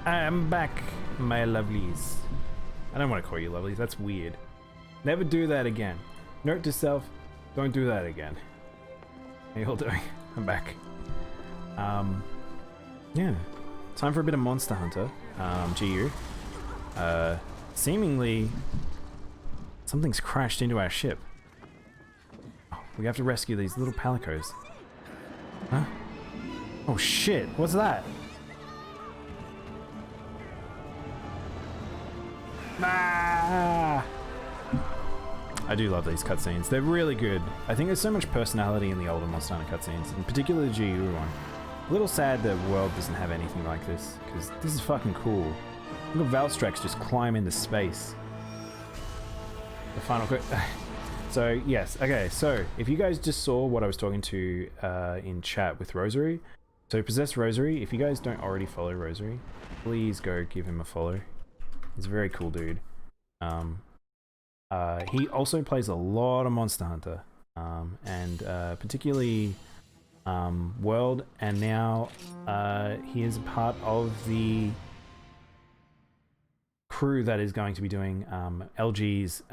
I'm back, my lovelies. I don't want to call you lovelies, that's weird. Never do that again. Note to self, don't do that again. How you all doing? I'm back. Yeah. Time for a bit of Monster Hunter. GU. Seemingly, something's crashed into our ship. Oh, we have to rescue these little palicos. Huh? Oh shit, what's that? Ah! I do love these cutscenes. They're really good. I think there's so much personality in the older Monster Hunter cutscenes, in particular the GU one. A little sad that World doesn't have anything like this, because this is fucking cool. Look at Valstrax just climb into space. The final So, yes, okay, so if you guys just saw what I was talking to in chat with Rosary, so Possessed Rosary, if you guys don't already follow Rosary, please go give him a follow. He's a very cool dude. He also plays a lot of Monster Hunter, and particularly World, and now he is a part of the crew that is going to be doing LG's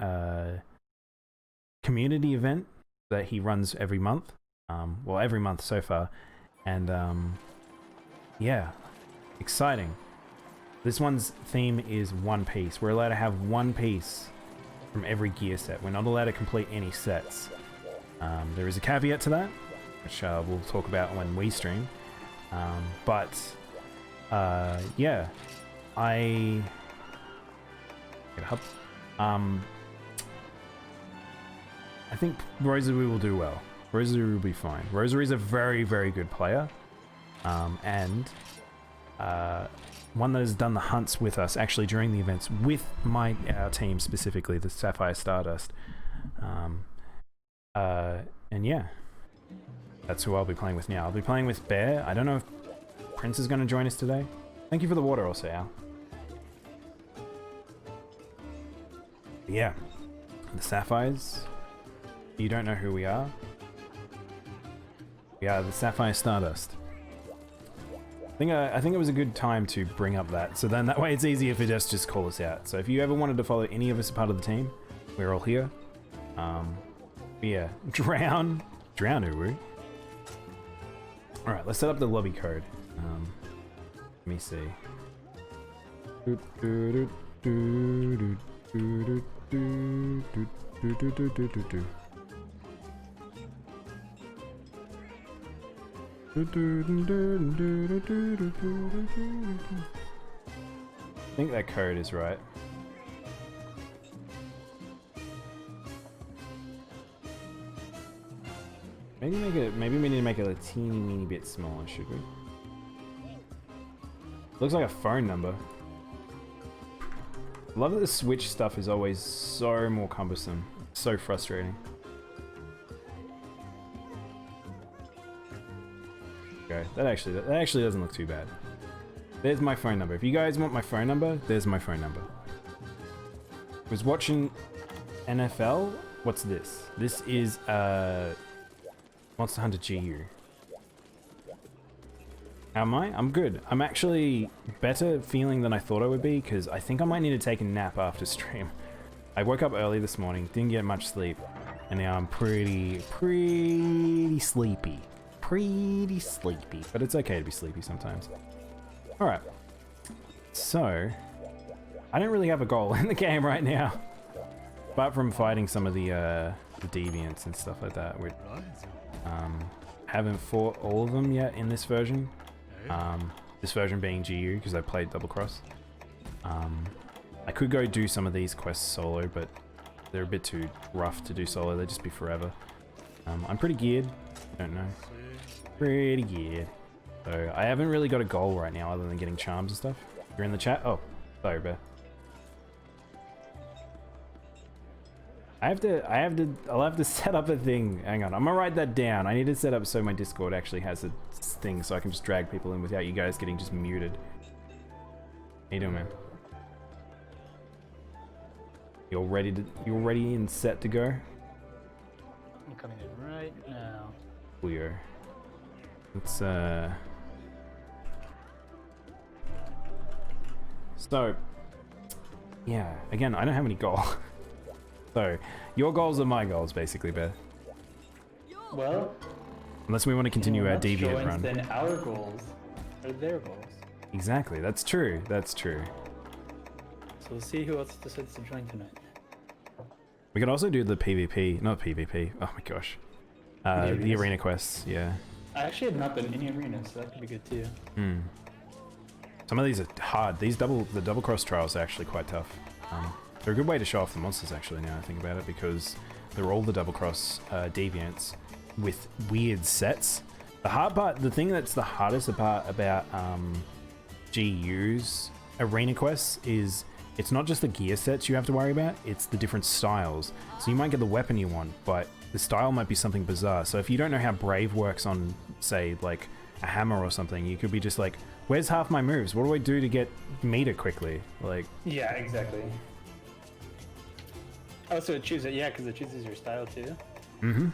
community event that he runs every month. Well, every month so far, and yeah, exciting. This one's theme is One Piece. We're allowed to have one piece from every gear set. We're not allowed to complete any sets. There is a caveat to that, which we'll talk about when we stream. Yeah, I think Rosary will do well. Rosary will be fine. Rosary's a very, very good player, and one that has done the hunts with us actually during the events with our team, specifically the Sapphire Stardust. And yeah, that's who I'll be playing with now. I'll be playing with Bear. I don't know if Prince is going to join us today. Thank you for the water also, Al. Yeah, the Sapphires. You don't know who we are? We are the Sapphire Stardust. I think it was a good time to bring up that, so then that way it's easier for just call us out. So if you ever wanted to follow any of us as part of the team, we're all here. Yeah, drown Uwu. Alright, let's set up the lobby code. Let me see. I think that code is right. Maybe we need to make it a teeny bit smaller, should we? Looks like a phone number. I love that the Switch stuff is always so more cumbersome. So frustrating. Okay, that actually doesn't look too bad. There's my phone number. If you guys want my phone number, there's my phone number. I was watching NFL. What's this? This is Monster Hunter GU. How am I? I'm good. I'm actually better feeling than I thought I would be, because I think I might need to take a nap after stream. I woke up early this morning, didn't get much sleep, and now I'm pretty sleepy. Pretty sleepy, but it's okay to be sleepy sometimes. Alright, so I don't really have a goal in the game right now, apart from fighting some of the deviants and stuff like that. We haven't fought all of them yet in this version. This version being GU, because I played Double Cross. I could go do some of these quests solo, but they're a bit too rough to do solo. They'd just be forever. I'm pretty geared. Don't know. Pretty geared. So I haven't really got a goal right now other than getting charms and stuff. You're in the chat? Oh, sorry, Bear. I'll have to set up a thing. Hang on, I'm gonna write that down. I need to set up so my Discord actually has a thing so I can just drag people in without you guys getting just muted. How you doing, man? You're ready and set to go? I'm coming in right now. So, yeah, again, I don't have any goal. So, your goals are my goals, basically, Beth. Well, Unless we want to continue our deviant run. Then our goals are their goals. Exactly, that's true, that's true. So we'll see who else decides to join tonight. We could also do the PvP, not PvP, oh my gosh. The arena quests, yeah. I actually have not been in any arenas, so that could be good too. Hmm. Some of these are hard. The double cross trials are actually quite tough. They're a good way to show off the monsters, actually, now I think about it, because they're all the double cross deviants with weird sets. The hard part, the thing that's the hardest part about GU's arena quests is it's not just the gear sets you have to worry about, it's the different styles. So you might get the weapon you want, but the style might be something bizarre. So if you don't know how Brave works on, say, like a hammer or something, you could be just like, where's half my moves? What do I do to get meter quickly? Like, yeah, exactly. Oh, so it chooses, yeah, because it chooses your style too. Mm-hmm.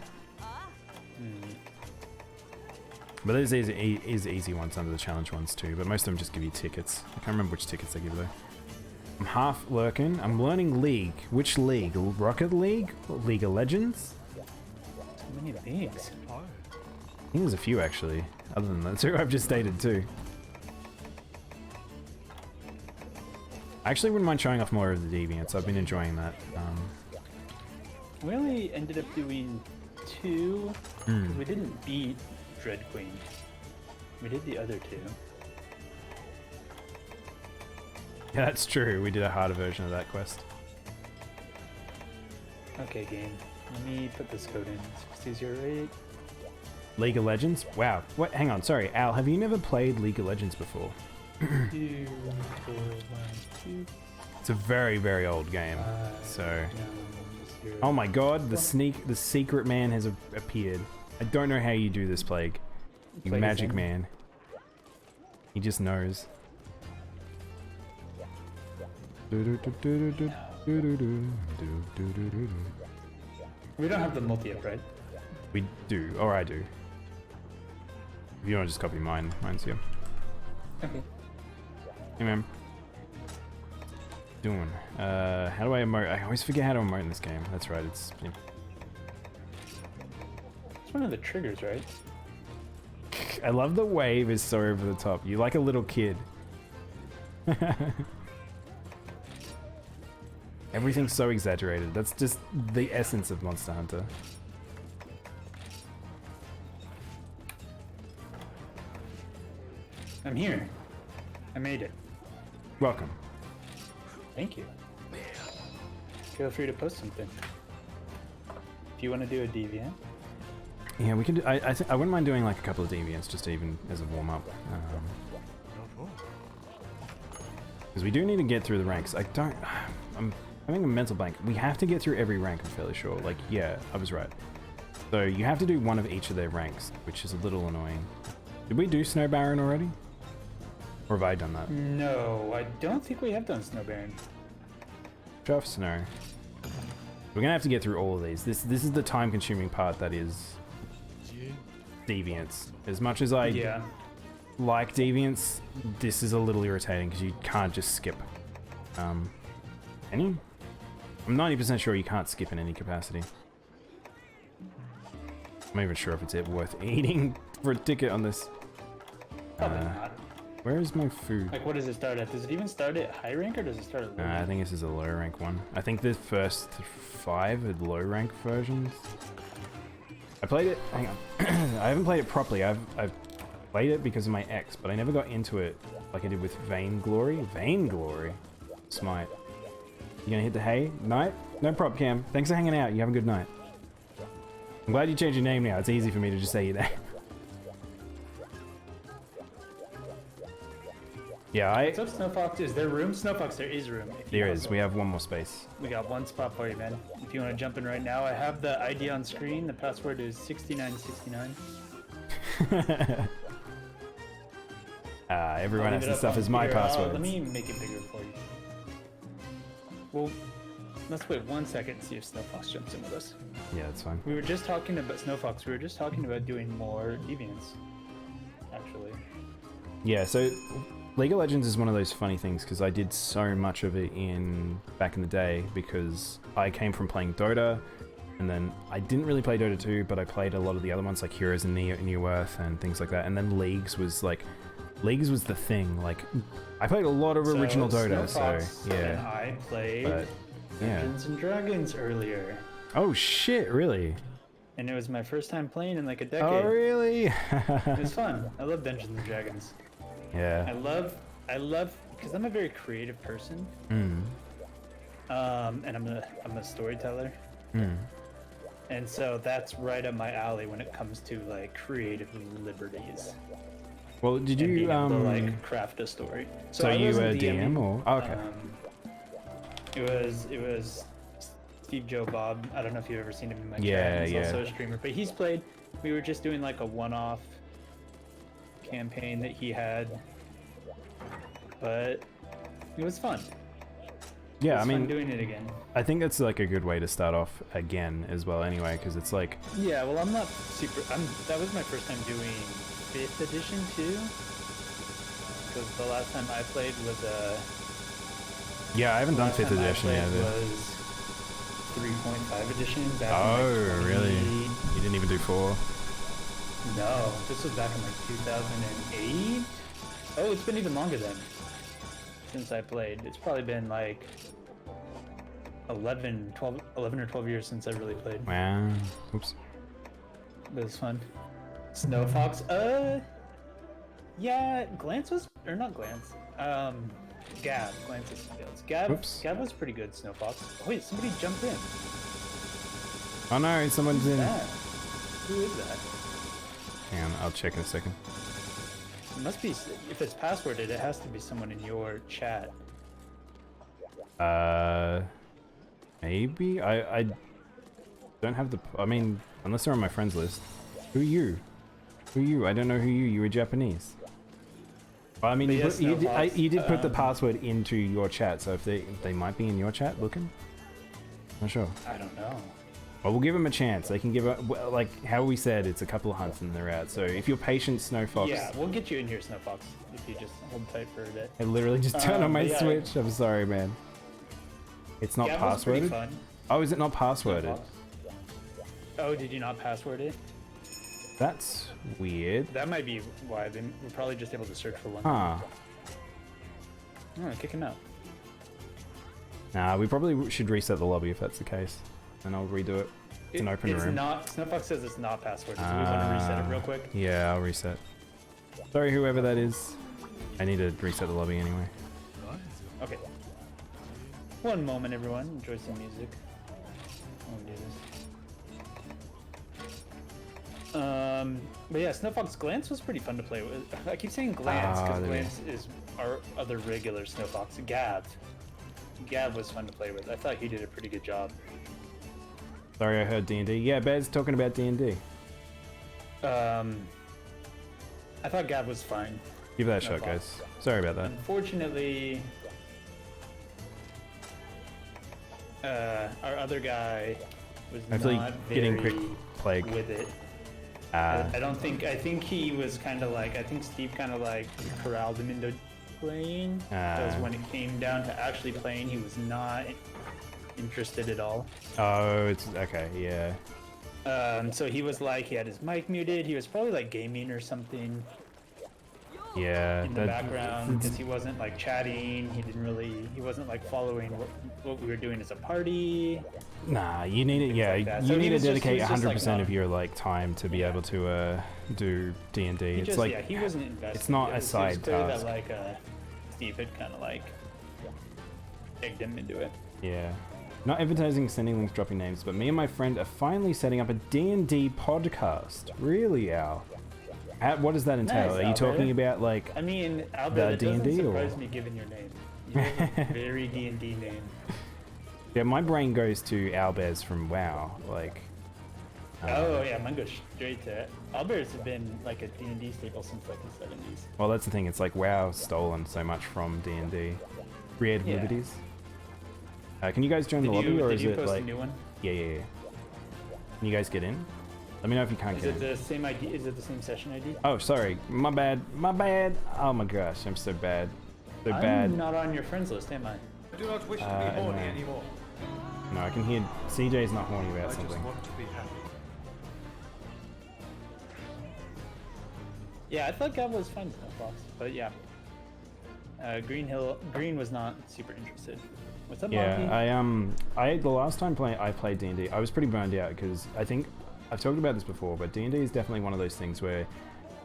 But there's easy ones under the challenge ones too, but most of them just give you tickets. I can't remember which tickets they give though. I'm half lurking. I'm learning League. Which League? Rocket League? League of Legends? So many leagues. I think there's a few actually. Other than that, two I've just stated too. I actually wouldn't mind showing off more of the deviants. I've been enjoying that. We only ended up doing 2 because we didn't beat Dread Queen. We did the other 2. Yeah, that's true. We did a harder version of that quest. Okay, game. Let me put this code in. 6008. League of Legends? Wow. What? Hang on. Sorry, Al. Have you never played League of Legends before? 2, 4, 1, 2. It's a very, very old game. So. 9, 0. Oh my God! The secret man has appeared. I don't know how you do this, Plague. You magic man. He just knows. We don't have the multi up, right? We do, or I do. If you want to just copy mine, mine's here. Okay. Hey man. Doing. How do I emote? I always forget how to emote in this game. That's right, it's one of the triggers, right? I love the wave is so over the top. You like a little kid. Everything's so exaggerated. That's just the essence of Monster Hunter. I'm here. I made it. Welcome. Thank you. Feel free to post something. If you want to do a deviant. Yeah, we can do, I wouldn't mind doing like a couple of deviants just even as a warm-up. Because we do need to get through the ranks. I'm having a mental blank. We have to get through every rank, I'm fairly sure. Like, yeah, I was right. So you have to do one of each of their ranks, which is a little annoying. Did we do Snow Baron already? Or have I done that? No, I don't think we have done Snow Baron. Chuff Snow. We're gonna have to get through all of these. This is the time-consuming part that is deviants. As much as I like deviants, this is a little irritating because you can't just skip. Can you? I'm 90% sure you can't skip in any capacity. I'm not even sure if it's worth eating for a ticket on this. Probably not. Where is my food? Like, what does it start at? Does it even start at high rank or does it start at low rank? I think this is a low rank one. I think the first 5 are low rank versions. I played it. Hang on. I haven't played it properly. I've played it because of my ex, but I never got into it like I did with Vainglory. Vainglory. Smite. You gonna hit the hay? Night? No prop cam. Thanks for hanging out. You have a good night. I'm glad you changed your name now. It's easy for me to just say your name. Yeah, What's up, Snowfox? Is there room? Snowfox, there is room. There is. We have one more space. We got one spot for you, man. If you want to jump in right now, I have the ID on screen. The password is 6969. Everyone has the stuff as my password. Let me make it bigger for you. Well, let's wait 1 second and see if Snowfox jumps in with us. Yeah, that's fine. We were just talking about Snowfox. We were just talking about doing more deviants, actually. Yeah, so League of Legends is one of those funny things because I did so much of it back in the day because I came from playing Dota, and then I didn't really play Dota 2, but I played a lot of the other ones like Heroes and New Earth and things like that. And then Leagues was the thing. Like I played a lot of original Dota, Snowfox so yeah. And I played But, yeah. Dungeons and Dragons earlier. Oh shit! Really? And it was my first time playing in like a decade. Oh really? It was fun. I love Dungeons and Dragons. Yeah. I love, because I'm a very creative person. Mm. And I'm a storyteller. Mm. And so that's right up my alley when it comes to like creative liberties. Well, did And you being able to like craft a story. So I you wasn't a DM or? Oh, okay. It was Steve Joe Bob. I don't know if you've ever seen him in my Yeah, chat. He's yeah. also a streamer, but he's played. We were just doing like a one-off campaign that he had, but it was fun. Yeah, It's I mean, fun doing it again. I think that's like a good way to start off again as well. Anyway, because it's like, Yeah, well, I'm not super. That was my first time doing 5th edition too, because the last time I played was yeah, I haven't done last 5th time I edition played yet. was 3.5 edition. Back Oh, in like really? 20 You didn't even do 4? No, this was back in like 2008. Oh, it's been even longer then since I played. It's probably been like 11 or 12 years since I really played. Wow. Oops. It was fun. Snow Fox. Yeah, Glance was, or not Glance. Gav. Glance is skills. Gav was pretty good. Snow Fox. Oh, wait, somebody jumped in. Oh no, someone's in. Who is that? Hang on, I'll check in a second. It must be, if it's passworded, it has to be someone in your chat. Maybe? I don't have the, I mean, unless they're on my friends list. Who are you? Who are you? I don't know who you were Japanese. Well, I mean, you did put the password into your chat, so if they might be in your chat looking? Not sure. I don't know. Well, we'll give them a chance. They can give a, like how we said, it's a couple of hunts and they're out. So if you're patient, Snow Fox. Yeah, we'll get you in here, Snow Fox, if you just hold tight for a bit. I literally just turned on my yeah. Switch. I'm sorry, man. It's not Yeah, it was pretty passworded? fun. Oh, is it not Snow passworded? Fox. Oh, did you not password it? That's weird. That might be why. Then we're probably just able to search for one. Huh. Oh, kick him out. Nah, we probably should reset the lobby if that's the case. And I'll redo it. It's an open room. It's not. Snowfox says it's not passworded. Do we want to reset it real quick? Yeah, I'll reset. Sorry, whoever that is. I need to reset the lobby anyway. Okay. One moment, everyone. Enjoy some music. I'll do this. But yeah, Snowfox Glance was pretty fun to play with. I keep saying Glance because Glance is our other regular Snowfox. Gav was fun to play with. I thought he did a pretty good job. Sorry, I heard D&D. Yeah, Bez talking about D&D. I thought Gav was fine. Give that a shot, guys. Sorry about that. Unfortunately, our other guy was Hopefully not getting very quick plague. with it. I think he was kind of like, I think Steve kind of like corralled him into playing. Because when it came down to actually playing, he was not interested at all. Oh, it's okay, yeah. So he was like, he had his mic muted. He was probably like gaming or something. Yeah. In the background, because he wasn't like chatting. He wasn't like following what we were doing as a party. Nah, you need it. Yeah, like you so need to dedicate 100% like, of your like time to be able to do D&D. It's like he wasn't invested. it's not a side it was clear task. that like Steve had kind of like egged him into it. Yeah. Not advertising, sending links, dropping names, but me and my friend are finally setting up a D&D podcast. Really, Al? What does that entail? Nice, Are you talking about like I mean, Albert, it doesn't D&D surprise or? me given your name. You have a very D&D name. Yeah, my brain goes to Albers from WoW. Like. Oh yeah, mine goes straight to Albert's have been like a D&D staple since like the 70s. Well, that's the thing. It's like WoW stolen so much from D&D. Creative Yeah. liberties. Can you guys join the lobby, or did is you it post like? a new one? Yeah. Can you guys get in? Let me know if you can't Is get it in. the same ID? Is it the same session ID? Oh, sorry. My bad. My bad. Oh my gosh, I'm so bad. So bad. I'm not on your friends list, am I? I do not wish to be horny no. anymore. No, I can hear CJ's not horny I about just something. want to be happy. Yeah, I thought Gav was fun, Snowfox, but yeah. Green was not super interested. What's up, Monkey? Yeah, I the last time I played D&D, I was pretty burned out because I think I've talked about this before, but D&D is definitely one of those things where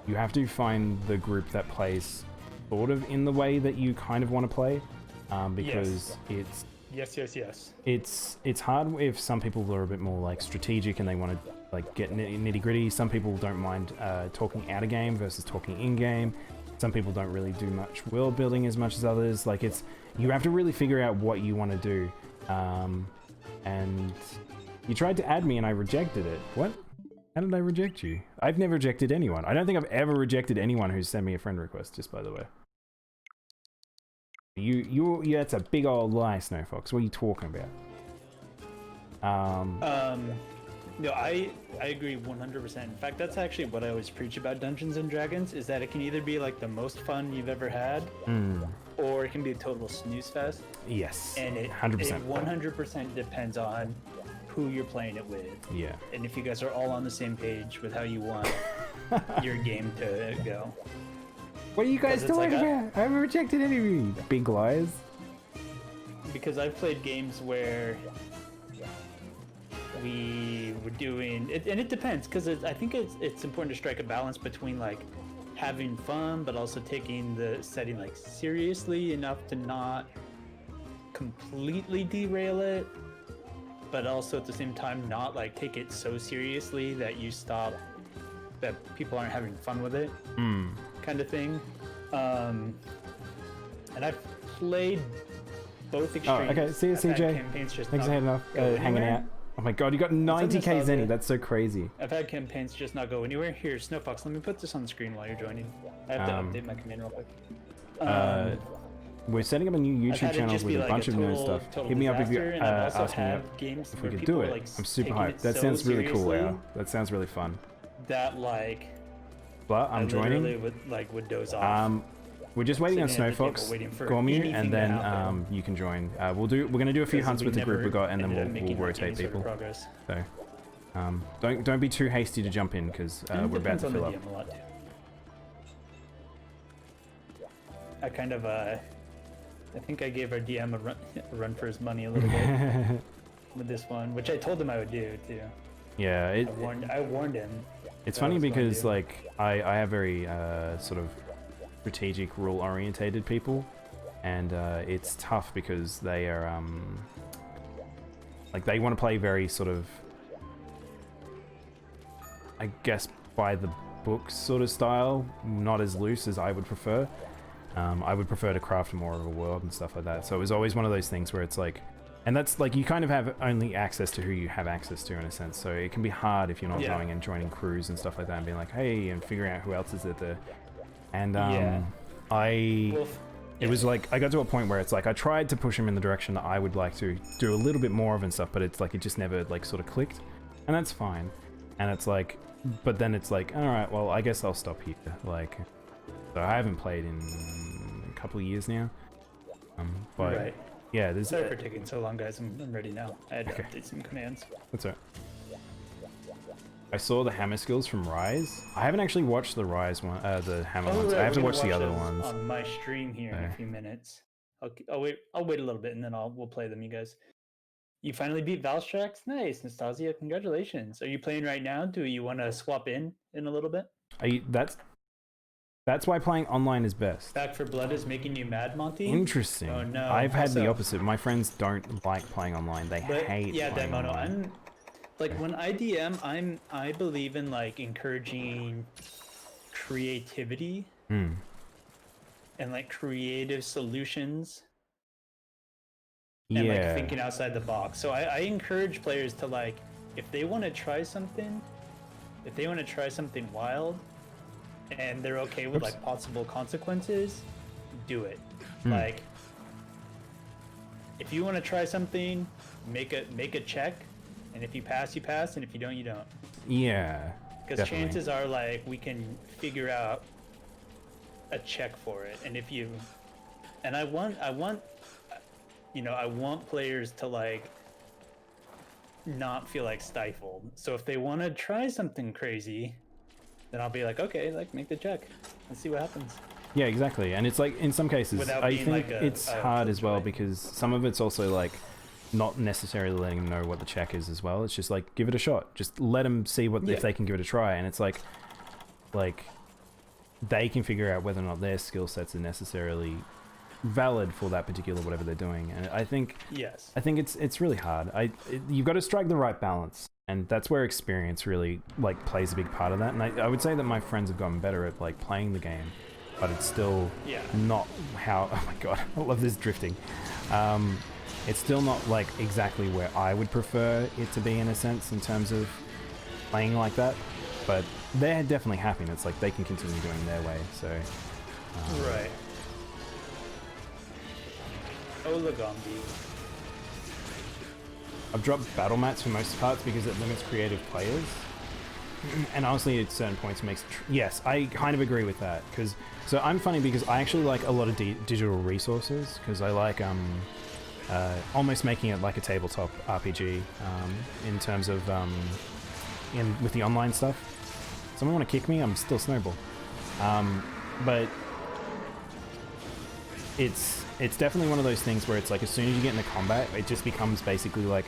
you have to find the group that plays sort of in the way that you kind of want to play, because Yes. it's hard if some people are a bit more like strategic and they want to like get nitty gritty. Some people don't mind talking out of game versus talking in game. Some people don't really do much world building as much as others. Like you have to really figure out what you want to do. And you tried to add me and I rejected it. What? How did I reject you? I've never rejected anyone. I don't think I've ever rejected anyone who's sent me a friend request, just by the way. Yeah, that's a big old lie, Snowfox. What are you talking about? No, I agree 100%. In fact, that's actually what I always preach about Dungeons and Dragons, is that it can either be like the most fun you've ever had, or it can be a total snooze fest. Yes, And it 100% depends on who you're playing it with. Yeah. And if you guys are all on the same page with how you want your game to go. What are you guys talking like about? I haven't rejected any of you. Big lies. Because I've played games where we were doing it, and it depends, because I think it's important to strike a balance between like having fun but also taking the setting like seriously enough to not completely derail it, but also at the same time not like take it so seriously that you stop, that people aren't having fun with it, kind of thing. And I've played both extremes. Oh, okay. See you, I've had CJ. campaigns just Thanks for not heading off, go hanging anywhere. out. Oh my god, you got 90k nostalgia. Zenny. That's so crazy. I've had campaigns just not go anywhere. Here, Snowfox, let me put this on the screen while you're joining. I have to update my command real quick. We're setting up a new I've had YouTube it channel just with be a like bunch of nerd total stuff. Hit me up if you disaster, and I've also ask me had games if where we could people do it. like I'm super taking hyped. it That so sounds really cool, seriously Al. That sounds really fun. that like But I I'm literally joining. would doze off. We're just waiting on Sitting at the table Snowfox, waiting for Gormute, anything and to then happen. you can join. We're gonna do a few Because hunts with the group we never got, and then ended up we'll making, like, rotate any sort of people. progress. So don't be too hasty to jump in because And it we're about depends to on the fill up. DM a lot too. I kind of I think I gave our DM a run for his money a little bit with this one, which I told him I would do too. Yeah, I warned him. it's that I funny was going because to. like I have very sort of strategic, rule orientated people, and it's tough because they are like they want to play very sort of, I guess, by the book sort of style, not as loose as I would prefer. I would prefer to craft more of a world and stuff like that. So it was always one of those things where it's like, and that's like you kind of have only access to who you have access to in a sense. So it can be hard if you're not going and joining crews and stuff like that and being like, hey, and figuring out who else is there. And it was like I got to a point where it's like I tried to push him in the direction that I would like to do a little bit more of and stuff, but it's like it just never like sort of clicked, and that's fine. And it's like, but then it's like, all right, well, I guess I'll stop here. Like, so I haven't played in a couple of years now. But Right. yeah, there's Sorry for taking so long, guys. I'm ready now. I had to Okay. update some commands. That's all right. I saw the hammer skills from Rise. I haven't actually watched the Rise one, the hammer ones. right, I have to we're watch gonna the other those ones. on my stream here in a few minutes. I'll wait a little bit and then we'll play them, you guys. You finally beat Valstrax? Nice, Nastasia. Congratulations. Are you playing right now? Do you want to swap in a little bit? That's why playing online is best. Back for Blood is making you mad, Monty? Interesting. Oh no. I've had the Also- opposite. My friends don't like playing online. They But hate yeah, playing Daimono, online. when I DM, I believe in like encouraging creativity and like creative solutions and like thinking outside the box. So I encourage players to like, if they want to try something wild and they're okay with like possible consequences, do it. Like, if you want to try something, make a check, and if you pass, you pass, and if you don't, you don't. Yeah. Because chances are, like, we can figure out a check for it, and if you, and I want, you know, I want players to like not feel like stifled. So if they want to try something crazy, then I'll be like, okay, like make the check. Let's see what happens. Yeah, exactly. And it's like in some cases, Without I being think like it's hard as well because some of it's also like not necessarily letting them know what the check is as well. It's just like give it a shot. Just let them see what if they can give it a try. And it's like they can figure out whether or not their skill sets are necessarily valid for that particular whatever they're doing. And I think it's really hard. You've got to strike the right balance, and that's where experience really like plays a big part of that. And I would say that my friends have gotten better at like playing the game, but it's still not how. Oh my god, I love this drifting. It's still not like exactly where I would prefer it to be in a sense in terms of playing like that, but they're definitely happy, and it's like they can continue doing their way. So right. Olagambi. I've dropped battle mats for most parts because it limits creative players, and honestly at certain points makes yes, I kind of agree with that, because so I'm funny because I actually like a lot of digital resources, because I like almost making it like a tabletop RPG in terms of with the online stuff. Someone want to kick me? I'm still Snowball. But it's definitely one of those things where it's like as soon as you get into combat, it just becomes basically like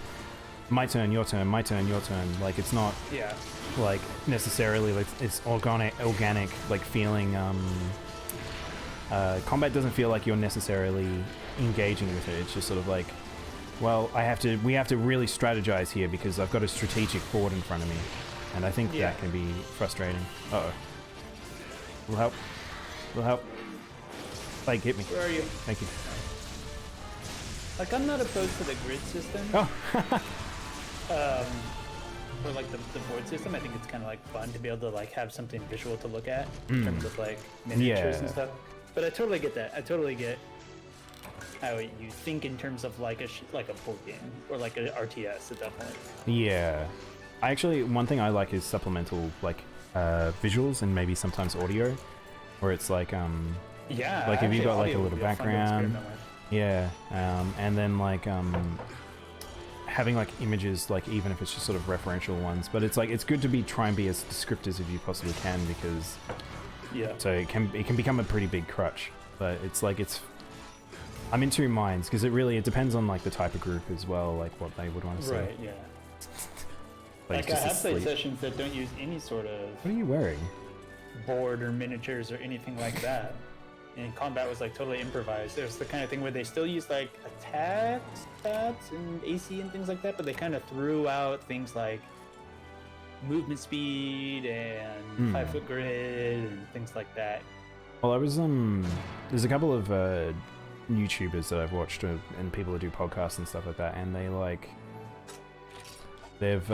my turn, your turn, my turn, your turn. Like it's not like necessarily like it's organic like feeling. Combat doesn't feel like you're necessarily engaging with it. It's just sort of like, well, we have to really strategize here because I've got a strategic board in front of me. And I think that can be frustrating. Uh-oh. Will help. Will help. Like, hit me. Where are you? Thank you. Like, I'm not opposed to the grid system. Oh. Or like the board system. I think it's kind of like fun to be able to like have something visual to look at in terms of like miniatures and stuff. But I totally get that. I totally get how you think in terms of like a board game or like an RTS at that point. Yeah. I actually, one thing I like is supplemental like visuals and maybe sometimes audio, where it's like like if you've got like a little background, and then like having like images, like even if it's just sort of referential ones, but it's like it's good to try and be as descriptive as you possibly can, because so it can become a pretty big crutch. But it's like I'm in two minds, because it depends on like the type of group as well, like what they would want to say. Right. Yeah. Like I have played sessions that don't use any sort of what are you wearing? Board or miniatures or anything like that. And combat was like totally improvised. There's the kind of thing where they still use like attack stats and AC and things like that, but they kind of threw out things like movement speed and 5-foot grid and things like that. Well, I was there's a couple of YouTubers that I've watched and people that do podcasts and stuff like that, and they like they've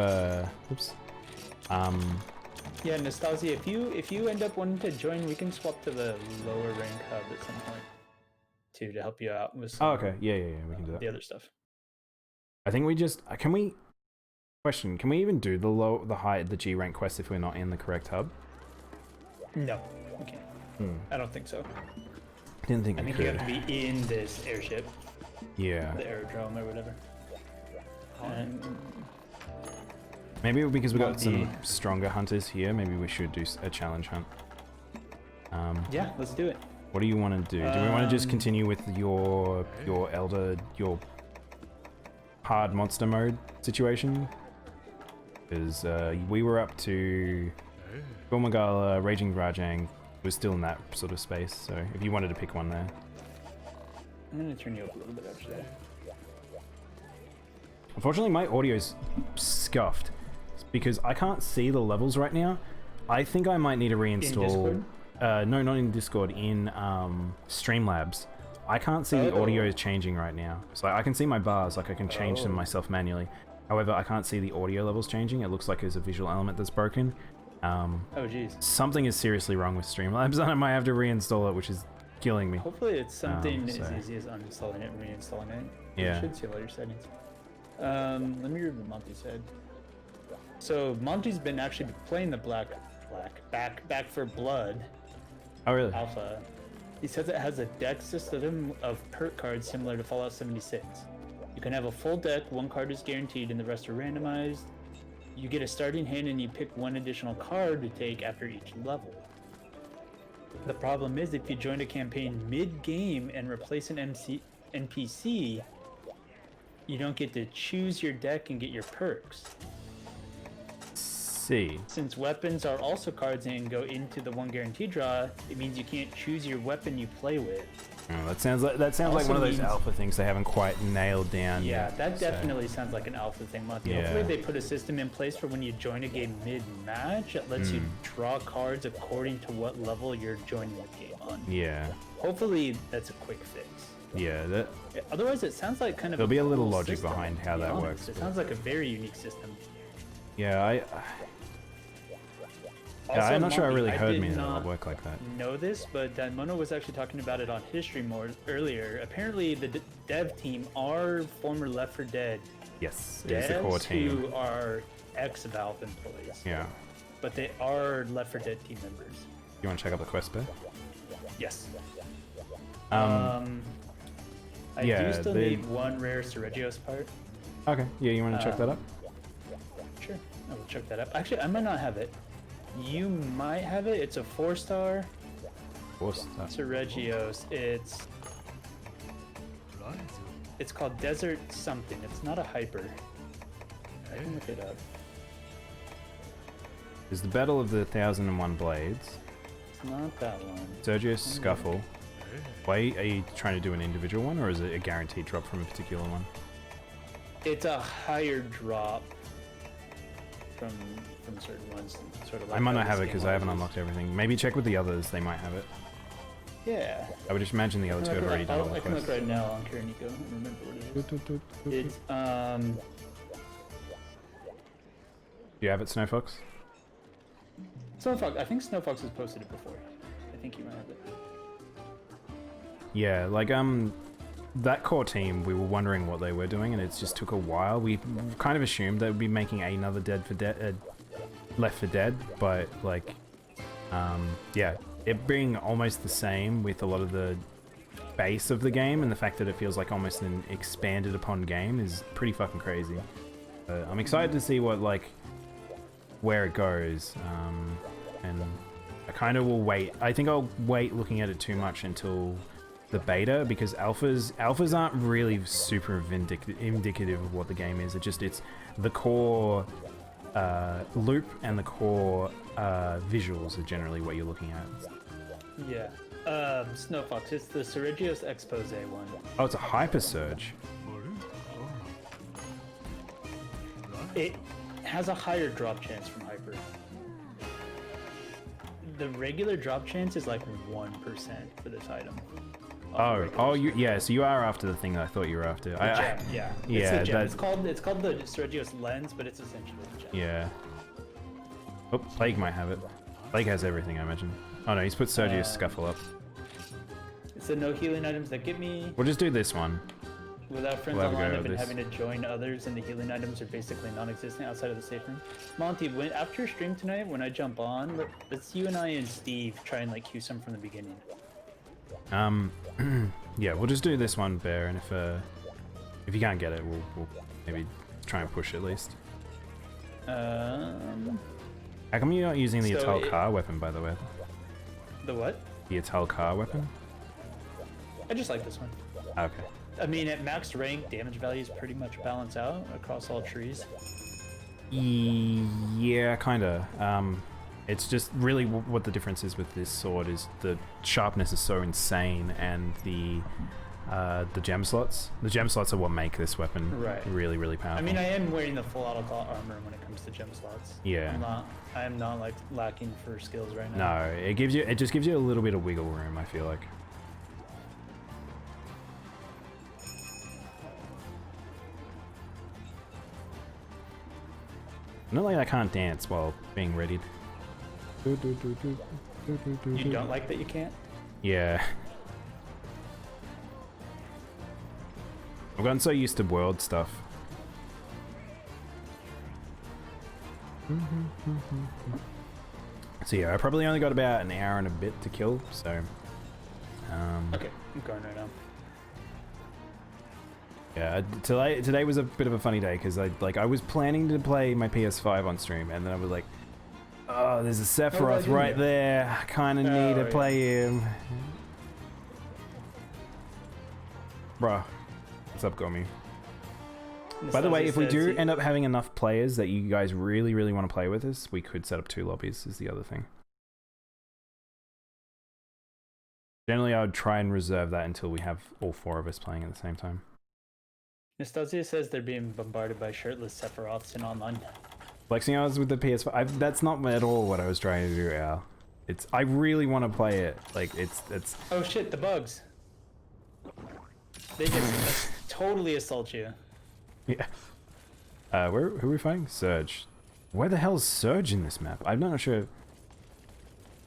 yeah, Nostalgia, if you end up wanting to join, we can swap to the lower rank hub at some point too, to help you out with some, we can do that. The other stuff. I think we just can we even do the G rank quest if we're not in the correct hub? No, we can't. I don't think so. I didn't think I think you have to be in this airship. Yeah. The aerodrome or whatever. And maybe because we got some stronger hunters here, maybe we should do a challenge hunt. Yeah, let's do it. What do you want to do? Do we want to just continue with your hard monster mode situation? Because we were up to Gomagala, Raging Rajang. We're still in that sort of space, so if you wanted to pick one there. I'm going to turn you up a little bit actually. Unfortunately, my audio's scuffed because I can't see the levels right now. I think I might need to reinstall... In no, not in Discord, in Streamlabs. I can't see the audio changing right now. So I can see my bars, like I can change them myself manually. However, I can't see the audio levels changing. It looks like there's a visual element that's broken. Oh jeez. Something is seriously wrong with Streamlabs, and I might have to reinstall it, which is killing me. Hopefully it's something as easy as uninstalling it and reinstalling it. Yeah. You should see all your settings. Let me read what Monty said. So Monty's been actually playing the Back for Blood Oh, really? alpha. He says it has a deck system of perk cards similar to Fallout 76. You can have a full deck, one card is guaranteed and the rest are randomized. You get a starting hand and you pick one additional card to take after each level. The problem is if you join a campaign mid-game and replace an NPC, you don't get to choose your deck and get your perks. See. Since weapons are also cards and go into the one guarantee draw, it means you can't choose your weapon you play with. Oh, that sounds like one of those alpha things they haven't quite nailed down Yeah, yet. that definitely sounds like an alpha thing, Monty. Yeah. Hopefully they put a system in place for when you join a game mid-match that lets you draw cards according to what level you're joining the game on. Yeah. Hopefully that's a quick fix. Yeah. Otherwise, it sounds like kind of There'll be a little cool logic system, behind how to be that honest. works, It but- sounds like a very unique system. Yeah, Also, I'm not sure I Monty, really heard did me that it'll not work like that. know this, but Daimono was actually talking about it on his stream earlier. Apparently, the dev team are former Left 4 Dead Yes, it is the core devs team. who are ex-Valve employees, Yeah. but they are Left 4 Dead team members. You want to check out the quest bit? Yes. Yeah, I do still they- need one rare Seregios part. Okay. Yeah, you want to check that up? Sure, I will check that up. Actually, I might not have it. You might have it. It's a 4-star Of course. Seregios. It's called Desert something. It's not a hyper. I can look it up. Is the Battle of the 1001 Blades, It's not that one. Sergius Scuffle. Wait, are you trying to do an individual one, or is it a guaranteed drop from a particular one? It's a higher drop from certain ones. Sort of like I might how not have this it game because I haven't works. unlocked everything. Maybe check with the others; they might have it. Yeah. I would just imagine the other two have already done all I the can look quests. right now on Kirinico and remember what it is. It's Do you have it, Snowfox? Snowfox. I think Snowfox has posted it before. I think you might have it. Yeah, like that core team, we were wondering what they were doing, and it just took a while. We kind of assumed they would be making another Left 4 Dead, but like, yeah, it being almost the same with a lot of the base of the game, and the fact that it feels like almost an expanded upon game is pretty fucking crazy. I'm excited to see where it goes, and I kind of will wait. I think I'll wait looking at it too much until the beta, because alphas aren't really super indicative of what the game is. It's the core loop and the core visuals are generally what you're looking at. Yeah. Snowfox. It's the Seregios Expose one. Oh, it's a hyper surge. It has a higher drop chance from hyper. The regular drop chance is like 1% for this item. Yeah. So you are after the thing that I thought you were after. The gem, yeah. Yeah, It's the gem. that- It's called the Seregios lens, but it's essentially the gem. Yeah. Oh, Plague might have it. Plague has everything, I imagine. Oh no, he's put Sergius Scuffle up. It's the no healing items that get me We'll just do this one. without friends We'll have a go online. at I've been this. having to join others, and the healing items are basically non-existent outside of the safe room. Monty, after your stream tonight, when I jump on, let's you and I and Steve try and like queue some from the beginning. Yeah, we'll just do this one, Bear, and if you can't get it, we'll maybe try and push at least. How come you're not using the So Atal car weapon, by the way? The what? The Atal car weapon? I just like this one. Okay. I mean, at max rank, damage values pretty much balance out across all trees. Yeah, kinda. It's just really what the difference is with this sword is the sharpness is so insane, and the gem slots. The gem slots are what make this weapon really, really powerful. I mean, I am wearing the full auto claw armor when it comes to gem slots. Yeah. I am not like lacking for skills right now. No, it just gives you a little bit of wiggle room, I feel like. Not like I can't dance while being readied. You don't like that you can't? Yeah. I've gotten so used to world stuff. So yeah, I probably only got about an hour and a bit to kill, so... Okay, I'm going right now. Yeah, today was a bit of a funny day, because I was planning to play my PS5 on stream, and then I was like, oh, there's a Sephiroth right there, I kind of need to play him. Bruh, what's up, Gomi? By the way, if we do end up having enough players that you guys really, really want to play with us, we could set up 2 lobbies, is the other thing. Generally, I would try and reserve that until we have all 4 of us playing at the same time. Nastasia says they're being bombarded by shirtless Sephiroths in online. Flexing hours with the PS5, that's not at all what I was trying to do, Al. I really want to play it. Like, it's... Oh shit, the bugs. They just totally assault you. Yeah. Who are we fighting? Surge. Where the hell's Surge in this map? I'm not sure.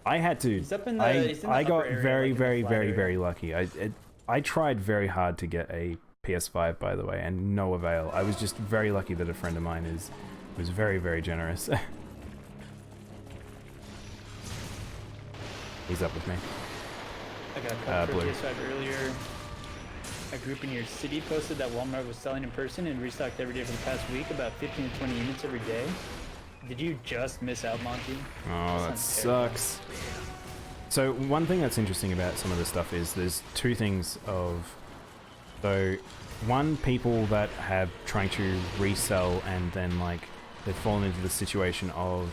I had to. He's up in the, I got area, very, like very, very, very lucky. I tried very hard to get a PS5, by the way, and no avail. I was just very lucky that a friend of mine was very, very generous. He's up with me. I got a code for Blue. PS5 earlier. A group in your city posted that Walmart was selling in person and restocked every day for the past week, about 15 to 20 units every day. Did you just miss out, Monty? Oh, that sucks. So one thing that's interesting about some of this stuff is there's 2 things of... So, one, people that have trying to resell and then like they've fallen into the situation of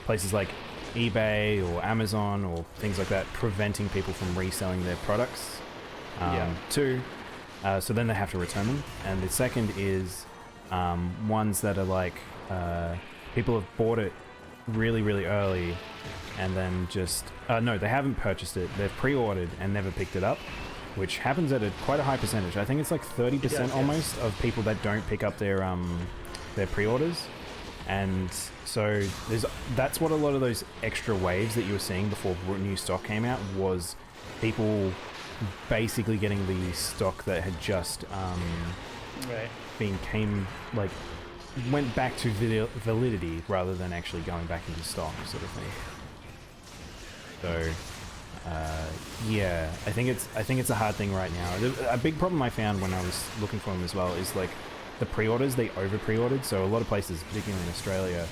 places like eBay or Amazon or things like that preventing people from reselling their products. 2, so then they have to return them. And the second is ones that are like people have bought it really, really early and then just no, they haven't purchased it. They've pre-ordered and never picked it up, which happens at quite a high percentage. I think it's like 30% almost of people that don't pick up their pre-orders. And so that's what a lot of those extra waves that you were seeing before new stock came out was people basically getting the stock that had just went back to validity rather than actually going back into stock, sort of thing. So yeah, I think it's a hard thing right now. A big problem I found when I was looking for them as well is like the pre-orders, they over pre-ordered, so a lot of places, particularly in Australia,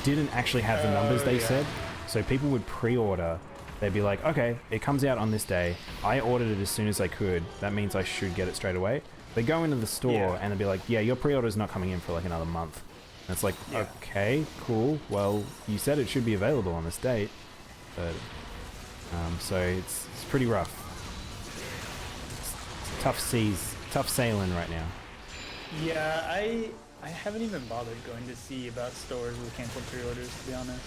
didn't actually have the numbers they said. So people would pre-order, they'd be like, okay, it comes out on this day, I ordered it as soon as I could, that means I should get it straight away. They go into the store and they'd be like, yeah, your pre-order is not coming in for like another month. And it's like, okay, cool, well, you said it should be available on this date, but so it's pretty rough. It's tough sailing right now. Yeah, I haven't even bothered going to see about stores with canceled pre-orders, to be honest.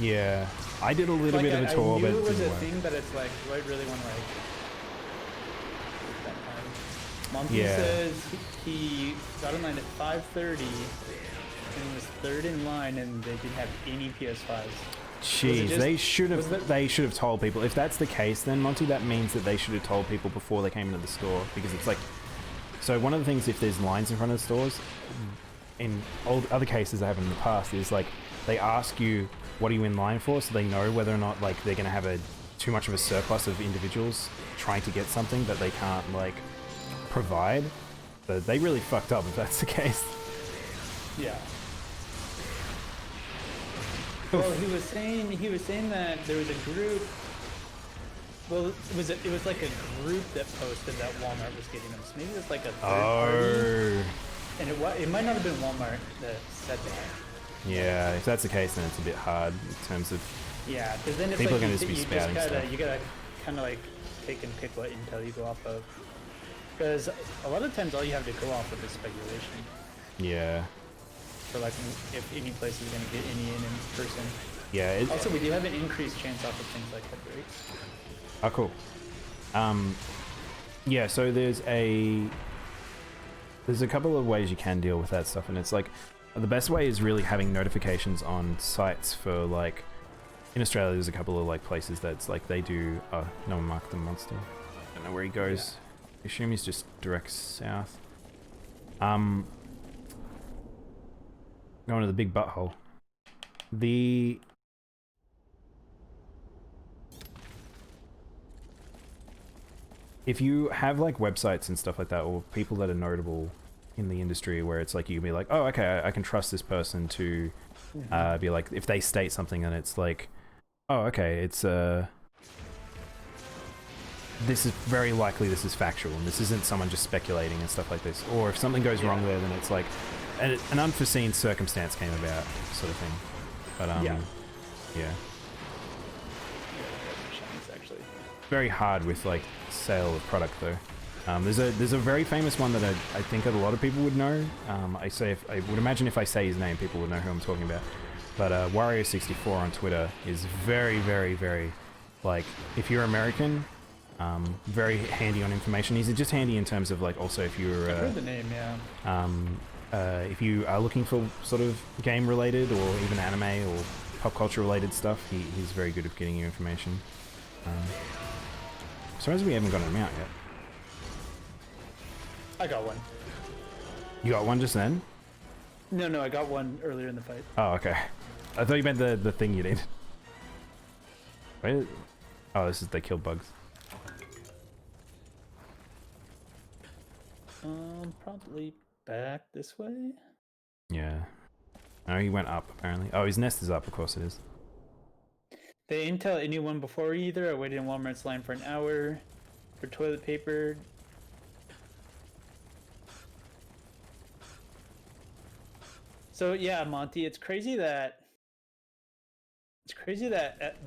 Yeah, I did a little bit of a tour, but it was a thing, but it's like, do I really want to like? Monty says he got in line at 5:30 and was third in line, and they didn't have any PS5s. Jeez, they should have told people. If that's the case, then Monty, that means that they should have told people before they came into the store, because it's like. So one of the things, if there's lines in front of the stores, in other cases that happened in the past, is like they ask you what are you in line for, so they know whether or not like they're going to have too much of a surplus of individuals trying to get something that they can't like provide. So they really fucked up if that's the case. Yeah. Well, he was saying that there was a group. Well, it was like a group that posted that Walmart was getting them. So maybe it was like a third party. And it might not have been Walmart that said that. Yeah, if that's the case, then it's a bit hard in terms of. Yeah, because then it's people like are going to be spouting stuff. You gotta kind of like take and pick what intel you go off of. Because a lot of times all you have to go off of is speculation. Yeah. For like if any place is going to get any in person. Yeah. Also, we do have an increased chance off of things like head breaks. Oh, cool. Yeah, so there's a couple of ways you can deal with that stuff, and it's like the best way is really having notifications on sites for like in Australia. There's a couple of like places that's like they do. Oh, no one marked the monster. I don't know where he goes. I assume he's just direct south. Going to the big butthole. The... If you have like websites and stuff like that, or people that are notable in the industry where it's like you can be like, oh, okay, I can trust this person to be like, if they state something and it's like, oh, okay, it's this is very likely this is factual and this isn't someone just speculating and stuff like this. Or if something goes wrong there, then it's like an unforeseen circumstance came about, sort of thing. But yeah. Very hard with like sale of product though. There's a very famous one that I think a lot of people would know. I would imagine if I say his name, people would know who I'm talking about. But Wario64 on Twitter is very, very, very, like, if you're American, very handy on information. He's just handy in terms of like also if you're I've heard the name, yeah. If you are looking for sort of game related or even anime or pop culture related stuff, he's very good at getting you information. Surprised we haven't got him out yet. I got one. You got one just then? No, I got one earlier in the fight. Oh, okay. I thought you meant the thing you did. Wait. Oh, this is they kill bugs. Probably back this way. Yeah. Oh, he went up apparently. Oh, his nest is up. Of course it is. They didn't tell anyone before either. I waited in Walmart's line for an hour for toilet paper. So yeah, Monty, it's crazy that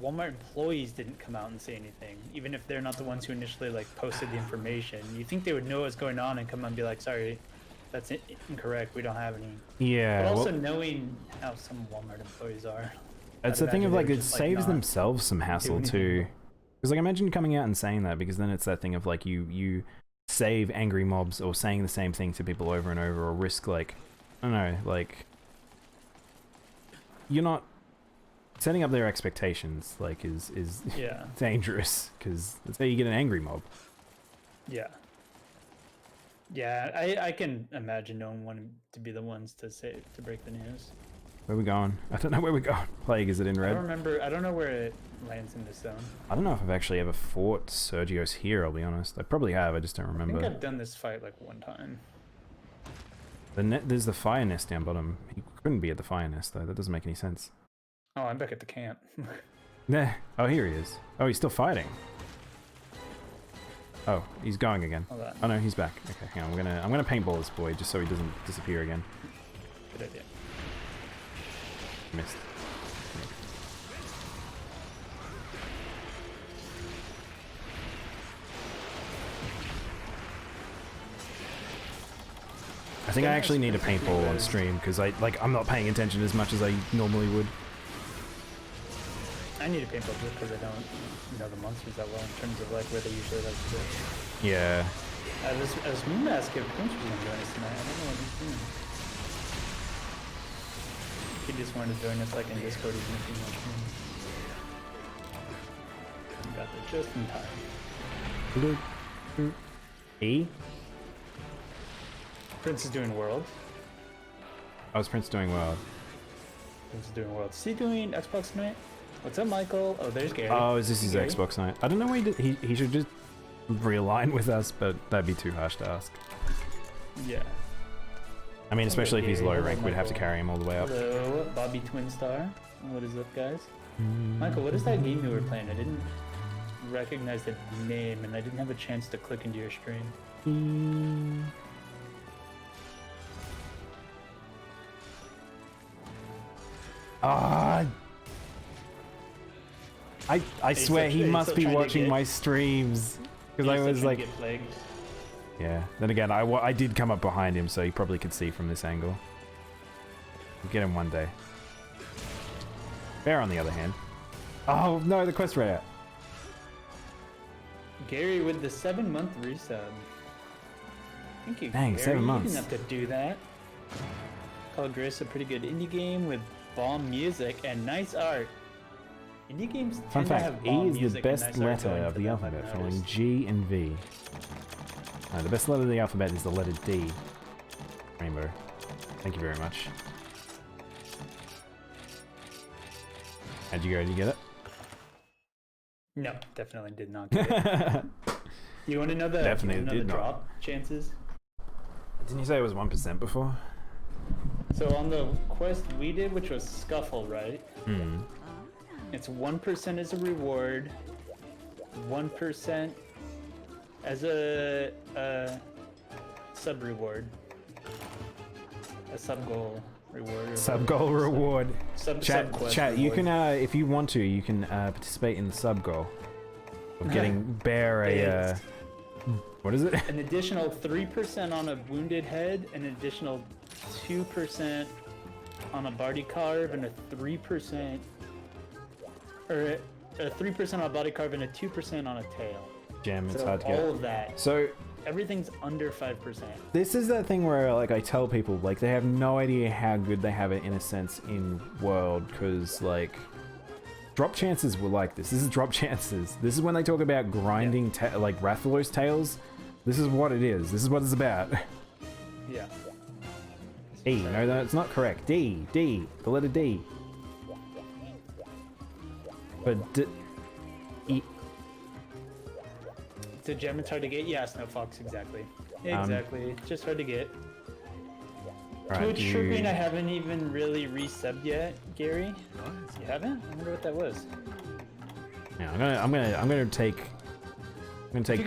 Walmart employees didn't come out and say anything, even if they're not the ones who initially like posted the information. You think they would know what's going on and come out and be like, "Sorry, that's incorrect. We don't have any." Yeah. But also knowing how some Walmart employees are. It's the thing of like it saves themselves some hassle too, because like imagine coming out and saying that, because then it's that thing of like you save angry mobs or saying the same thing to people over and over, or risk like I don't know, like you're not setting up their expectations like is yeah dangerous, because that's how you get an angry mob. Yeah, I can imagine no one wanted to be the ones to break the news. Where we going? I don't know where we're going. Plague, is it in red? I don't remember. I don't know where it lands in this zone. I don't know if I've actually ever fought Sergio's here, I'll be honest. I probably have, I just don't remember. I think I've done this fight like one time. There's the fire nest down bottom. He couldn't be at the fire nest though, that doesn't make any sense. Oh, I'm back at the camp. Nah. Oh, here he is. Oh, he's still fighting. Oh, he's going again. Oh no, he's back. Okay, hang on. I'm gonna paintball this boy just so he doesn't disappear again. Good idea. Missed. I think I actually need a paintball on stream because I'm not paying attention as much as I normally would. I need a paintball just because I don't know the monsters that well in terms of like where they usually like to go. Yeah. I was meaning to ask if Prince was gonna join us tonight. I don't know what he's doing. He just wanted to join us like in Discord. He's making much money. Got there just in time. E? Prince is doing World. Oh, is Prince doing World? Prince is doing World. Is he doing Xbox tonight? What's up, Michael? Oh, there's Gary. Oh, is this his Xbox night? I don't know why he should just realign with us, but that'd be too harsh to ask. Yeah. I mean, especially if he's low rank, we'd have to carry him all the way up. Hello, Bobby Twinstar. What is up, guys? Michael, what is that game you were playing? I didn't recognize the name, and I didn't have a chance to click into your stream. I swear he must be watching my streams, because I was like, yeah. Then again, I did come up behind him, so he probably could see from this angle. We'll get him one day. Bear, on the other hand. Oh no, the quest ran out. Gary with the 7-month resub. Thank you, Dang, Gary. 7 months. You didn't have to do that. Called Grace a pretty good indie game with bomb music and nice art. Indie games Fun tend fact, to have E bomb is the music best and nice art letter going of for the them. alphabet, following G and V. The best letter of the alphabet is the letter D. Rainbow. Thank you very much. How'd you go? Did you get it? No, definitely did not get it. You want to know the, Definitely did not. drop chances? Didn't you say it was 1% before? So on the quest we did, which was Scuffle, right? Hmm. It's 1% as a reward, 1% as a sub reward, a sub goal reward. Sub goal reward. Chat, quest reward. You can, if you want to, you can participate in the sub goal of getting bear a. What is it? An additional 3% on a wounded head, an additional 2% on a body carve, and a 3%, or a 3% on a body carve and a 2% on a tail. Gem, it's So hard to get. all of that. So Everything's under 5%. this is that thing where like I tell people like they have no idea how good they have it in a sense in World, because like drop chances were like this. This is drop chances. This is when they talk about grinding like Rathalos tails. This is what it is. This is what it's about. Yeah. E. No, it's not correct. D. The letter D. But D. E. The gem is hard to get. Yeah, Snow Fox, exactly. Exactly. Just hard to get. Right, Twitch Tripping, I haven't even really resubbed yet, Gary. You haven't? I wonder what that was. Yeah, I'm gonna take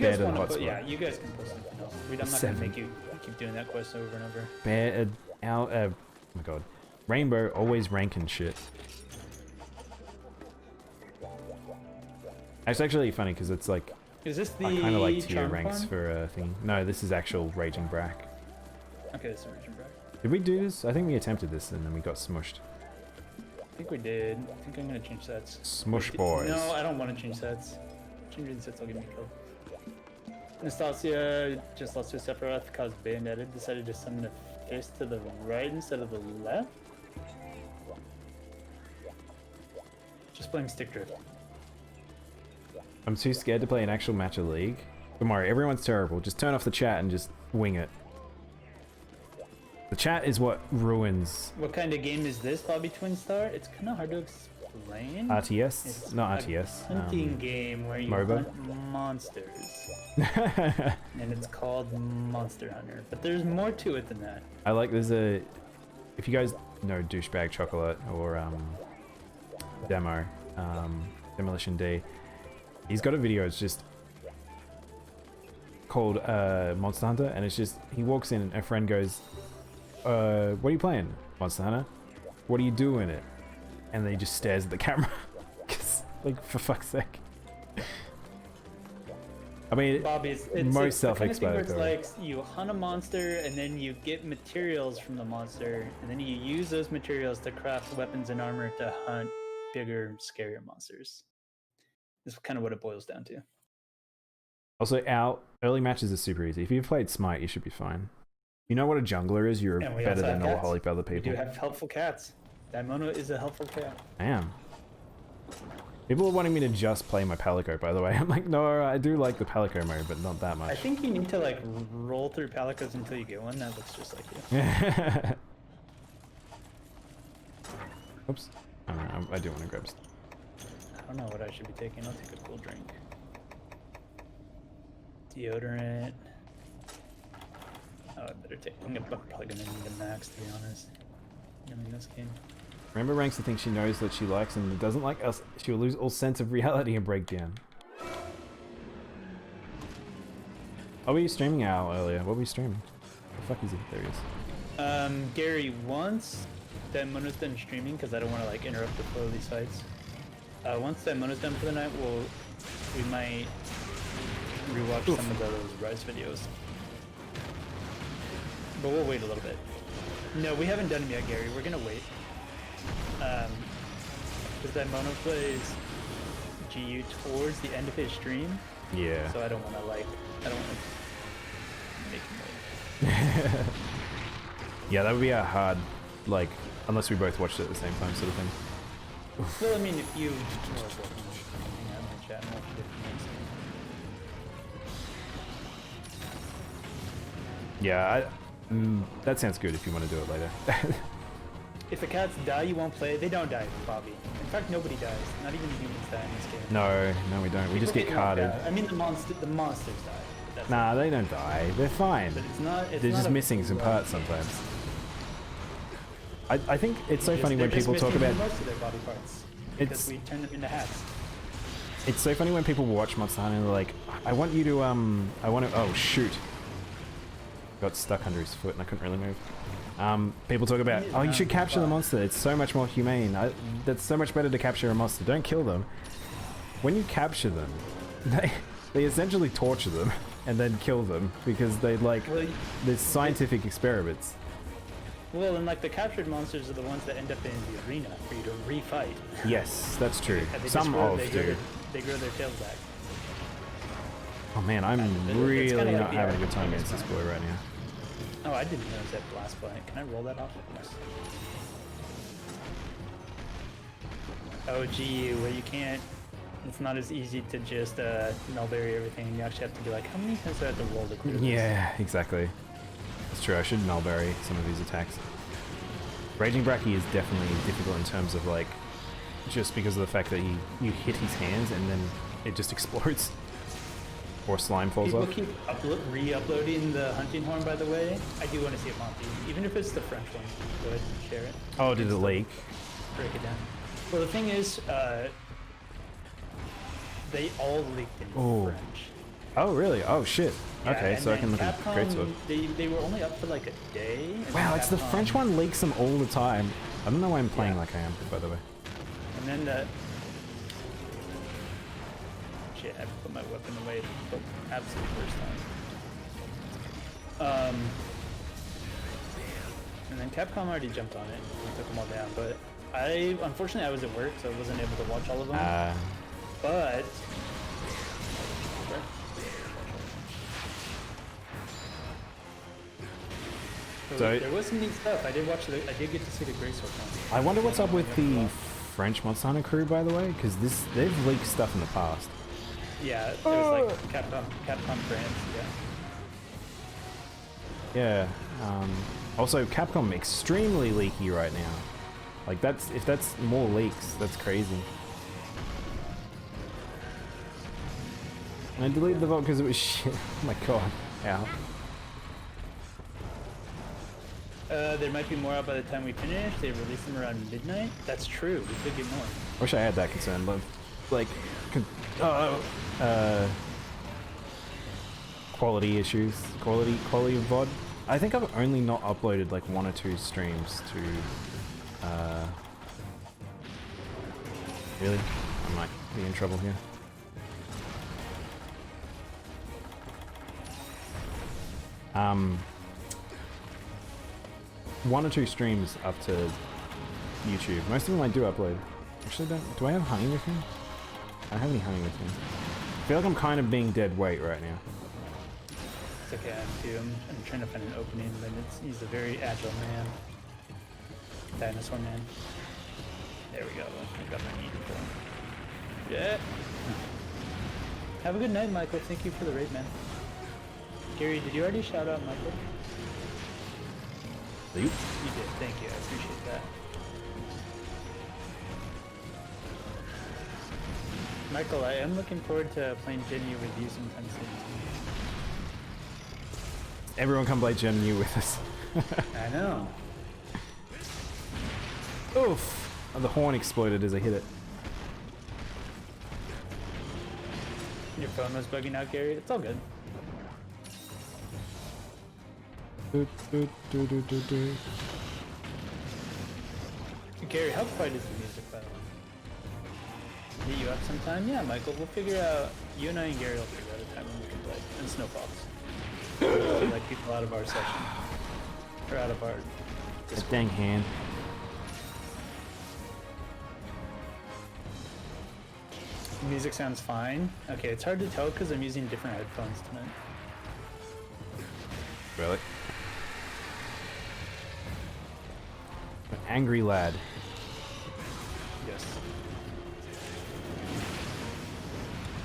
Bear to the hotspot. Yeah, you guys can post something else. I'm not gonna make you keep doing that quest over and over. Bear, oh my god, Rainbow always ranking shit. It's actually funny because it's like Is this the I kind of like tier charm ranks farm? for a thing. No, this is actual Raging Brack. Okay, this is Raging Brack. Did we do this? I think we attempted this and then we got smushed. I think we did. I think I'm gonna change sets. Smush boys. No, I don't want to change sets. Changing sets will get me killed. Nastasia just lost to Sephiroth, caused Bayoneted, decided to summon a fist to the right instead of the left. Just blame stick drift. I'm too scared to play an actual match of League. Don't worry, everyone's terrible. Just turn off the chat and just wing it. The chat is what ruins. What kind of game is this, Bobby Twinstar? It's kind of hard to explain. RTS? It's Not a RTS. hunting game where you MOBA? hunt monsters. And it's called Monster Hunter. But there's more to it than that. I like, there's a, if you guys know Douchebag Chocolate or Demo, Demolition D, he's got a video, it's just called Monster Hunter, and it's just, he walks in and a friend goes, what are you playing? Monster Hunter? What do you do in it? And then he just stares at the camera. Like, for fuck's sake. I mean, Bobby, it's most the kind of thing where self-explanatory. it's like you hunt a monster and then you get materials from the monster and then you use those materials to craft weapons and armor to hunt bigger, scarier monsters. This is kind of what it boils down to. Also, our early matches are super easy. If you've played Smite, you should be fine. You know what a jungler is? You're And we better also than have a cats. whole heap of other We people. do have helpful cats. Daimono is a helpful cat. I am. People are wanting me to just play my Palico, by the way. I'm like, no, I do like the Palico mode, but not that I much. think you need to like roll through Palicos until you get one that looks just like you. Oops. I don't know, I do want to grab. I don't know what I should be taking. I'll take a cool drink. Deodorant. Oh, I better take. I'm probably gonna need a max, to be honest. In this game. Remember, ranks the things she knows that she likes and doesn't like else. She will lose all sense of reality and break down. What were you streaming Al earlier? What were you streaming? The fuck is he? There he is. Gary, once Daimono's done streaming, because I don't want to like interrupt the flow of these fights. Once Daimono's done for the night, we might rewatch some of those Rise videos. But we'll wait a little bit. No, we haven't done them yet, Gary. We're gonna wait. Because Daimono plays GU towards the end of his stream, Yeah. so I don't want to make him wait. Yeah, that would be a hard, like, unless we both watched it at the same time, sort of thing. Well, I mean, if you hang out in the chat and watch it, Yeah, that sounds good if you want to do it later. if the cats die, you won't play. They don't die, Bobby. In fact, nobody dies. Not even the humans die in this game. No, no, we don't. We just get carded. I mean, the monsters die. That's nah, they don't die. They're fine. But it's not. They're just missing some parts sometimes. I think it's so funny when people talk about most of their body parts because we turn them into hats. It's so funny when people watch Monster Hunter and they're like, I want you to oh shoot. Got stuck under his foot and I couldn't really move. People talk about, oh, you should capture the monster. It's so much more humane. That's so much better to capture a monster. Don't kill them. When you capture them, they essentially torture them and then kill them because they there's scientific experiments. Well, and like the captured monsters are the ones that end up in the arena for you to refight. Yes, that's true. Some do. They grow their tails back. Oh man, I'm really not having a good time against this boy right now. Oh, I didn't notice that blast point. Can I roll that off? Yes. MHGU, where you can't. It's not as easy to just nullberry everything. You actually have to be like, how many times do I have to roll to clear this? Yeah, exactly. It's true. I should nullberry some of these attacks. Raging Bracky is definitely difficult in terms of like, just because of the fact that you hit his hands and then it just explodes. Or slime falls off. People keep re-uploading the hunting horn, by the way. I do want to see it, Monty. Even if it's the French one. Go ahead and share it. Oh, did it leak? Break it down. Well, the thing is, they all leaked in French. Oh, really? Oh, shit. Yeah, okay, so I can look at Greatsword. They were only up for like a day. Wow, it's the French one leaks them all the time. I don't know why I'm playing like I am, by the way. And then the... Shit, I have to put my weapon away for the absolute first time. And then Capcom already jumped on it and took them all down, but unfortunately I was at work, so I wasn't able to watch all of them. But... So there was some neat stuff. I did get to see the Greatsword one. I wonder what's up with the French Monster Hunter crew, by the way, because they've leaked stuff in the past. Yeah, it was like Capcom France, yeah. Yeah. Also, Capcom extremely leaky right now. Like if that's more leaks, that's crazy. And I deleted the vote because it was shit. Oh my god. Ow. There might be more out by the time we finish. They release them around midnight. That's true. We could get more. Wish I had that concern, but like, quality issues, quality of VOD. I think I've only not uploaded like 1 or 2 streams to. Really, I might be in trouble here. One or 2 streams up to YouTube. Most of them I do upload. Actually, do I have honey with me? I don't have any honey with me. I feel like I'm kind of being dead weight right now. It's okay, I do. I'm trying to find an opening, but he's a very agile man. Dinosaur man. There we go. I got my meat for him. Yeah. Have a good night, Michael. Thank you for the raid, man. Gary, did you already shout out Michael? You did, thank you, I appreciate that. Michael, I am looking forward to playing Gen U with you sometime soon. Everyone come play Gen U with us. I know. Oof! Oh, the horn exploded as I hit it. Your phone was bugging out, Gary? It's all good. Gary, how quiet is the music, by the way? Meet you up sometime? Yeah, Michael, we'll figure out, you and I and Gary will figure out a time when we can play. And Snowfox. Like people out of our session. Or out of our Discord. That dang hand. Music sounds fine. Okay, it's hard to tell because I'm using different headphones tonight. Really? An angry lad. Yes.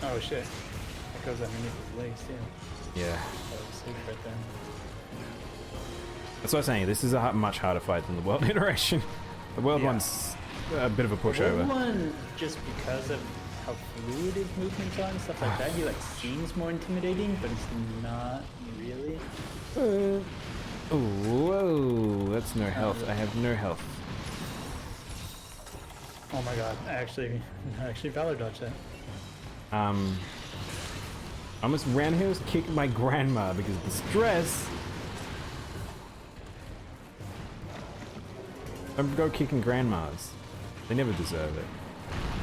Oh shit. That goes underneath his legs too. Yeah. That was safe right there. That's what I'm saying. This is a much harder fight than the world iteration. The world Yeah. one's a bit of a The world pushover. one, just because of how fluid his movements are and stuff like that, he like seems more intimidating, but it's not really. Oh, whoa, that's no health. I have no health. Oh my god, I actually Valor dodged that. I almost ran here to kick my grandma because of the stress. Don't go kicking grandmas. They never deserve it.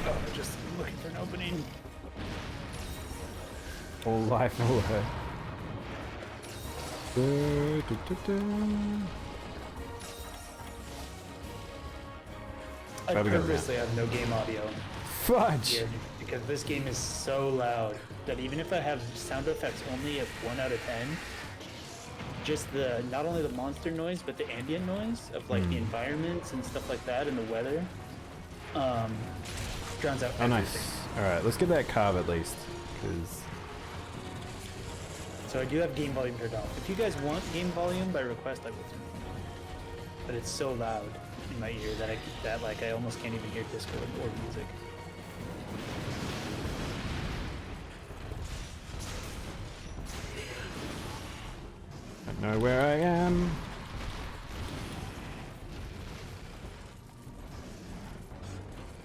Oh, just looking for an opening. All life alert. I Where we go now? purposely have no game audio Fudge! here because this game is so loud that even if I have sound effects only at 1 out of 10, just the not only the monster noise but the ambient noise of like the environments and stuff like that and the weather drowns out Oh, everything. nice. Alright, let's get that carve at least. Because. So I do have game volume turned off. If you guys want game volume by request, I will turn it on. But it's so loud in my ear that like I almost can't even hear Discord or music. I know where I am.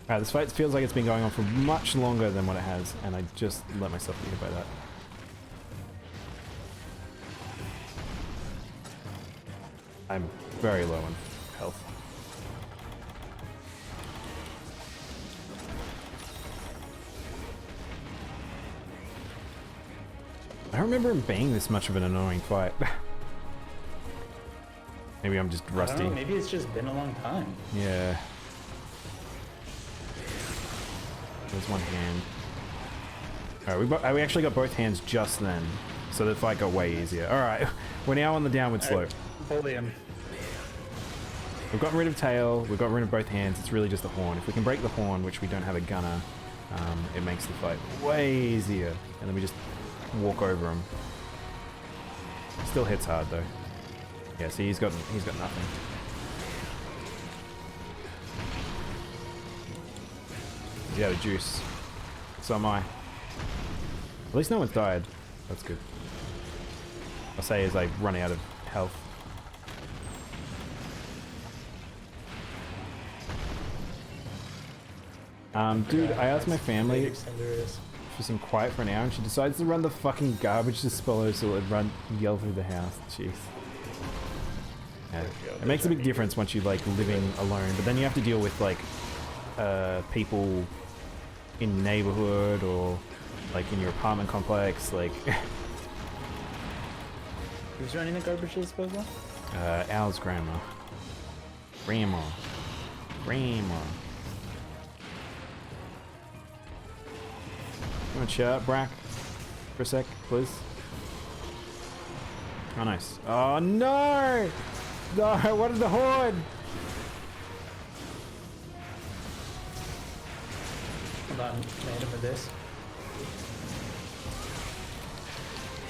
Alright, this fight feels like it's been going on for much longer than what it has, and I just let myself be hit by that. I'm very low on health. I don't remember him being this much of an annoying fight. Maybe I'm just I rusty. don't know, maybe it's just been a long time. Yeah. There's one hand. Alright, we actually got both hands just then, so the fight got way easier. Alright, we're now on the downward slope. Bully him. We've gotten rid of tail, we've gotten rid of both hands, it's really just the horn. If we can break the horn, which we don't have a gunner, it makes the fight way easier. And then we just walk over him. Still hits hard though. Yeah, see, he's got nothing. He's out of juice. So am I. At least no one's died. That's good. I'll say as I run out of health. Dude, I asked my family for some quiet for an hour and she decides to run the fucking garbage disposal and yell through the house. Jeez. Yeah. It makes a big difference once you're like living alone, but then you have to deal with like people in neighborhood or like in your apartment complex, like Who's running the garbage disposal? Al's grandma. Grandma. You want to chat, Brack? For a sec, please? Oh, nice. Oh, no! No, what is the horde? Hold on, I hit him with this.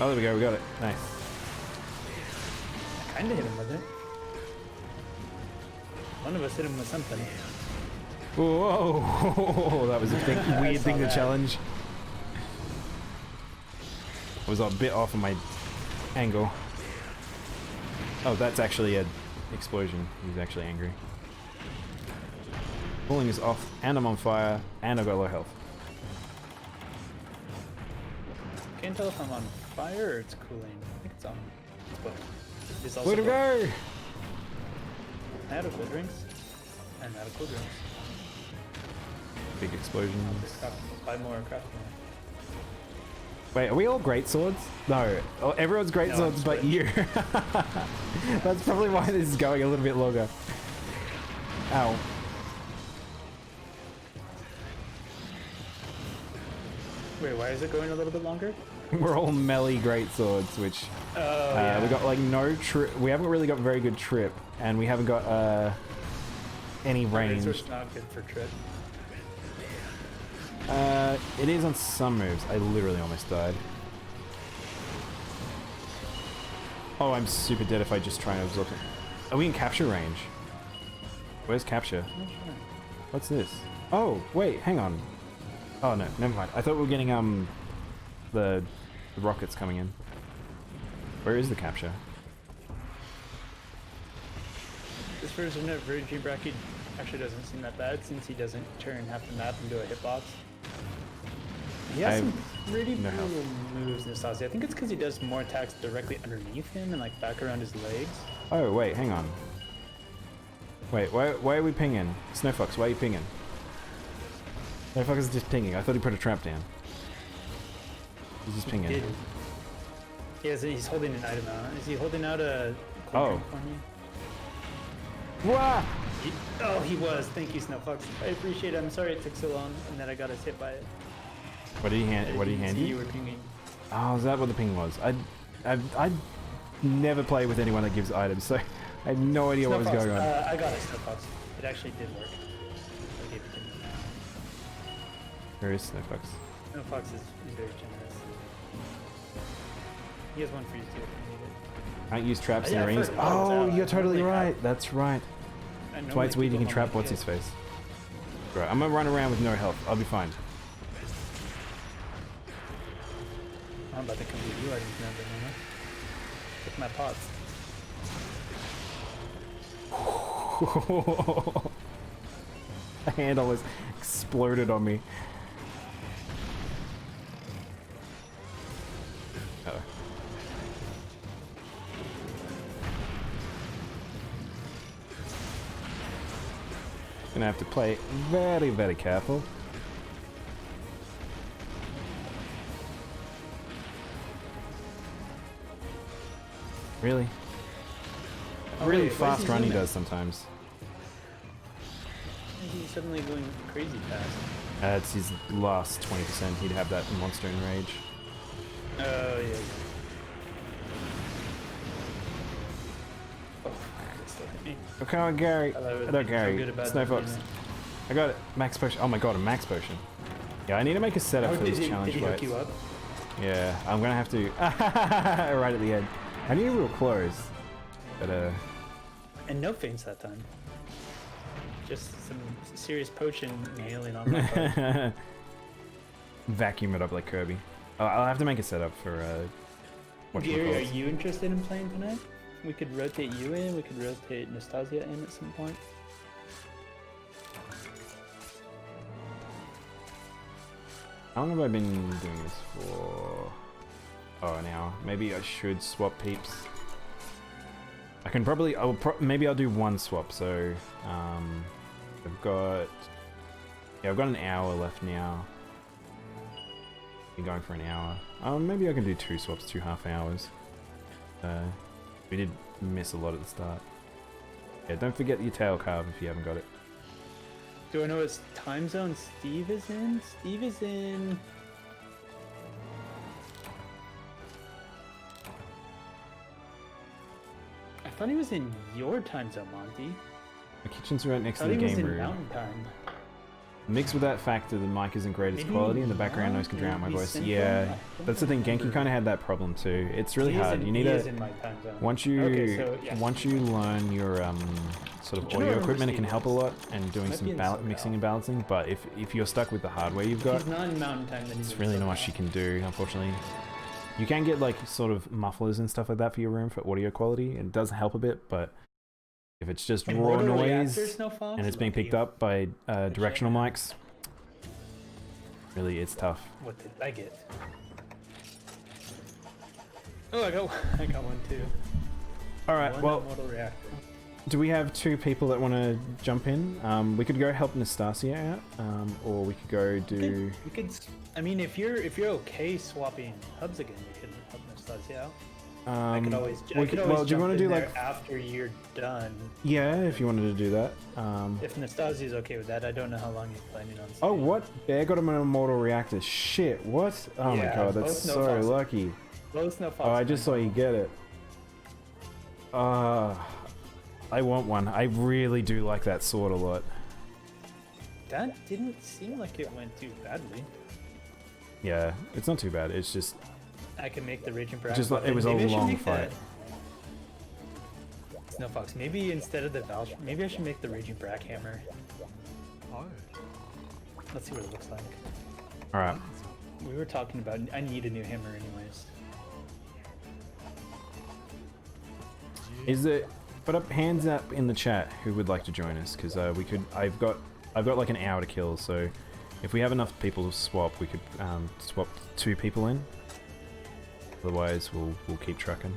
Oh, there we go, we got it. Nice. I kinda hit him with it. One of us hit him with something. Whoa! That was a weird thing to that. challenge. I was a bit off on my angle. Oh, that's actually an explosion. He's actually angry. Cooling is off, and I'm on fire, and I've got low health. Can't tell if I'm on fire or it's cooling. I think it's on. It's both. It's also Way to both. go! I had a cool drinks. And I had a cool drinks. Big explosions. Buy more craft more. Wait, are we all great swords? No, oh, everyone's great No, swords I'm but you. That's probably why this is going a little bit longer. Ow. Wait, why is it going a little bit longer? We're all melee great swords, which Yeah. we got like no trip. We haven't really got very good trip, and we haven't got any range. Razor's not good for trip. It is on some moves. I literally almost died. Oh, I'm super dead if I just try and absorb it. Are we in capture range? Where's capture? I'm not sure. What's this? Oh, wait, hang on. Oh no, never mind. I thought we were getting the rockets coming in. Where is the capture? This version of Virgin Bracket actually doesn't seem that bad since he doesn't turn half the map into a hitbox. He has some pretty brutal moves, Nastasia. I think it's because he does more attacks directly underneath him and like back around his legs. Oh wait, hang on. Wait, why are we pinging? Snowfox, why are you pinging? Snowfox is just pinging. I thought he put a trap down. He's just pinging. Did. He's holding an item out. Is he holding out a Oh. for me? Wah! He was. Thank you, Snowfox. I appreciate it. I'm sorry it took so long and that I got us hit by it. What did he hand? What did he hand See, you? you were pinging. Oh, is that what the ping was? I never play with anyone that gives items, so I have no idea what was going on. I got it, Snowfox. It actually did work. I gave it to him. Where is Snowfox? Snowfox is very generous. He has one for you too if you need it. Can't use traps in Yeah, I arenas. forgot about Oh, that. you're I totally normally right. have- That's right. I That's why it's weird you can trap what's his his face. Right, I'm gonna run around with no health. I'll be fine. I'm about to come to you, I didn't know that, with my pots. The handle has exploded on me. Uh-oh. Gonna have to play very, very careful. Really? Oh, Really wait, why is fast he run he zooming? does sometimes. He's suddenly going crazy fast. It's his last 20%. He'd have that monster in rage. Oh, yeah. Oh, it still hit me. Okay, on Gary. Hello, Gary. Snowfox. I got it. Max potion. Oh my god, a max potion. Yeah, I need to make a setup for this challenge did he hook fights. you up? Yeah, I'm gonna have to. Right at the end. I need real close. But, And no feints that time. Just some serious potion nailing on my part. vacuum it up like Kirby. Oh, I'll have to make a setup for, Gary, are you interested in playing tonight? We could rotate you in, we could rotate Nastasia in at some point. How long have I been doing this for? Oh, an hour. Maybe I should swap peeps. I can probably, maybe I'll do one swap, so, I've got an hour left now. Been going for an hour. Maybe I can do two swaps, 2 half hours. We did miss a lot at the start. Yeah, don't forget your tail carve if you haven't got it. Do I know what time zone Steve is in? Steve is in... I thought he was in your time zone, Monty. The kitchen's right I next thought to he the was game in room. mountain time. Mixed with that factor, the mic isn't greatest Maybe quality and the background noise can drown out my maybe voice. Central? Yeah, I that's the thing. don't Genki remember. kind of had that problem too. It's really He is hard. in- You need he to is in my time zone. once you Okay, so, yeah. once you learn your sort of Do you know audio where equipment, it can Steve help a is? lot and doing Might be some in SoCal. mixing and balancing. But if you're stuck with the hardware you've got, He's not in mountain time, then he's it's in really not SoCal. much you can do. Unfortunately, you can get like sort of mufflers and stuff like that for your room for audio quality. It does help a bit, but if it's just And raw Rotor noise Reactor, Snow Fox? and it's being Lucky picked you. up by directional mics, really it's tough. What did I get? Oh, I got one too. All right, One well, Mortal Reactor. do we have 2 people that want to jump in? We could go help Nastasia out, or we could go do. We could. I mean, if you're okay swapping hubs again, we can help Nastasia out. I could always. we I could- could always well, do you jump want to in do there like? after you're done? Yeah, if you wanted to do that. If Nastasia's okay with that, I don't know how long he's planning on. Oh, staying. what? Bear got him an immortal reactor. Shit, what? Oh my Yeah, god, that's both no so fox. lucky. Low Snow Fox. Oh, I just saw man. you get it. I want one. I really do like that sword a lot. That didn't seem like it went too badly. Yeah, it's not too bad. It's just, I can make the Raging Bracket. just like, it was a long fight. Snow Fox. Maybe instead of the Valve, maybe I should make the Raging Brack Hammer. Let's see what it looks like. All right. We were talking about. I need a new hammer, anyways. Is it? Put up hands up in the chat who would like to join us, because we could. I've got like an hour to kill, so if we have enough people to swap, we could swap 2 people in. Otherwise, we'll keep trucking.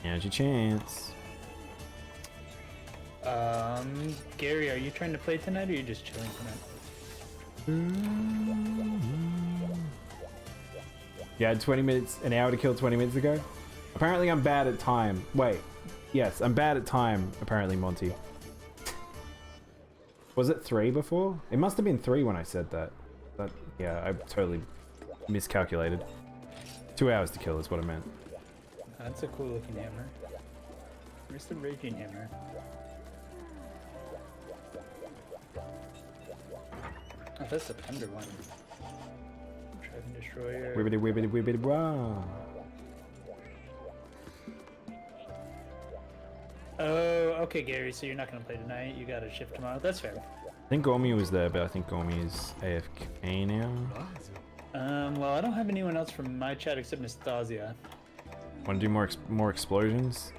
Now's your chance. Gary, are you trying to play tonight, or are you just chilling tonight? Yeah, I had 20 minutes, an hour to kill 20 minutes ago. Apparently I'm bad at time. Wait, yes, I'm bad at time, apparently, Monty. Was it 3 before? It must have been 3 when I said that. But yeah, I totally miscalculated. 2 hours to kill is what I meant. That's a cool looking hammer. Where's the Raging Hammer? Oh, that's the Thunder one. Dragon Destroyer. Wibbity wibbity wibbity wah. Oh, okay, Gary, so you're not gonna play tonight. You got a shift tomorrow. That's fair. I think Gormy was there, but I think Gormy is AFK now. Well, I don't have anyone else from my chat except Nastasia. Want to do more explosions?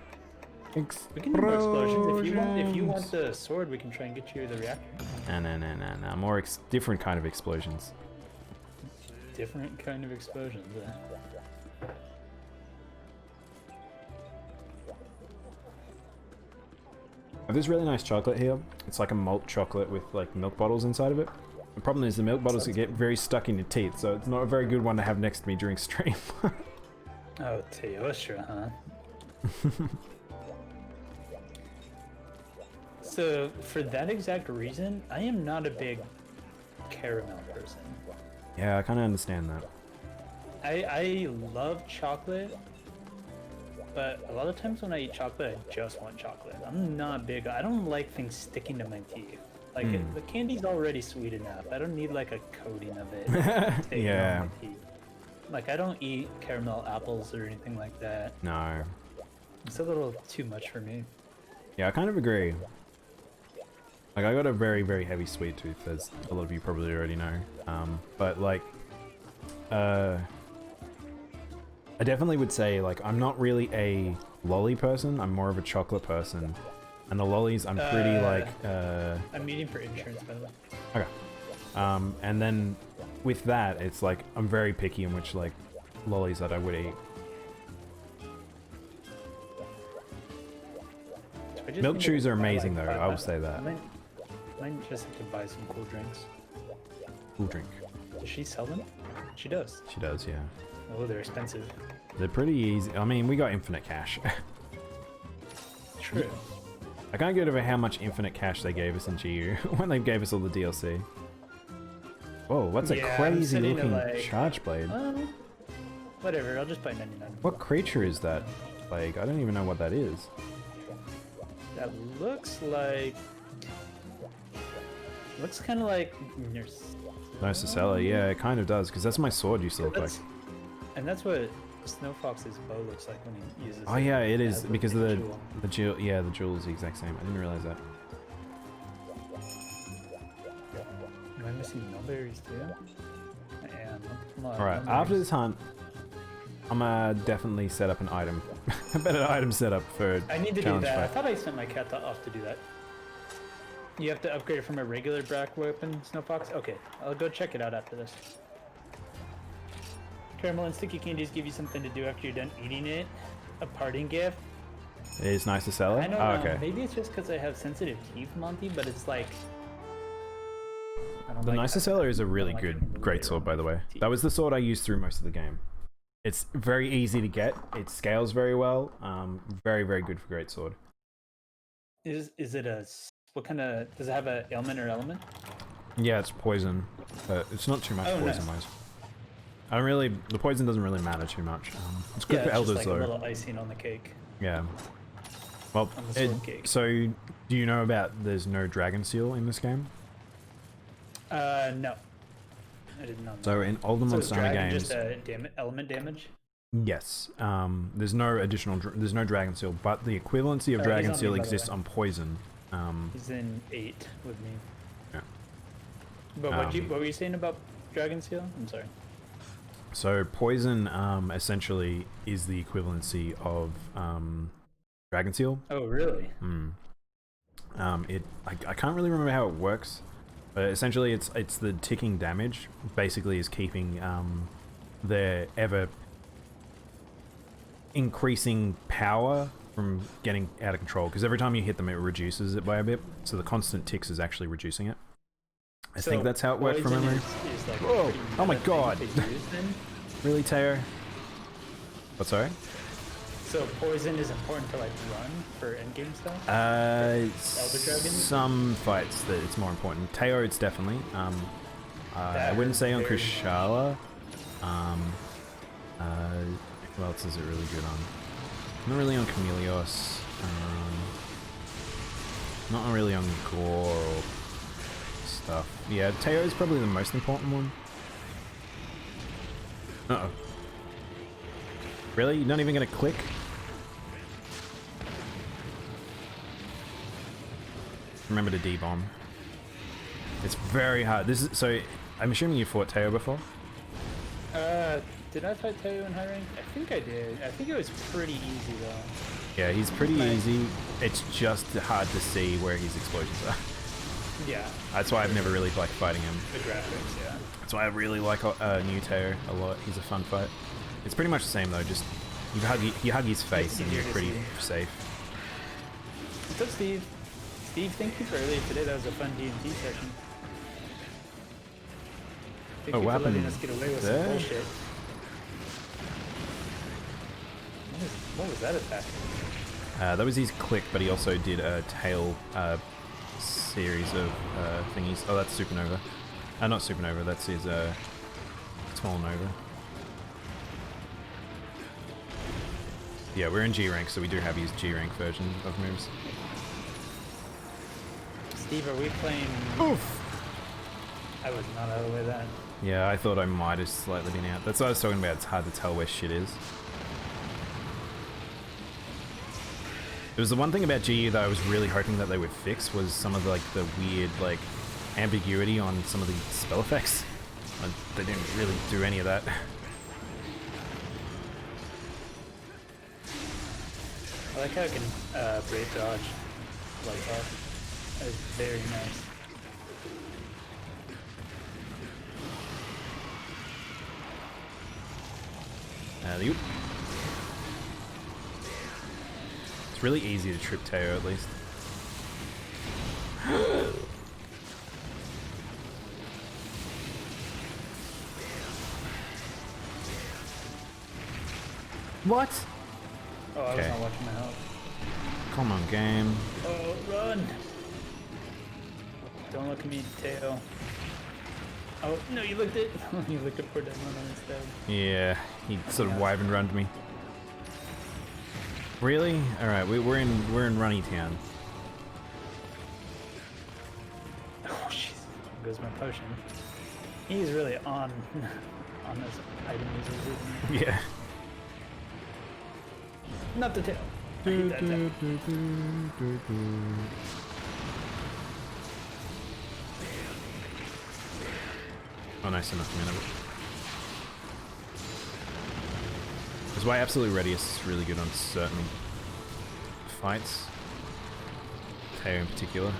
We can do more explosions. If you want the sword, we can try and get you the reactor. No. More different kind of explosions. Different kind of explosions. I have this really nice chocolate here. It's like a malt chocolate with like milk bottles inside of it. The problem is the milk bottles get very stuck in your teeth, so it's not a very good one to have next to me during stream. Oh, Teostra, huh? So, for that exact reason, I am not a big caramel person. Yeah, I kind of understand that. I love chocolate, but a lot of times when I eat chocolate, I just want chocolate. I'm not big. I don't like things sticking to my teeth. Like, the candy's already sweet enough. I don't need, like, a coating of it. Yeah. On my teeth. Like, I don't eat caramel apples or anything like that. No. It's a little too much for me. Yeah, I kind of agree. Like, I got a very, very heavy sweet tooth, as a lot of you probably already know. But, like, I definitely would say, like, I'm not really a lolly person. I'm more of a chocolate person. And the lollies, I'm pretty, like... I'm meeting for insurance, by the way. Okay. And then with that, it's like, I'm very picky in which, like, lollies that I would eat. Milk chews are amazing, though. I will say that. I might just have to buy some cool drinks. Cool drink. Does she sell them? She does. She does, yeah. Oh, they're expensive. They're pretty easy. I mean, we got infinite cash. True. I can't get over how much infinite cash they gave us in GU when they gave us all the DLC. Whoa, what's a crazy looking charge blade? Whatever, I'll just buy 99. What creature is that? Like, I don't even know what that is. That looks like... Looks kind of like... Narcissella, yeah, it kind of does, because that's my sword used to look like. And that's what Snow Fox's bow looks like when he uses it. Oh yeah, it is, because of the jewel. Yeah, the jewel is the exact same. I didn't realize that. Am I missing mulberries too? I am. Alright, after this hunt, I'm gonna definitely set up an item. A better item setup for I need to do that. fight. I thought I sent my cat off to do that. You have to upgrade it from a regular Brack weapon, Snow Fox? Okay, I'll go check it out after this. Caramel and sticky candies give you something to do after you're done eating it. A parting gift. It is nice to sell it? I don't Oh, know. okay. Maybe it's just because I have sensitive teeth, Monty, but it's like... The Narcissella is a really good greatsword, by the way. That was the sword I used through most of the game. It's very easy to get. It scales very well. Very, very good for greatsword. Is it a... What kind of... Does it have an ailment or element? Yeah, it's poison. But it's not too much poison-wise. I don't really... The poison doesn't really matter too much. It's good for elders, just like though. a little icing on the cake. Yeah. Well, On the sword cake. so do you know about there's no dragon seal in this game? No. I did not know. So in older So is Monster Hunter dragon games... just element damage? Yes. There's no additional. There's no Dragon Seal, but the equivalency of Dragon Seal exists on Poison. He's in 8 with me. Yeah. But what were you saying about Dragon Seal? I'm sorry. So Poison essentially is the equivalency of Dragon Seal. Oh, really? I can't really remember how it works, but essentially it's the ticking damage basically is keeping their ever increasing power from getting out of control, because every time you hit them it reduces it by a bit, so the constant ticks is actually reducing it. I think that's how it worked from memory. Is like Whoa! Oh my god! Really, Teo? What, sorry? So Poison is important to like run for endgame stuff? Some fights that it's more important. Teo, it's definitely. I wouldn't say on Kushala. What else is it really good on? Not really on Chameleos. Not really on Gore or stuff. Yeah, Teo is probably the most important one. Uh-oh. Really? You're not even gonna click? Remember to D-bomb. It's very hard. This is so. I'm assuming you fought Teo before. Did I fight Teo in high rank? I think I did. I think it was pretty easy though. Yeah, he's pretty easy. It's just hard to see where his explosions are. Yeah. That's why I've never really liked fighting him. The graphics, yeah. That's why I really like new Teo a lot. He's a fun fight. It's pretty much the same though. Just you hug his face and you're pretty safe. What's up, Steve? Steve, thank you for earlier today. That was a fun D&D session. Thank you for letting us get away with some bullshit. What was that attack? That was his click, but he also did a tail series of thingies. Oh, that's Supernova. Not Supernova, that's his Small Nova. Yeah, we're in G rank, so we do have his G rank version of moves. Steve, are we playing... Oof! I was not out of the way then. Yeah, I thought I might have slightly been out. That's what I was talking about. It's hard to tell where shit is. It was the one thing about GU that I was really hoping that they would fix was some of the, like the weird like ambiguity on some of the spell effects. They didn't really do any of that. I like how I can brave dodge like that. That is very nice. Alley-oop. It's really easy to trip Teo at least. What? Oh, I was not watching my health. Come on, game. Oh, run! Don't look at me, Teo. Oh, no, you looked at you looked at poor Daimono instead. Yeah, he sort of wyvern runned me. Really? Alright, we're in Runny Town. Oh jeez. There goes my potion. He's really on this item user, isn't he? Yeah. Not the tail. I hate that tail. Oh, nice enough, man. That's why Absolute Radius is really good on certain fights. Teo in particular.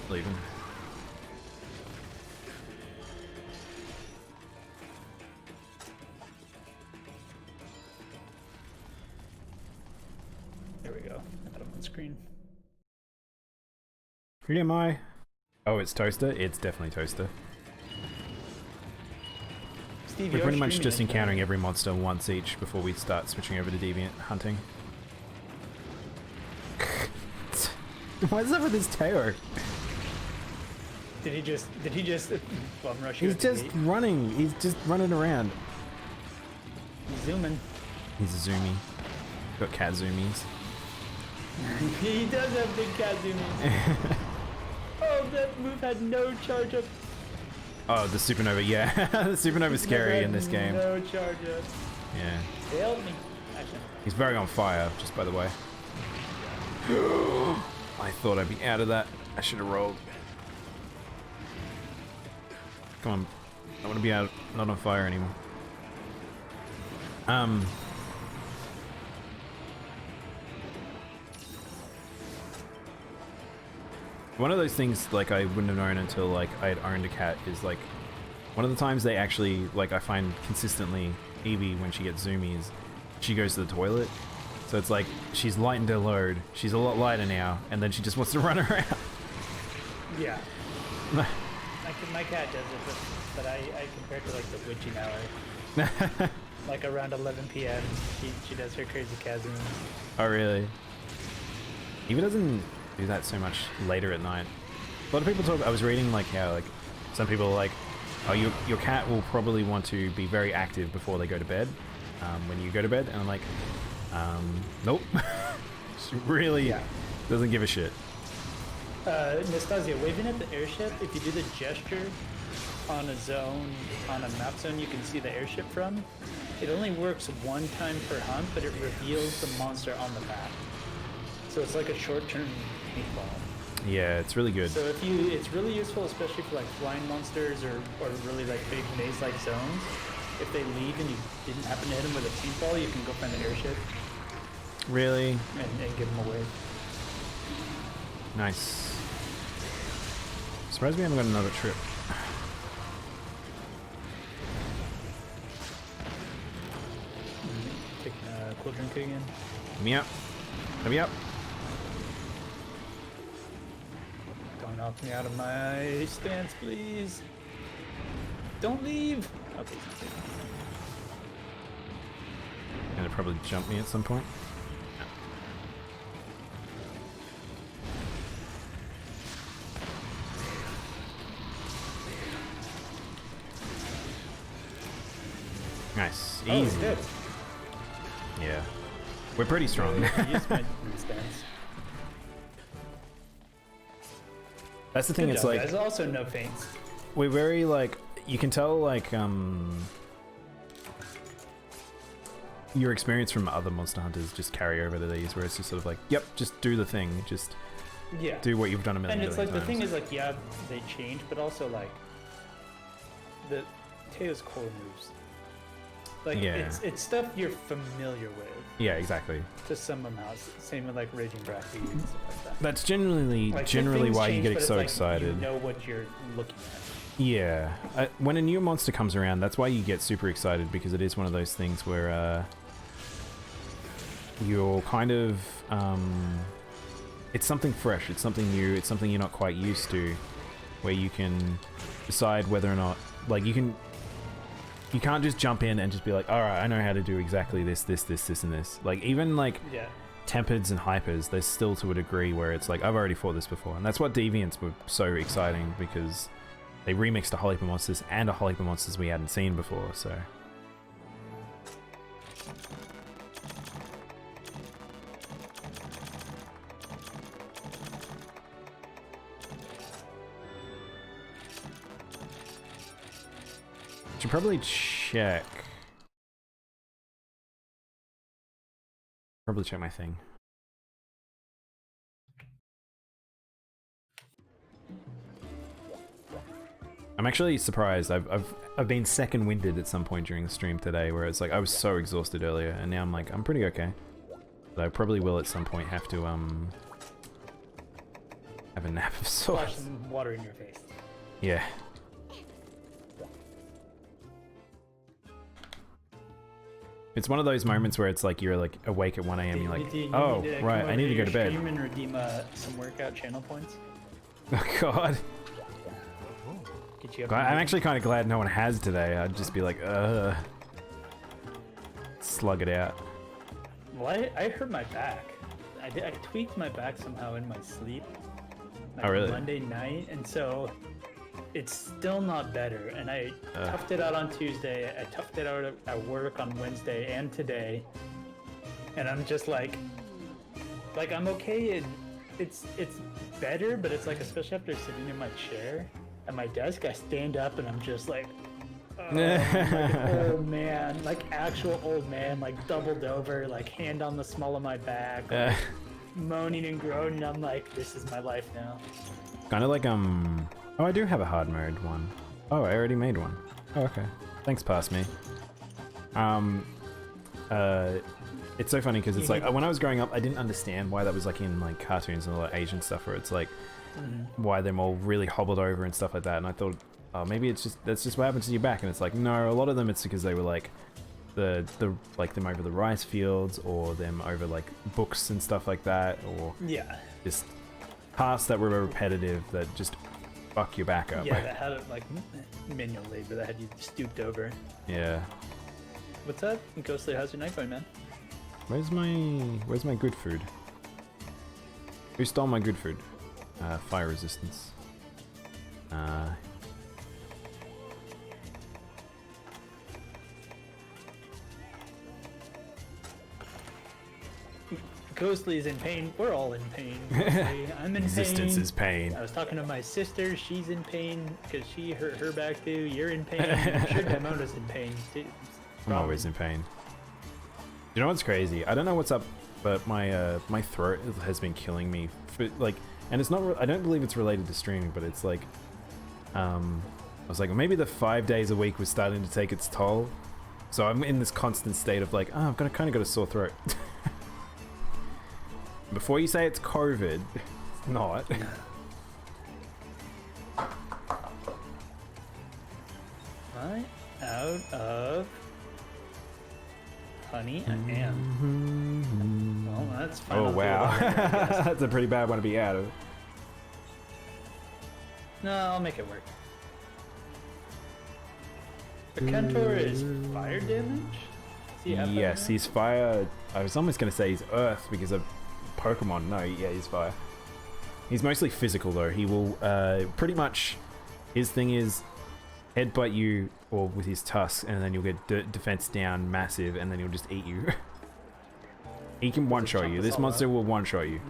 Leave him. There we go. I got him on screen. Who am I? Oh, it's Toaster? It's definitely Toaster. Steve, we're pretty much just encountering every monster once each before we start switching over to Deviant hunting. What is up with this Teo? Did he just bum rush you? He's just running. He's just running around. He's zooming. He's a zoomie. Got cat zoomies. He does have big cat zoomies. Oh, that move had no charge up. Oh, the supernova, yeah. The supernova's scary in this game. No charges. Yeah. Help me. Actually. He's very on fire, just by the way. I thought I'd be out of that. I should have rolled. Come on. I want to be out, not on fire anymore. One of those things, like, I wouldn't have known until, like, I had owned a cat is, like, one of the times they actually, like, I find consistently Evie, when she gets zoomies, she goes to the toilet. So it's like, she's lightened her load, she's a lot lighter now, and then she just wants to run around. Yeah. My cat does it, but I compare it to, like, the witching hour. Like, around 11 p.m., she does her crazy cat zooms. Oh, really? Evie doesn't do that so much later at night. A lot of people talk, I was reading like how like some people are like, oh, your cat will probably want to be very active before they go to bed, when you go to bed, and I'm like, nope. She really doesn't give a shit. Nastasia, waving at the airship, if you do the gesture on a zone, on a map zone you can see the airship from, it only works one time per hunt, but it reveals the monster on the map. So it's like a short-term paintball. Yeah, it's really good. So it's really useful, especially for like flying monsters or really like big maze-like zones. If they leave and you didn't happen to hit them with a paintball, you can go find the airship. Really? And give them away. Nice. Surprised we haven't got another trip. Taking a cool drink again. Let me up. Let me up. Don't knock me out of my stance, please. Don't leave. Okay. Gonna probably jump me at some point. Nice. Easy. Oh, good. Yeah. We're pretty strong. Use my stance. That's the thing, Good it's job, like guys. Also no feints. we're very like, you can tell like your experience from other Monster Hunters just carry over to these, where it's just sort of like, yep, just do the thing, just do what you've done a million And it's like times. the thing is like, yeah, they change, but also like the Teo's core moves. Like it's stuff you're familiar with. Yeah, exactly. To some amount. Same with like Raging Bracky and stuff like that. That's generally Like, generally why you get so like, excited. You know what you're looking at. Yeah, when a new monster comes around, that's why you get super excited, because it is one of those things where you're kind of it's something fresh, it's something new, it's something you're not quite used to, where you can decide whether or not, like, you can't just jump in and just be like, all right, I know how to do exactly this, and this. Like, even like Tempeds and Hypers, there's still to a degree where it's like, I've already fought this before, and that's what Deviants were so exciting, because they remixed a whole heap of monsters and a whole heap of monsters we hadn't seen before, so. Should probably check. Probably check my thing. I'm actually surprised. I've been second winded at some point during the stream today, where it's like I was so exhausted earlier, and now I'm like, I'm pretty okay. But I probably will at some point have to have a nap of sorts. Splash some water in your face. Yeah. It's one of those moments where it's like you're like awake at 1 AM, you're like, oh, right, I need to go to bed. Stream and redeem some workout channel points. Oh god. Get you up I'm actually kind of glad no one has today. I'd just be like, slug it out. Well, I hurt my back. I tweaked my back somehow in my sleep. Like oh, really? Monday night, and so it's still not better. And I toughed it out on Tuesday. I toughed it out at work on Wednesday and today. And I'm just like I'm okay. It's better, but it's like, especially after sitting in my chair, at my desk, I stand up and I'm just like, oh, like an old man, like actual old man, like doubled over, like hand on the small of my back, like, moaning and groaning. I'm like, this is my life now. Kind of like oh, I do have a hard mode one. Oh, I already made one. Oh, okay. Thanks, pass me. It's so funny because it's like when I was growing up, I didn't understand why that was like in like cartoons and all that Asian stuff, where it's like why they're all really hobbled over and stuff like that. And I thought, oh, maybe that's just what happens to your back. And it's like, no, a lot of them it's because they were like like them over the rice fields, or them over like books and stuff like that, or just tasks that were repetitive that just fuck your back up. Yeah, that had it like manual labor that had you stooped over. Yeah. What's up, Ghostly? How's your night going, man? Where's my good food? Who stole my good food? Fire resistance. Ghostly is in pain. We're all in pain. I'm in Resistance pain. is pain. I was talking to my sister. She's in pain because she hurt her back too. You're in pain. I'm sure Daimono's in pain too. I'm always in pain. You know what's crazy? I don't know what's up, but my my throat has been killing me. Like, and it's not. I don't believe it's related to streaming, but it's like, I was like, maybe the 5 days a week was starting to take its toll. So I'm in this constant state of like, oh, I've kind of got a sore throat. Before you say it's COVID, it's not. Right out of honey, I am. Well, that's fine. Oh wow, that's a pretty bad one to be out of. No, I'll make it work. The Kentor is fire damage? Yes, he's fire. I was almost going to say he's earth because of Pokemon. No, yeah, he's fire. He's mostly physical though. He will pretty much, his thing is headbutt you or with his tusks, and then you'll get defense down massive, and then he'll just eat you. He can one-shot you. This monster will one-shot you.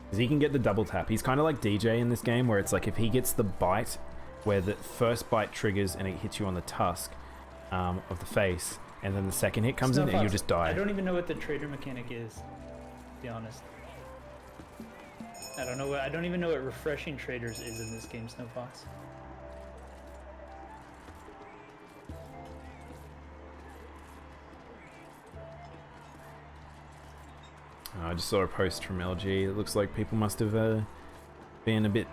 Because he can get the double tap. He's kind of like DJ in this game, where it's like if he gets the bite, where the first bite triggers and it hits you on the tusk of the face, and then the second hit comes in and you'll just die. I don't even know what the trader mechanic is, to be honest. I don't even know what refreshing traders is in this game, Snowfox. I just saw a post from LG. It looks like people must have been a bit...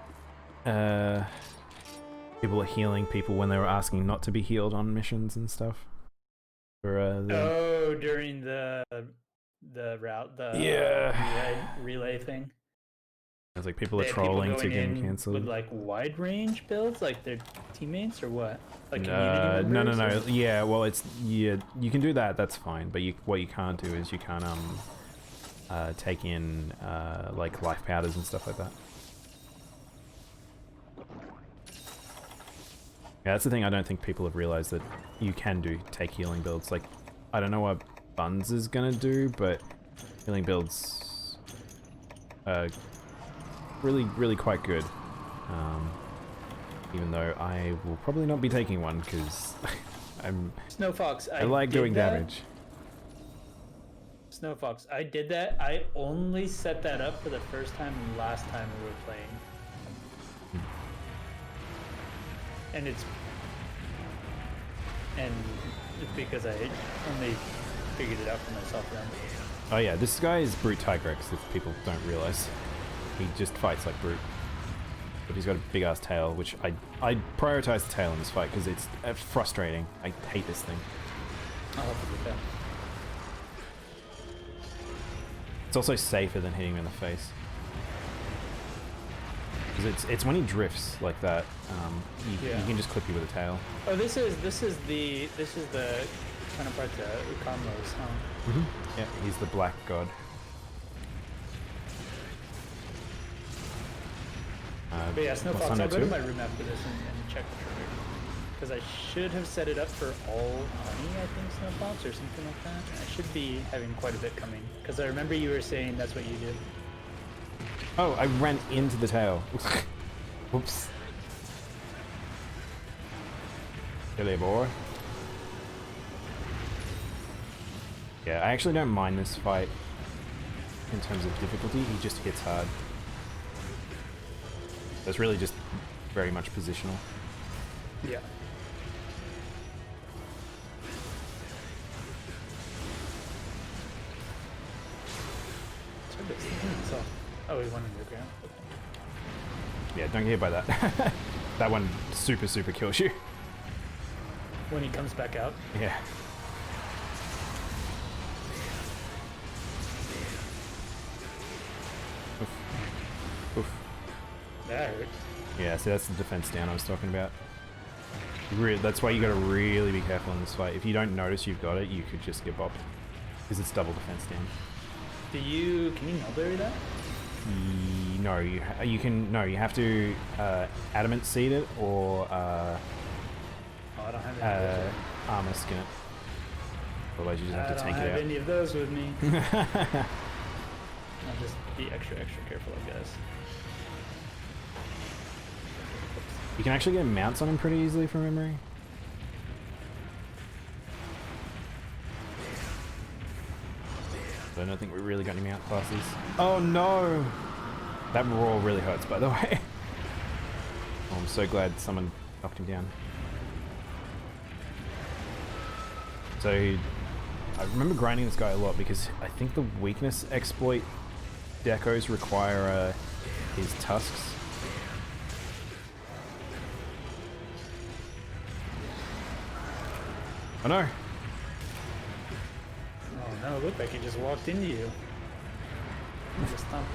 people are healing people when they were asking not to be healed on missions and stuff. For, during the route, relay thing. It's like people are trolling to get them cancelled. With like wide range builds, like their teammates, or what? Like community members? No. Yeah, well, it's you can do that. That's fine. But what you can't do is you can't take in like life powders and stuff like that. Yeah, that's the thing. I don't think people have realized that you can take healing builds. Like, I don't know what Buns is gonna do, but healing builds really quite good. Even though I will probably not be taking one because Snowfox. I like doing damage. Snowfox, I did that. I only set that up for the first time last time we were playing. And it's because I only figured it out for myself then. Oh yeah, this guy is Brute Tigrex, if people don't realize. He just fights like Brute. But he's got a big ass tail, which I prioritize the tail in this fight because it's frustrating. I hate this thing. I'll have to do that. It's also safer than hitting him in the face. Because it's when he drifts like that, you can just clip you with a tail. Oh, this is the kind of part that Ukamlo's, huh? Yeah, he's the black god. But yeah, Snowfox, I'll go to my room after this and check the trigger. Because I should have set it up for all honey, I think, Snowfox, or something like that. I should be having quite a bit coming. Because I remember you were saying that's what you did. Oh, I ran into the tail. Whoops. Get there, boy. Yeah, I actually don't mind this fight in terms of difficulty. He just hits hard. That's really just very much positional. Yeah. Oh, he won underground. Okay. Yeah, don't get hit by that. That one super kills you. When he comes back out. Yeah. Oof. Oof. That hurt. Yeah, see, that's the defense down I was talking about. That's why you gotta really be careful in this fight. If you don't notice you've got it, you could just get bopped. Because it's double defense down. Can you mulberry that? No, you can. No, you have to adamant seed it or Oh, I don't have any armor skin it. Otherwise, you just have to tank I don't it have out. any of those with me. I'll just be extra careful, I guess. You can actually get mounts on him pretty easily from memory. But I don't think we really got any mount classes. Oh no! That roar really hurts, by the way. Oh, I'm so glad someone knocked him down. So, I remember grinding this guy a lot because I think the weakness exploit decos require his tusks. Oh no! Oh no, it looked like he just walked into you. He just stomped.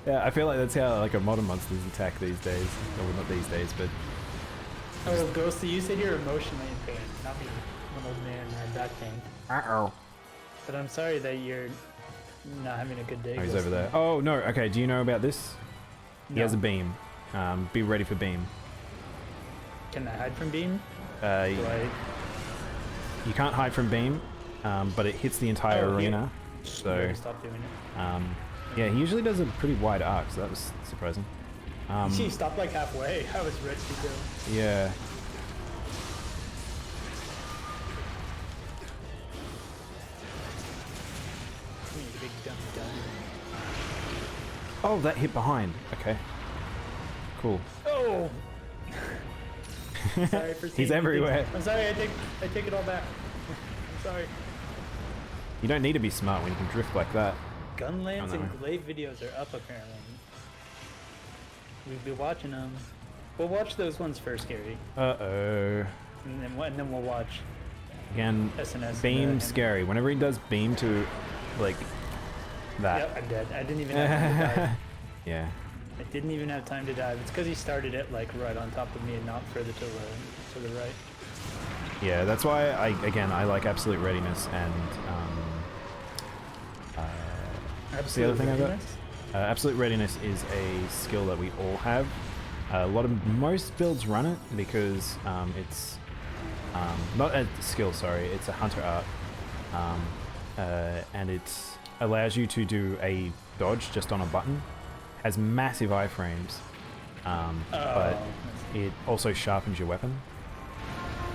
Yeah, I feel like that's how like a modern monsters attack these days. Well, not these days, but Oh, Ghosty, you said you're emotionally in pain. Not me. I'm an old man and I have back pain. uh-oh. But I'm sorry that you're not having a good day. Oh, he's Ghosty. over there. Oh no, okay, do you know about this? He has a No. beam. Be ready for beam. Can I hide from beam? Uh, Do I... You can't hide from beam, but it hits the entire Oh, here. arena. So, Stop doing it. yeah, he usually does a pretty wide arc, so that was surprising. He stopped like halfway. I was ready to go. Yeah. You big dumb. Oh, that hit behind. Okay. Cool. Oh! Sorry for He's saying everywhere. things. I'm sorry, I take it all back. I'm sorry. You don't need to be smart when you can drift like that. Gunlands Oh, no. and Glaive videos are up apparently. We've been watching them. We'll watch those ones first, Gary, Uh-oh. and then we'll watch Again, SNS. beam scary. Whenever he does beam to, like, that. Yep, I'm dead. I didn't even have time to dive. Yeah. I didn't even have time to dive. It's because he started it like right on top of me and not further to the right. Yeah, that's why I like absolute readiness and what's the other thing I got? Absolute readiness is a skill that we all have. Most builds run it because it's not a skill, sorry, it's a hunter art, and it allows you to do a dodge just on a button. Has massive iframes, but it also sharpens your weapon.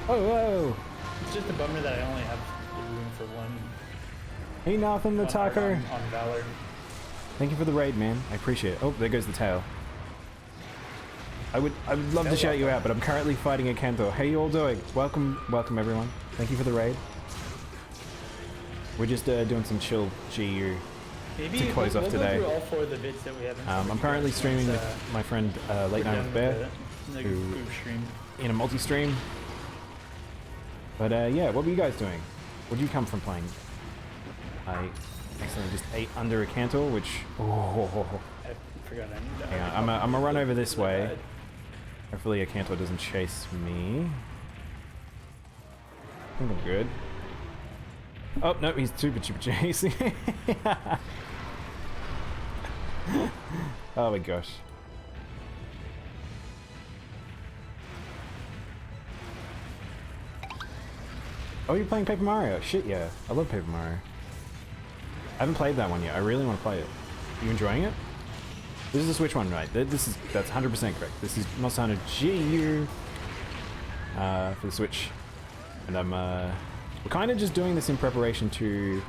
Oh, whoa! It's just a bummer that I only have the room for one. Hey, Nathan the one art Tucker. on Valor. Thank you for the raid, man. I appreciate it. Oh, there goes the tail. I would love to shout you out, but I'm currently fighting a Kanto. How you all doing? Welcome everyone. Thank you for the raid. We're just doing some chill GU Maybe to close off we'll today. Go through all four of the vids that we haven't. I'm currently streaming with my friend Late Night with Bear the who- group stream. in a multi-stream. But yeah, what were you guys doing? Where did you come from playing? I accidentally just ate under a Kanto, which... Oh, I forgot I need that. hang on, I'm gonna run over this way. Hopefully a Kanto doesn't chase me. I think I'm good. Oh, no, he's super chasing. Oh my gosh. Oh, you're playing Paper Mario? Shit, yeah. I love Paper Mario. I haven't played that one yet. I really want to play it. You enjoying it? This is the Switch one, right? That's 100% correct. This is Monster Hunter GU. for the Switch, and we're kind of just doing this in preparation to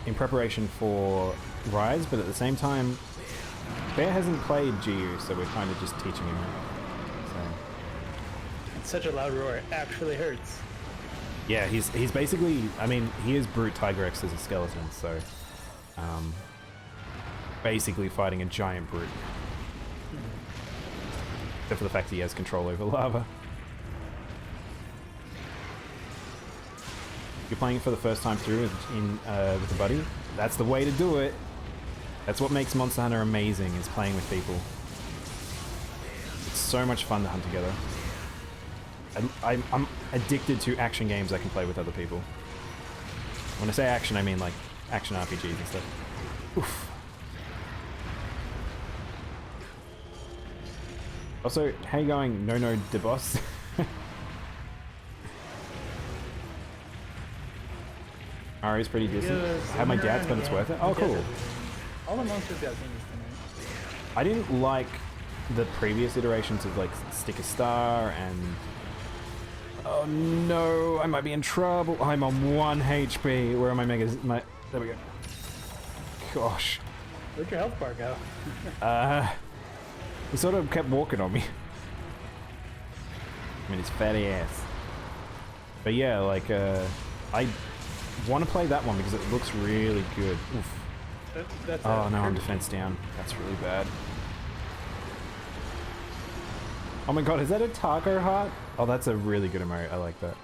in preparation for Rise, but at the same time, Bear hasn't played GU, so we're kind of just teaching him. So. It's such a loud roar, it actually hurts. Yeah, he's basically, I mean, he is Brute Tigrex as a skeleton, so basically fighting a giant brute. Except for the fact he has control over lava. You're playing it for the first time through with a buddy, that's the way to do it. That's what makes Monster Hunter amazing, is playing with people. It's so much fun to hunt together. I'm addicted to action games I can play with other people. When I say action, I mean like action RPGs and stuff. Oof. Also, how you going, No de boss? Mario's pretty decent. I have my doubts, but it's worth it. Oh, cool. All the monsters got things tonight. I didn't like the previous iterations of like Stick a Star and... Oh no, I might be in trouble. I'm on 1 HP. Where are my megas? There we go. Gosh. Where'd your health bar go? He sort of kept walking on me. I mean, his fatty ass. But yeah, like, I want to play that one because it looks really good. Oof. Oh no, I'm defense down. That's really bad. Oh my god, is that a taco heart? Oh, that's a really good emote. I like that.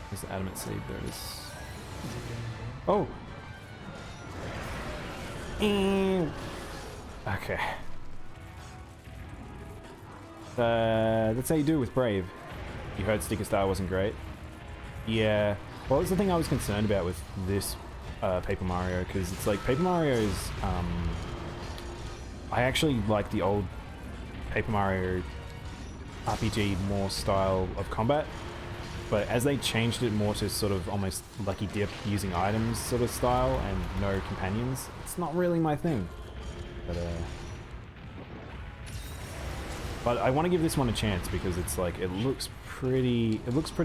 There's the adamant seed. There it is. Oh! Okay. That's how you do it with Brave. You heard Sticker Star wasn't great. Yeah. Well, that's the thing I was concerned about with this Paper Mario, because it's like Paper Mario's... I actually like the old Paper Mario RPG more style of combat, but as they changed it more to sort of almost Lucky Dip using items sort of style and no companions, it's not really my thing. But I want to give this one a chance because it's like it looks pretty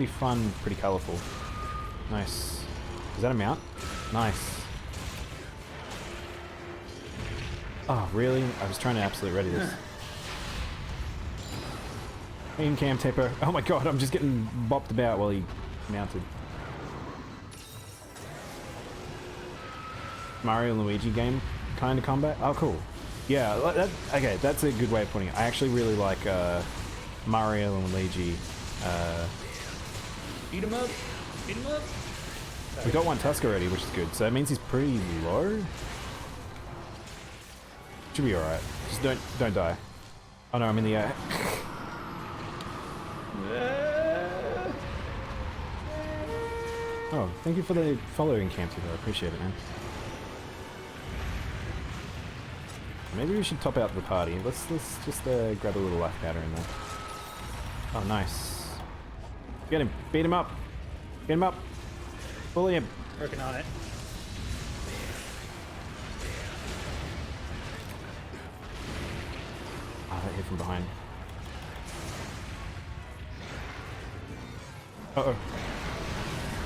fun, pretty colorful. Nice. Is that a mount? Nice. Oh, really? I was trying to absolute ready this. In cam tapper. Oh my god, I'm just getting bopped about while he mounted. Mario and Luigi game kind of combat? Oh, cool. Yeah, okay, that's a good way of putting it. I actually really like Mario and Luigi. Beat him up! Beat him up! We got one Tusk already, which is good. So that means he's pretty low. Should be alright. Just don't die. Oh no, I'm in the air. Oh, thank you for the following, Campy, though. I appreciate it, man. Maybe we should top out the party. Let's just grab a little life powder in there. Oh, nice. Get him. Beat him up. Get him up. Bully him. Working on it. Oh, that hit from behind. Uh-oh.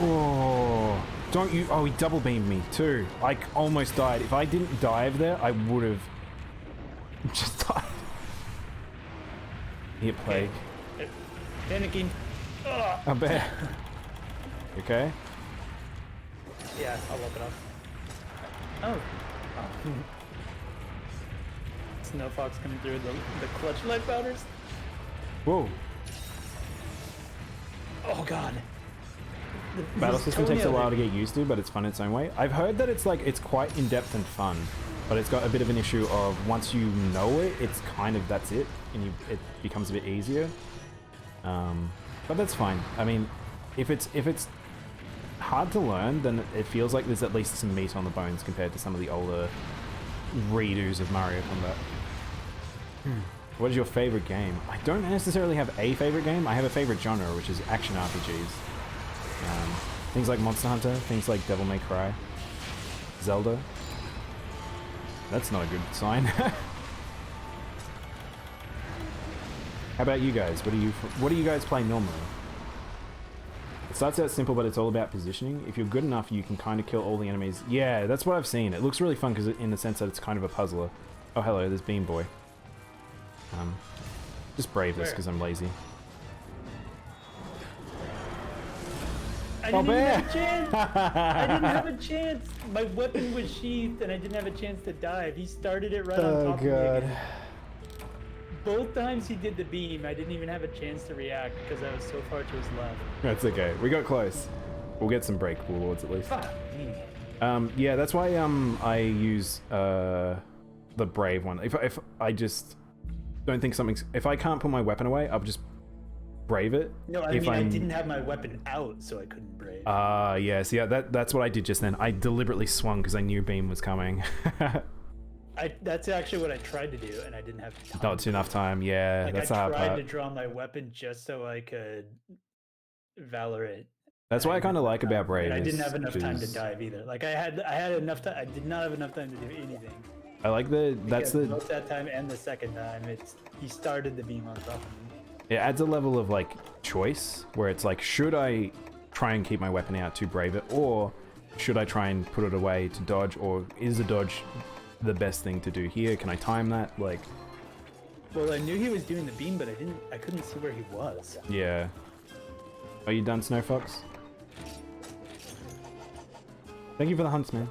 Oh, don't you... Oh, he double beamed me, too. I almost died. If I didn't dive there, I would have just died. Hit plague. Okay. Panicking. A bear. Okay? Yeah, I'll look it up. Oh. Snow Fox coming through the clutch life powders. Whoa. Oh god. Battle system takes a while to get used to, but it's fun in its own way. I've heard that it's like, it's quite in-depth and fun, but it's got a bit of an issue of once you know it, it's kind of, that's it, and it becomes a bit easier. But that's fine. I mean, if it's hard to learn, then it feels like there's at least some meat on the bones compared to some of the older redos of Mario Combat. What is your favorite game? I don't necessarily have a favorite game. I have a favorite genre, which is action RPGs. Things like Monster Hunter, things like Devil May Cry. Zelda. That's not a good sign. How about you guys? What do you guys play normally? It starts out simple, but it's all about positioning. If you're good enough, you can kind of kill all the enemies. Yeah, that's what I've seen. It looks really fun because in the sense that it's kind of a puzzler. Oh, hello, there's Beam Boy. Just brave this because I'm lazy. I didn't even have a chance. I didn't have a chance. My weapon was sheathed, and I didn't have a chance to dive. He started it right on top of me again. Both times he did the beam, I didn't even have a chance to react because I was so far to his left. That's okay. We got close. We'll get some breakable lords at least. Yeah, that's why I use the brave one. If I just don't think something's... If I can't put my weapon away, I'll just brave it. No, I mean, I didn't have my weapon out, so I couldn't brave. Yeah, see, that's what I did just then. I deliberately swung because I knew beam was coming. That's actually what I tried to do, and I didn't have time. Not enough time, yeah. Like, that's the hard part. I tried to draw my weapon just so I could valor it. That's what I kind of like about brave. And I didn't have enough time to dive either. Like I had enough time. I did not have enough time to do anything. I like both that time and the second time, he started the beam on top of me. It adds a level of like choice where it's like, should I try and keep my weapon out to brave it, or should I try and put it away to dodge, or is a dodge the best thing to do here? Can I time that? Like, well, I knew he was doing the beam, but I couldn't see where he was. Yeah. Are you done, Snowfox? Thank you for the hunts, man.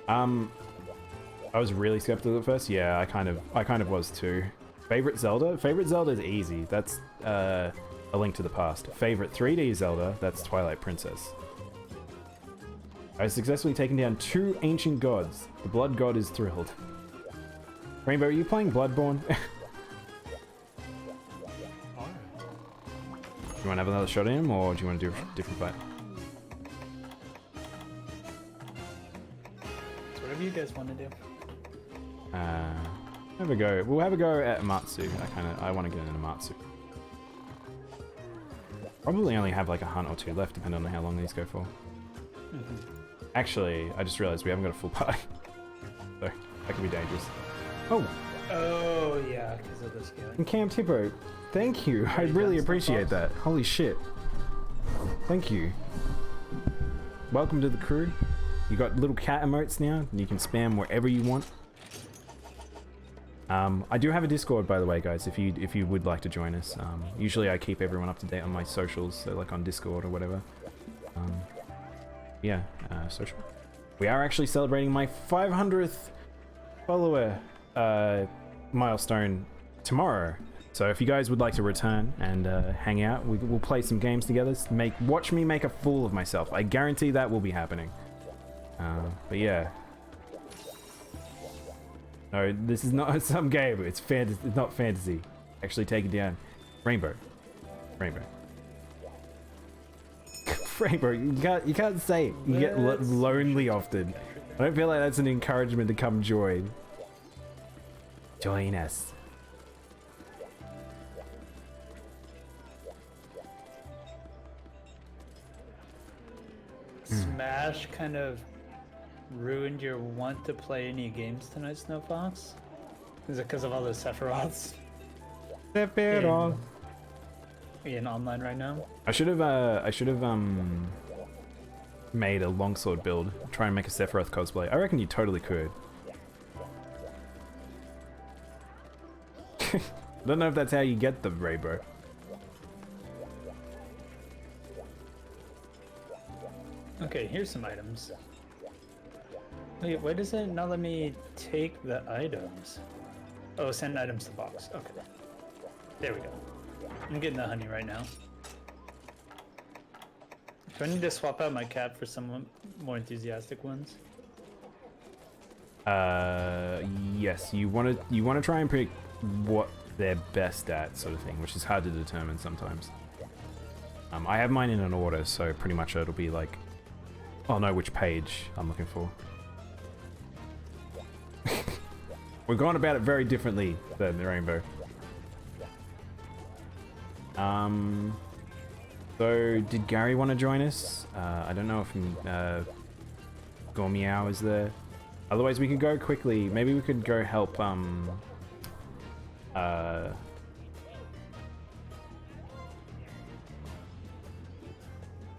I was really skeptical at first. Yeah, I kind of was too. Favorite Zelda? Favorite Zelda is easy. That's A Link to the Past. Favorite 3D Zelda? That's Twilight Princess. I've successfully taken down 2 ancient gods. The Blood God is thrilled. Rainbow, are you playing Bloodborne? You want to have another shot at him, or do you want to do a different fight? It's whatever you guys want to do. Have a go. We'll have a go at Amatsu. I want to get into Amatsu. Probably only have like a hunt or 2 left, depending on how long these go for. Actually, I just realized we haven't got a full party. So, that could be dangerous. Oh! Oh, yeah, because of the scaling. And Cam Tippo, thank you. I really appreciate that. Holy shit. Thank you. Welcome to the crew. You got little cat emotes now, and you can spam wherever you want. I do have a Discord, by the way, guys, if you would like to join us. Usually I keep everyone up to date on my socials, so like on Discord or whatever. Yeah, social. We are actually celebrating my 500th follower milestone tomorrow. So if you guys would like to return and hang out, we'll play some games together. Watch me make a fool of myself. I guarantee that will be happening. But yeah. No, this is not some game. It's fantasy. It's not fantasy. Actually, take it down. Rainbow. Rainbow. Rainbow. You can't say it. You get lonely often. I don't feel like that's an encouragement to come join. Join us. Smash kind of ruined your want to play any games tonight, Snowfox? Is it because of all the Sephiroths? Sephiroth. Are you in online right now? I should have made a longsword build. Try and make a Sephiroth cosplay. I reckon you totally could. I don't know if that's how you get the rainbow. Okay, here's some items. Wait, why does it not let me take the items? Oh, send items to box. Okay. There we go. I'm getting the honey right now. Do I need to swap out my cat for some more enthusiastic ones? Yes. You wanna try and pick what they're best at, sort of thing, which is hard to determine sometimes. I have mine in an order, so pretty much it'll be like, I'll know which page I'm looking for. We're going about it very differently than the rainbow. So did Gary want to join us? I don't know if Gormeow is there. Otherwise, we could go quickly. Maybe we could go help,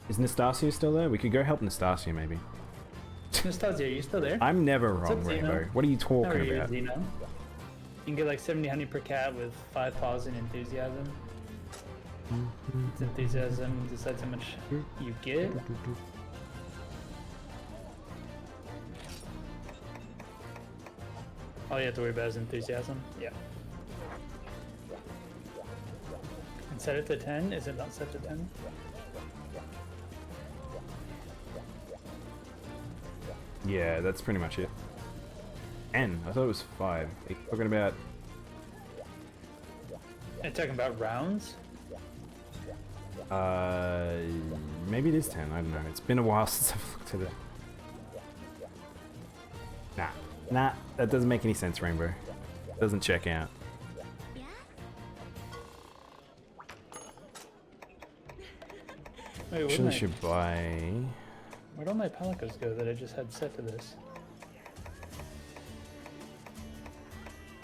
Is Nastasia still there? We could go help Nastasia, maybe. Nastasia, are you still there? I'm never wrong, up, Rainbow. What are you How are talking you, about? Zeno? You can get like 70 honey per cat with 5 paws and enthusiasm. It's enthusiasm decides how much you get. All you have to worry about is enthusiasm. Yeah. And set it to 10? Is it not set to 10? Yeah, that's pretty much it. N. I thought it was 5. Are you talking about... Are you talking about rounds? Maybe it is 10. I don't know. It's been a while since I've looked at it. Nah, that doesn't make any sense, Rainbow. Doesn't check out. Wait, Actually, should buy... Where'd all my palicos go that I just had set to this?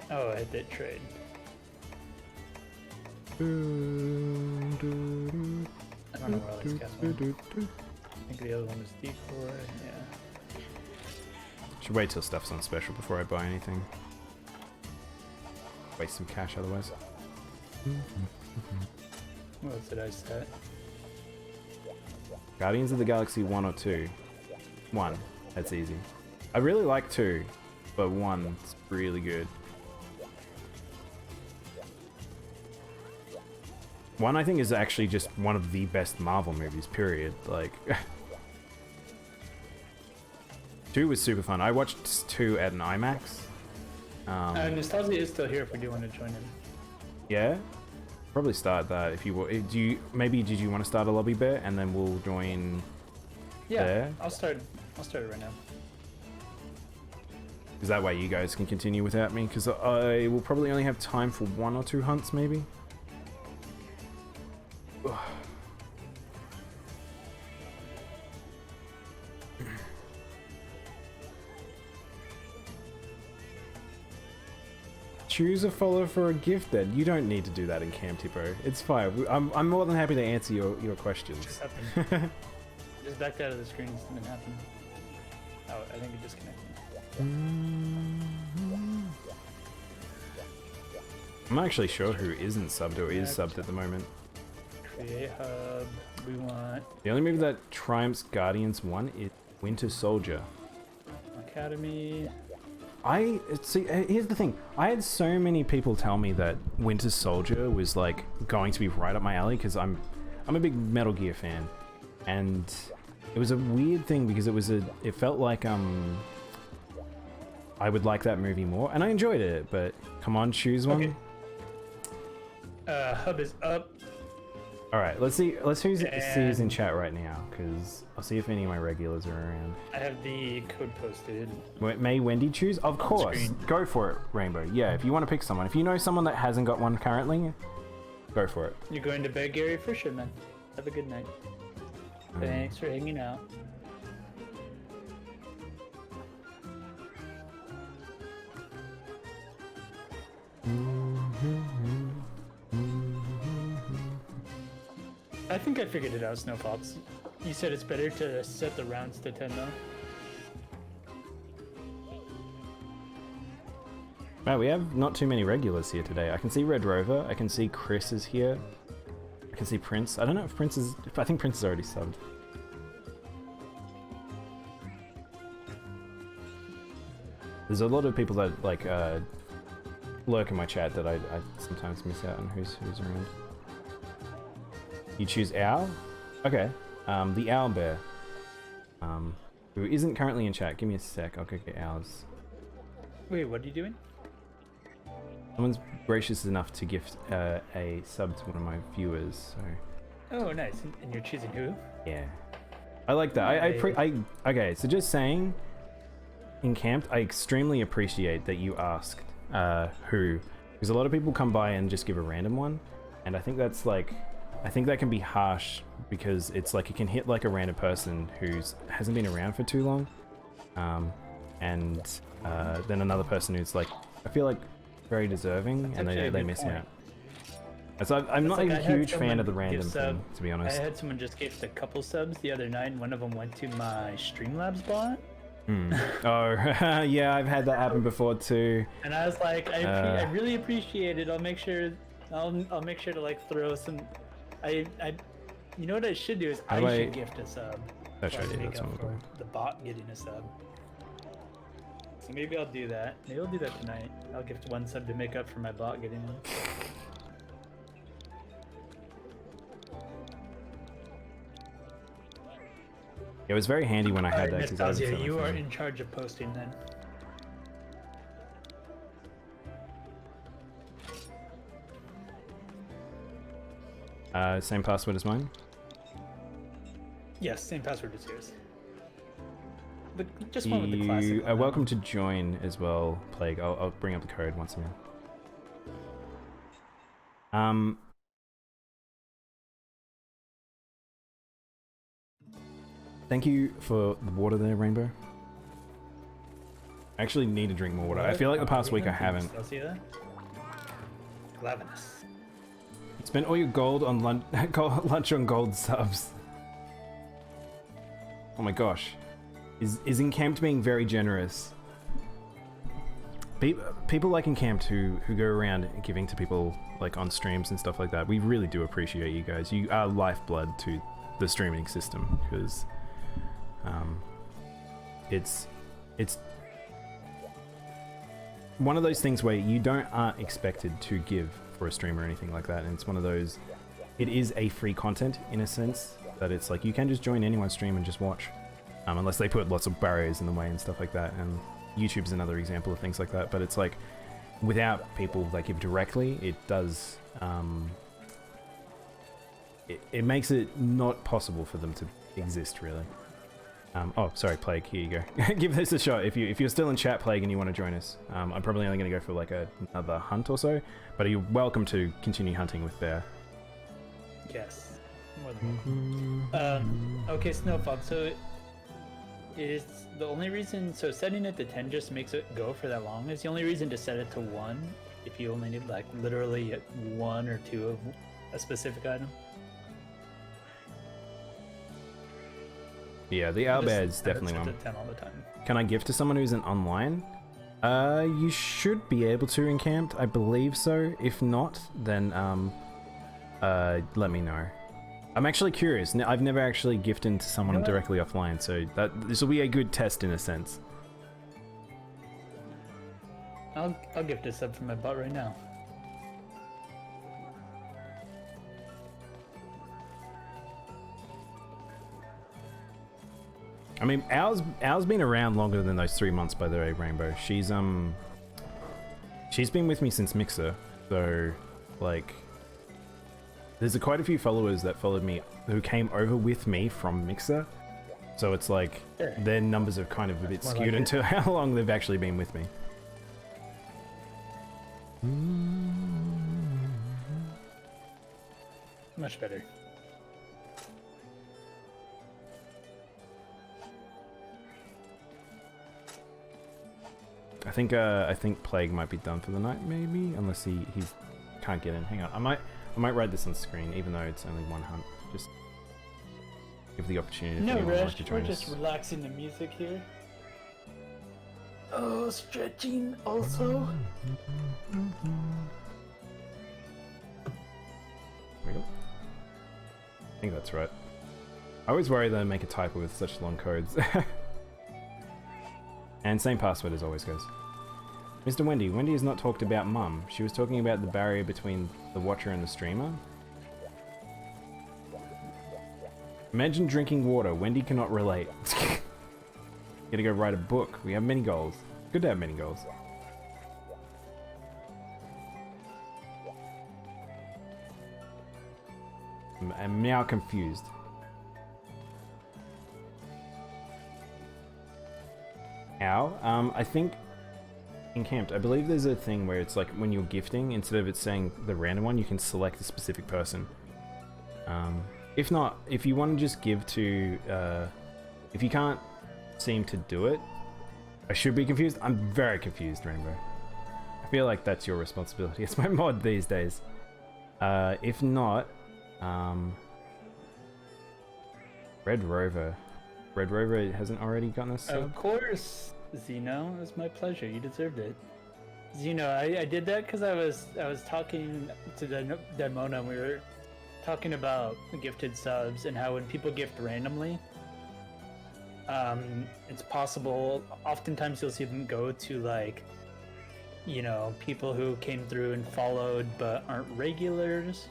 Oh, I did trade. I don't know where all these cats went. I think the other one was decoy, yeah. Should wait till stuff's on special before I buy anything. Waste some cash otherwise. What else did I set? Guardians of the Galaxy 1 or 2? 1. That's easy. I really like 2, but 1's really good. 1 I think is actually just one of the best Marvel movies, period. Like... 2 was super fun. I watched 2 at an IMAX. Nostalgia is still here if we do want to join him. Yeah? Probably start that if you want. Do you maybe did you want to start a lobby bet and then we'll join there? I'll start it right now. Is that way you guys can continue without me? Because I will probably only have time for 1 or 2 hunts maybe. Ugh. Choose a follower for a gift then. You don't need to do that in Camp Tipo. It's fine. I'm more than happy to answer your questions. Just happened. Just backed out of the screen. Something happened. Oh, I think it disconnected. I'm not actually sure who isn't subbed or is subbed at the moment. Create hub. We want The only movie that triumphs Guardians 1 is Winter Soldier. Academy. See, here's the thing. I had so many people tell me that Winter Soldier was like going to be right up my alley because I'm a big Metal Gear fan, and it was a weird thing because it felt like I would like that movie more, and I enjoyed it. But come on, choose one. Okay. Hub is up. All right, let's see who's in chat right now because I'll see if any of my regulars are around. I have the code posted. May Wendy choose? Of course. Screen. Go for it, Rainbow. Yeah, if you want to pick someone. If you know someone that hasn't got one currently, go for it. You're going to bed, Gary? For sure, man. Have a good night. Thanks for hanging out. I think I figured it out, Snowfox. You said it's better to set the rounds to 10 though. Wow, we have not too many regulars here today. I can see Red Rover. I can see Chris is here. I can see Prince. I don't know if Prince is... I think Prince is already subbed. There's a lot of people that like lurk in my chat that I sometimes miss out on who's around. You choose Owl? Okay. The Owl Bear. Who isn't currently in chat. Give me a sec. I'll go get Owls. Wait, what are you doing? Someone's gracious enough to gift a sub to one of my viewers, so... Oh, nice. And you're choosing who? Yeah. I like that. Okay, so just saying, in camp, I extremely appreciate that you asked who. Because a lot of people come by and just give a random one, and I think that's like... I think that can be harsh because it's like it can hit like a random person who's hasn't been around for too long. and then another person who's like, I feel like very deserving, and they miss out. And so I'm not a huge fan of the random thing, to be honest. I had someone just gift a couple subs the other night, and one of them went to my Streamlabs bot. Oh, yeah, I've had that happen before too. And I was like, I really appreciate it. I'll make sure to like throw some. You know what I should do is I should gift a sub. That's right. Make up for the bot getting a sub. So maybe I'll do that. Maybe I'll do that tonight. I'll gift one sub to make up for my bot getting one. It was very handy when I had that. Nastasia, you are in charge of posting then. Same password as mine? Yes, same password as yours. But just one with the classic. You are welcome to join as well, Plague. I'll bring up the code once again. Thank you for the water there, Rainbow. I actually need to drink more water. I feel like the past week I haven't. Glavinus. Spend all your gold on lunch on gold subs. Oh my gosh. Is Encamped being very generous? People like Encamped who go around giving to people like on streams and stuff like that. We really do appreciate you guys. You are lifeblood to the streaming system because it's one of those things where you aren't expected to give for a stream or anything like that, and it's one of those, it is a free content in a sense that it's like you can just join anyone's stream and just watch, unless they put lots of barriers in the way and stuff like that, and YouTube's another example of things like that. But it's like without people that give directly, it does it makes it not possible for them to exist really. Oh, sorry, Plague, here you go. Give this a shot. If you're still in chat, Plague, and you want to join us. I'm probably only going to go for like another hunt or so, but you're welcome to continue hunting with Bear. Yes, more than welcome. Okay, Snowfox, so is the only reason, so setting it to 10 just makes it go for that long? Is the only reason to set it to 1 if you only need like literally 1 or 2 of a specific item? Yeah, the owlbear is definitely one. 10 all the time. Can I gift to someone who isn't online? You should be able to Encamped, I believe so. If not, then let me know. I'm actually curious. I've never actually gifted to someone directly offline, so this will be a good test in a sense. I'll gift a sub from my bot right now. I mean, Owl's been around longer than those 3 months, by the way, Rainbow. She's been with me since Mixer, so like, there's quite a few followers that followed me who came over with me from Mixer, so it's like their numbers are kind of a bit skewed into how long they've actually been with me. Much better. I think Plague might be done for the night, maybe, unless he can't get in. Hang on, I might write this on screen, even though it's only one hunt. Just give the opportunity. No rush. We're just relaxing the music here. Oh, stretching also. There we go. I think that's right. I always worry that I make a typo with such long codes. And same password as always, guys. Mr. Wendy. Wendy has not talked about Mum. She was talking about the barrier between the watcher and the streamer. Imagine drinking water. Wendy cannot relate. Gotta go write a book. We have many goals. Good to have many goals. I'm now confused. Ow. I think Encamped, I believe there's a thing where it's like when you're gifting, instead of it saying the random one, you can select a specific person. If not, if you want to just give to, if you can't seem to do it, I should be confused. I'm very confused, Rainbow. I feel like that's your responsibility. It's my mod these days. If not, Red Rover. Red Rover hasn't already gotten us. Of course, Zeno. It was my pleasure. You deserved it. Zeno, I did that because I was talking to Daimono, and we were talking about gifted subs and how when people gift randomly, it's possible. Oftentimes you'll see them go to like, you know, people who came through and followed but aren't regulars,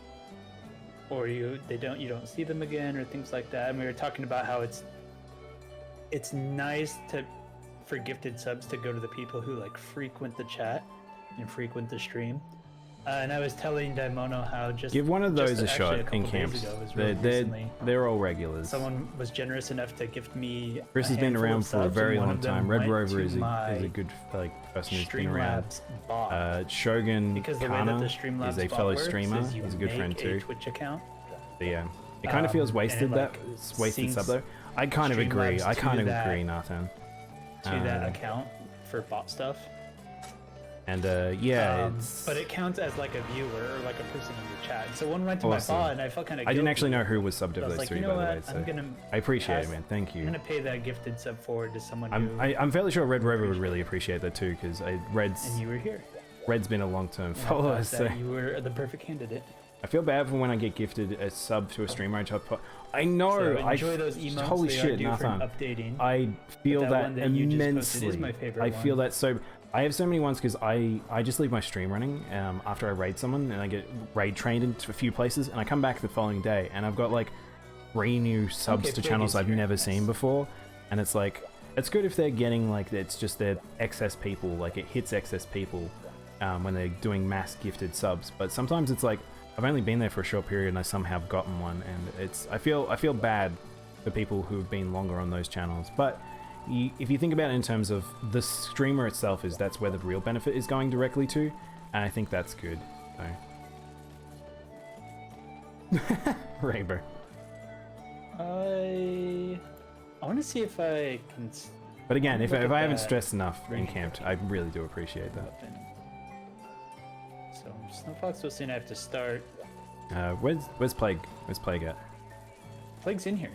or you don't see them again or things like that. And we were talking about how it's nice for gifted subs to go to the people who like frequent the chat and frequent the stream. And I was telling Daimono how give one of those a shot in camps. They're all regulars. Someone was generous enough to gift me. Chris has been around for a very long time. Red Rover is a good person who's been around. Shogun Kana is a fellow streamer. He's a good friend too. Twitch account. But yeah, it kind of feels wasted. That wasted sub though. I kind of agree. Nathan. To that account for bot stuff. And yeah, but it counts as like a viewer or like a person in your chat. So one went to my bot, and I felt kind of. I didn't actually know who was subbed to those three, by the way. So I appreciate it, man. Thank you. I'm gonna pay that gifted sub forward to someone. I'm fairly sure Red Rover would really appreciate that too, because Red's. And you were here. Red's been a long-term follower, so you were the perfect candidate. I feel bad for when I get gifted a sub to a streamer. I know. So enjoy those emotes. Holy shit, Nathan. I feel that immensely. I feel that so. I have so many ones because I just leave my stream running after I raid someone, and I get raid trained into a few places, and I come back the following day, and I've got like 3 new subs to channels I've never seen before, and it's like, it's good if they're getting like, it's just their excess people, like it hits excess people when they're doing mass gifted subs, but sometimes it's like, I've only been there for a short period and I somehow have gotten one, and it's, I feel bad for people who have been longer on those channels, but if you think about it in terms of the streamer itself, that's where the real benefit is going directly to, and I think that's good. So. Rainbow. I want to see if I can. But again, if I haven't stressed enough in camp, I really do appreciate that. So Snowfox was saying I have to start. Where's Plague? Where's Plague at? Plague's in here.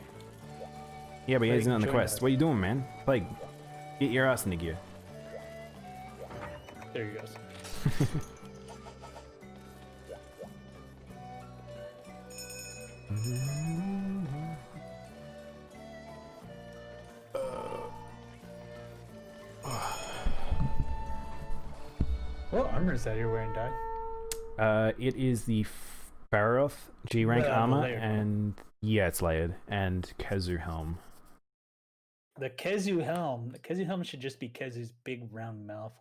Yeah, but he's not on the quest. What are you doing, man? Plague, get your ass in the gear. There he goes. What armor is that you're wearing, Dai? It is the Sephiroth G rank armor, and yeah, it's layered, and Kazu helm. The Kezu helm. The Kezu helm should just be Kezu's big round mouth.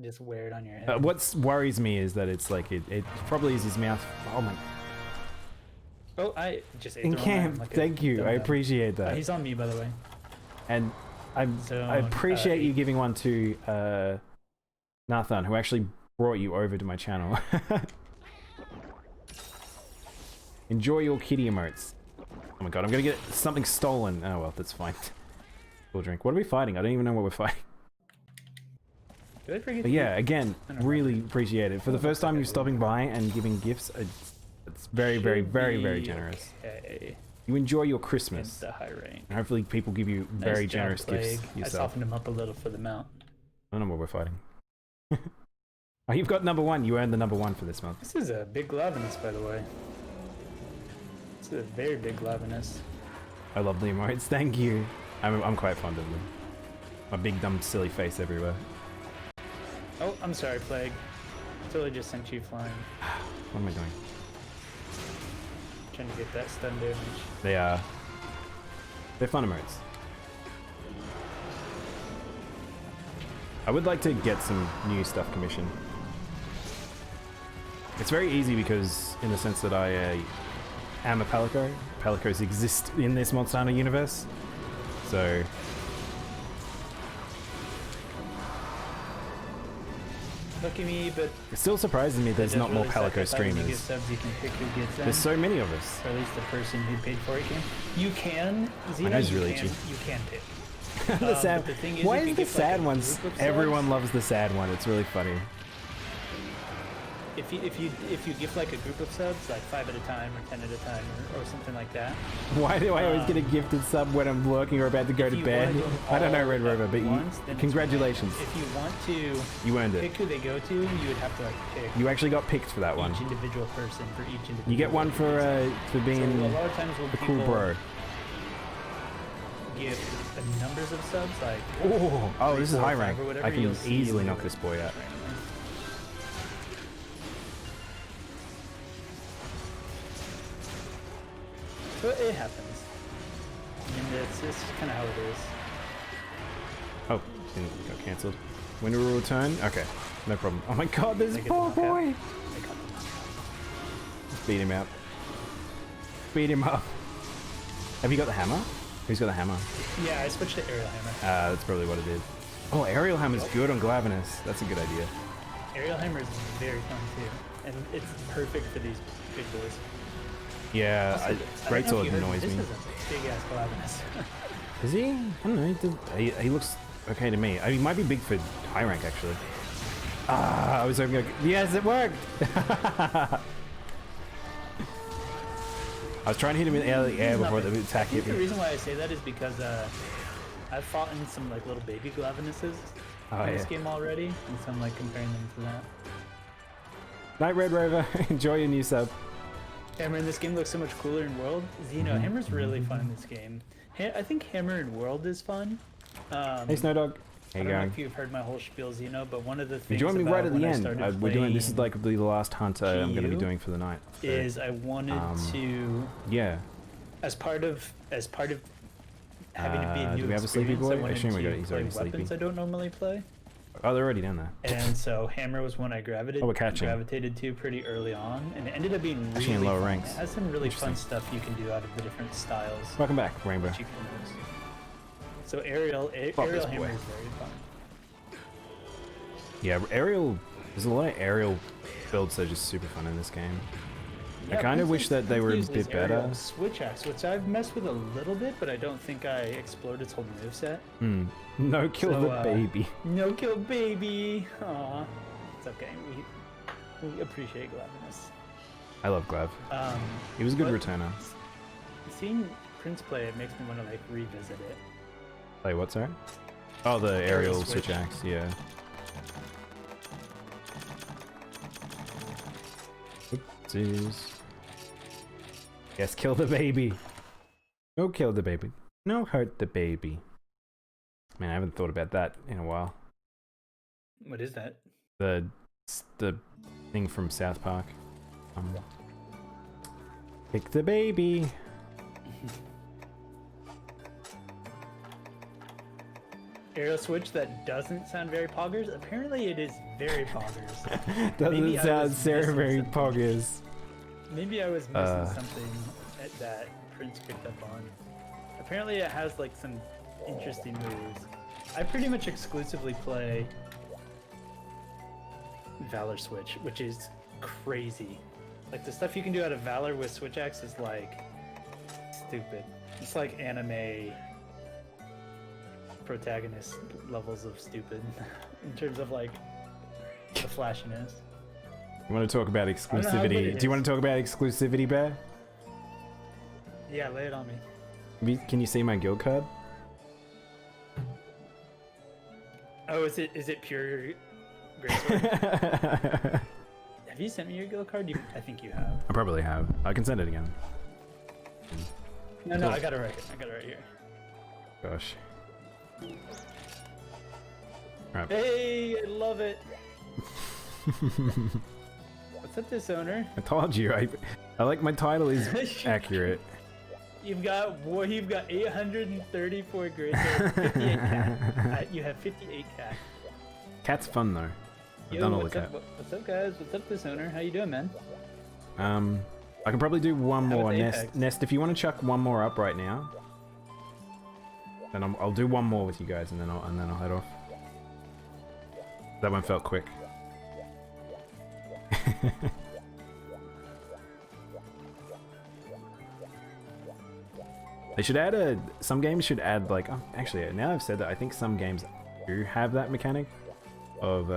Just wear it on your head. What worries me is that it's like it probably is his mouth. Oh my. Oh, I just ate in camp. Like thank you. I appreciate that. He's on me, by the way. And I appreciate you giving one to Nathan, who actually brought you over to my channel. Enjoy your kitty emotes. Oh my god, I'm gonna get something stolen. Oh well, that's fine. We'll drink. What are we fighting? I don't even know what we're fighting. Did I forget? But yeah, again, really appreciate it. For the first time you're stopping by and giving gifts, it's very, very, very, very generous. Okay. You enjoy your Christmas. The high rank. And hopefully people give you very generous gifts yourself. I softened him up a little for the mount. I don't know what we're fighting. Oh, you've got number 1. You earned the number 1 for this month. This is a big Glavenus, by the way. This is a very big Glavenus. I love the emotes. Thank you. I'm quite fond of them. My big dumb silly face everywhere. Oh, I'm sorry, Plague. Totally just sent you flying. What am I doing? Trying to get that stun damage. They're fun emotes. I would like to get some new stuff commissioned. It's very easy because, in the sense that I am a Palico. Palicos exist in this Monster Hunter universe, so look at me, but it still surprises me there's not more Palico streamers. There's so many of us. Or at least the person who paid for it can. You can. I know it's really cheap. You can pick. The sad. But the thing is, Why if you is the give, like, sad a ones? group of Everyone subs, loves the sad one. It's really funny. If you give like a group of subs, like 5 at a time or 10 at a time or something like that. Why do I always get a gifted sub when I'm working or about to go to bed? I don't know, Red Rover, but congratulations. If you want to You earned pick it. who they go to, you would have to like pick You actually got picked for that one. each individual person for each individual. You get one for being So a lot of times when a cool people bro. give the numbers of subs, like Oh, this is 3, 4, high 5 rank. or whatever, I can you'll see easily who knock this boy out. randomly. So it happens. I mean, it's kind of how it is. Oh, got cancelled. When we will return? Okay, no problem. Oh my god, there's a poor boy! Just beat him out. Beat him up. Have you got the hammer? Who's got the hammer? Yeah, I switched to aerial hammer. That's probably what it is. Oh, aerial hammer's good on Glavenus. That's a good idea. Aerial hammer is very fun too, and it's perfect for these big boys. Yeah, Also, I Great don't know Sword if you heard, annoys me. This is a big ass Glavenus. Is he? I don't know. He looks okay to me. I mean, he might be big for high rank actually. Ah, I was hoping. Yes, it worked. I was trying to hit him in the air before the attack hit The me. reason why I say that is because I've fought in some like little baby Glavenuses in this game already, and so I'm like comparing them to that. Night Red Rover, enjoy your new sub. Hammer in this game looks so much cooler in World. Xeno, Hammer's really fun in this game. I think Hammer in World is fun. Hey Snowdog, how I you don't know going? if you've heard my whole spiel, Xeno, but one of the You things joined me about right at when the I end. started We're doing this is playing like the last hunt I'm going to be GU doing for the night. So, is I wanted to, yeah. as part of having to be a new do we have a sleepy experience, I boy? I wanted assume we to got he's play already weapons sleepy. I don't normally play. Oh, they're already down there. And so Hammer was one I Oh, we're catching. gravitated to pretty early on, and it ended up being Actually in really lower fun. ranks. It has some really fun Interesting. stuff you can do out of the different styles Welcome back, Rainbow. that you can use. So aerial this Hammer boy. is very fun. Yeah, aerial. There's a lot of aerial builds that are just super fun in this game. I Yeah, kind of Prince wish that they were a uses bit aerial better. Switch axe, which I've messed with a little bit, but I don't think I explored its whole moveset. No kill So, the baby. No kill baby. Aw, it's okay. We appreciate Glavenus. I love Glav. He was a good but returner. Seeing Prince play it makes me want to like revisit it. Play what, sorry? Oh, the aerial switch switch. axe, yeah. Oopsies. Yes, kill the baby. No kill the baby. No hurt the baby. Man, I haven't thought about that in a while. What is that? The thing from South Park. Pick the baby. Aerial switch that doesn't sound very poggers? Apparently it is very poggers. Doesn't Maybe I sound was very, missing very something. poggers. Maybe I was missing something that Prince picked up on. Apparently it has like some interesting moves. I pretty much exclusively play Valor Switch, which is crazy. Like the stuff you can do out of Valor with Switch Axe is like stupid. It's like anime protagonist levels of stupid in terms of like the flashiness. You want to talk about know how good exclusivity? it Do you want is. to talk about exclusivity, Bear? Yeah, lay it on me. Can you see my guild card? Oh, is it pure Greatsword? Have you sent me your guild card? I think you have. I probably have. I can send it again. No, I got it right here. I got it right here. Gosh. Alright. Hey, I love it. What's up, this owner? I told you, I like my title is accurate. You've got 834 Greatsword, 58 cat. You have 58 cat. Cat's fun though. I've done all the cat. What's up, guys? What's up, this owner? How you doing, man? I can probably do one How more about nest. Apex? Nest, if you want to chuck one more up right now, then I'll do one more with you guys, and then I'll head off. That one felt quick. They should add some games should add like, oh, actually now I've said that, I think some games do have that mechanic of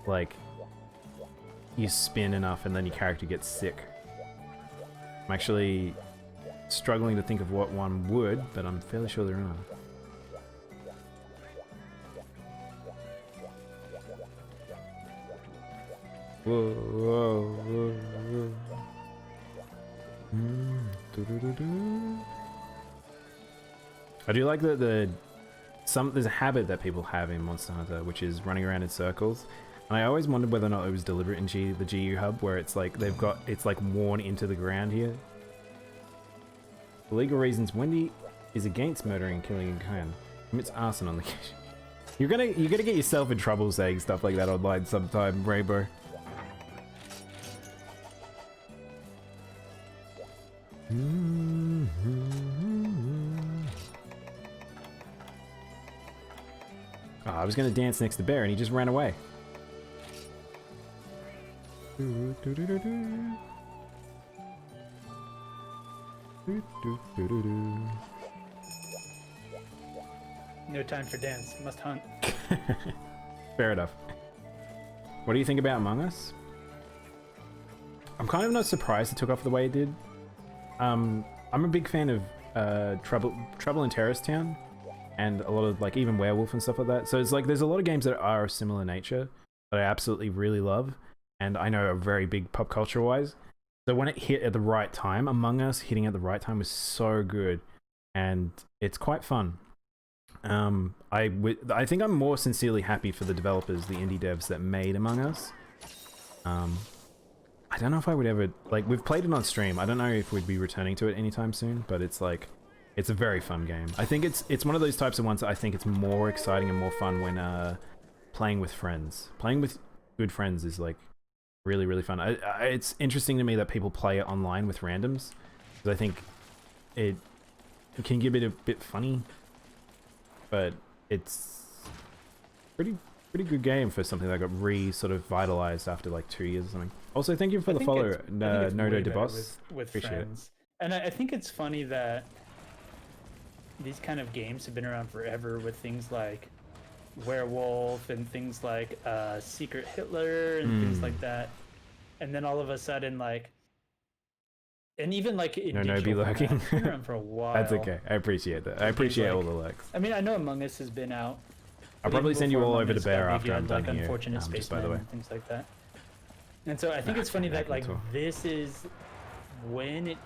like you spin enough and then your character gets sick. I'm actually struggling to think of what one would, but I'm fairly sure there are. Whoa, whoa, whoa, whoa. I do like that there's a habit that people have in Monster Hunter, which is running around in circles. And I always wondered whether or not it was deliberate in the GU hub, where it's like it's like worn into the ground here. For legal reasons, Wendy is against murdering and killing in kind. Commits arson on the occasion. You're gonna get yourself in trouble saying stuff like that online sometime, Rainbow. Oh, I was gonna dance next to Bear and he just ran away. No time for dance. Must hunt. Fair enough. What do you think about Among Us? I'm kind of not surprised it took off the way it did. I'm a big fan of Trouble in Terrorist Town, and a lot of like even Werewolf and stuff like that. So it's like there's a lot of games that are of similar nature that I absolutely really love, and I know are very big pop culture wise. So when it hit at the right time, Among Us hitting at the right time was so good, and it's quite fun. I think I'm more sincerely happy for the developers, the indie devs that made Among Us. I don't know if I would ever, like, we've played it on stream. I don't know if we'd be returning to it anytime soon, but it's like, it's a very fun game. I think it's one of those types of ones that I think it's more exciting and more fun when playing with friends. Playing with good friends is like really, really fun. It's interesting to me that people play it online with randoms, because I think it can get a bit funny, but it's pretty good game for something that got sort of vitalized after like 2 years or something. Also, thank you for the follow, Nodo DeBoss. With Appreciate friends. And I think it's funny that these kind of games have been around forever with things like Werewolf and things like Secret Hitler and things like that. And then all of a sudden, like, and even like in No, be lurking. It's been around for a while. That's okay. I appreciate that. I appreciate all the likes. I mean, I know Among Us has been out. I'll probably send you all over to Bear after I'm done like here. Unfortunate Just Spaceman by the way. and things like that. And so I think it's funny that like this is when it.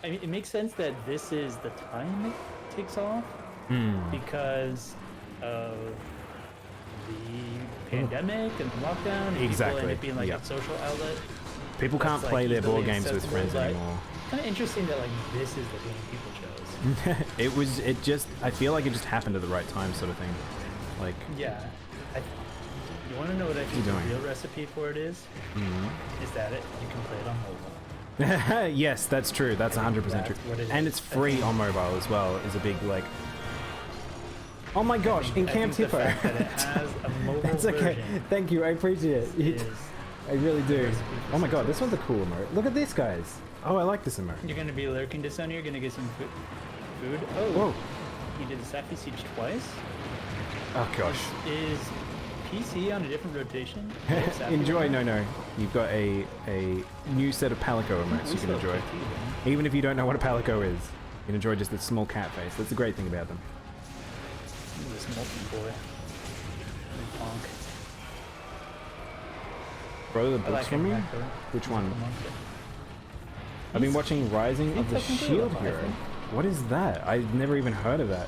I mean, it makes sense that this is the time it takes off because of the pandemic and the lockdown. And exactly. People end up being like a social outlet. People can't play their board games with friends anymore. Kind of interesting that like this is the game people chose. I feel like it just happened at the right time, sort of thing. Like, yeah. You want to know what I think the real recipe for it is? Is that you can play it on mobile. yes, that's true. That's 100% true. And it's free on mobile as well. Is a big like. Oh my gosh! In Camp Hippo. The fact that it has a mobile That's okay. version Thank you. I appreciate it. I really do. Oh my god, this one's a cool emote. Look at this, guys. Oh, I like this emote. You're gonna be lurking to Sony. You're gonna get some food. Oh. Whoa. You did the Safi Siege twice. Oh gosh. Is PC on a different rotation? Enjoy. No. You've got a new set of Palico emotes you can enjoy. Even if you don't know what a Palico is, you can enjoy just the small cat face. That's the great thing about them. This multi boy. Punk. Borrow the books from me? Which one? I've been watching Rising of the Shield Hero. What is that? I've never even heard of that.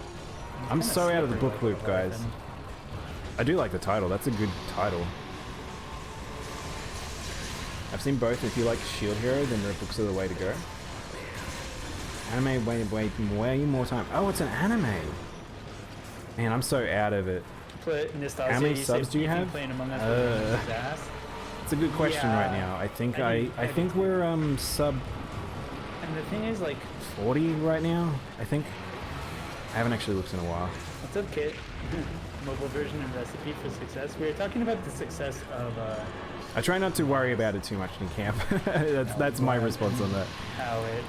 I'm so out of the book loop, guys. I do like the title. That's a good title. I've seen both. If you like Shield Hero, then the books are the way to go. Anime, way more time. Oh, it's an anime. Man, I'm so out of it. How many subs do you have? It's a good question right now. I think we're sub. And the thing is, like 40 right now. I think. I haven't actually looked in a while. What's up, Kit? Mobile version and recipe for success. We were talking about the success of. I try not to worry about it too much in camp. that's my response on that. How it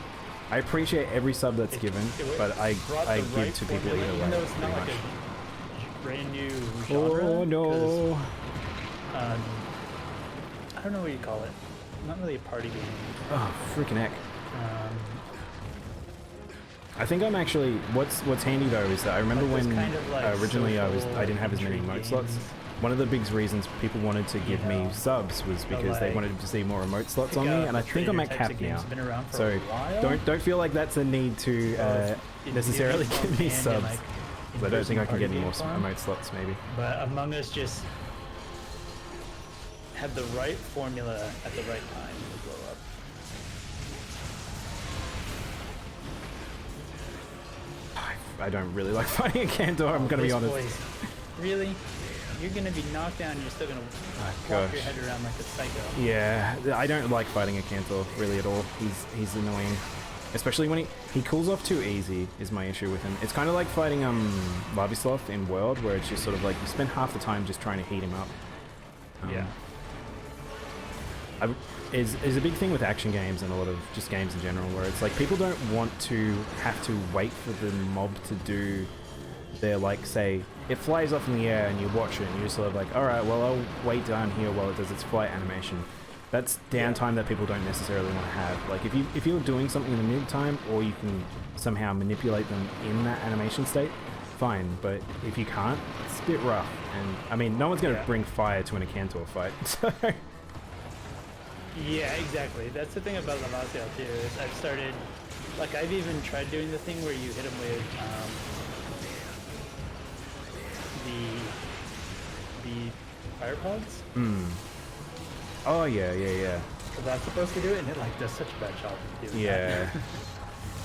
I appreciate every sub that's given, but I give to people either way. Even though it's not like a brand new genre. Oh no! I don't know what you call it. Not really a party game. Oh freaking heck! I think I'm actually. What's handy though is that I remember when kind of like originally I didn't have as many emote slots. One of the big reasons people wanted to give me subs was because they wanted to see more emote slots on me, and I think I'm at cap now. So don't feel like that's a need to necessarily give me subs. I don't think I can get any more emote slots maybe. But Among Us just had the right formula at the right time to blow up. I don't really like fighting a Cantor, I'm gonna be honest. Boys. Really? You're gonna be knocked down and you're still gonna walk your head around like a psycho. Yeah, I don't like fighting a Cantor really at all. He's annoying. Especially when he cools off too easy is my issue with him. It's kind of like fighting Lavisloth in World, where it's just sort of like you spend half the time just trying to heat him up. Yeah. Is a big thing with action games and a lot of just games in general, where it's like people don't want to have to wait for the mob to do their, like, say, it flies off in the air and you watch it and you're sort of like, alright, well, I'll wait down here while it does its flight animation. That's downtime that people don't necessarily want to have. Like, if you're doing something in the mid-time, or you can somehow manipulate them in that animation state, fine, but if you can't, it's a bit rough. And, I mean, no one's going to bring fire to an Akantor fight, so... Yeah, exactly. That's the thing about Lavasia too, is I've started, like, I've even tried doing the thing where you hit him with, the fire pods. Oh yeah. So that's supposed to do it, and it like does such a bad job of doing that.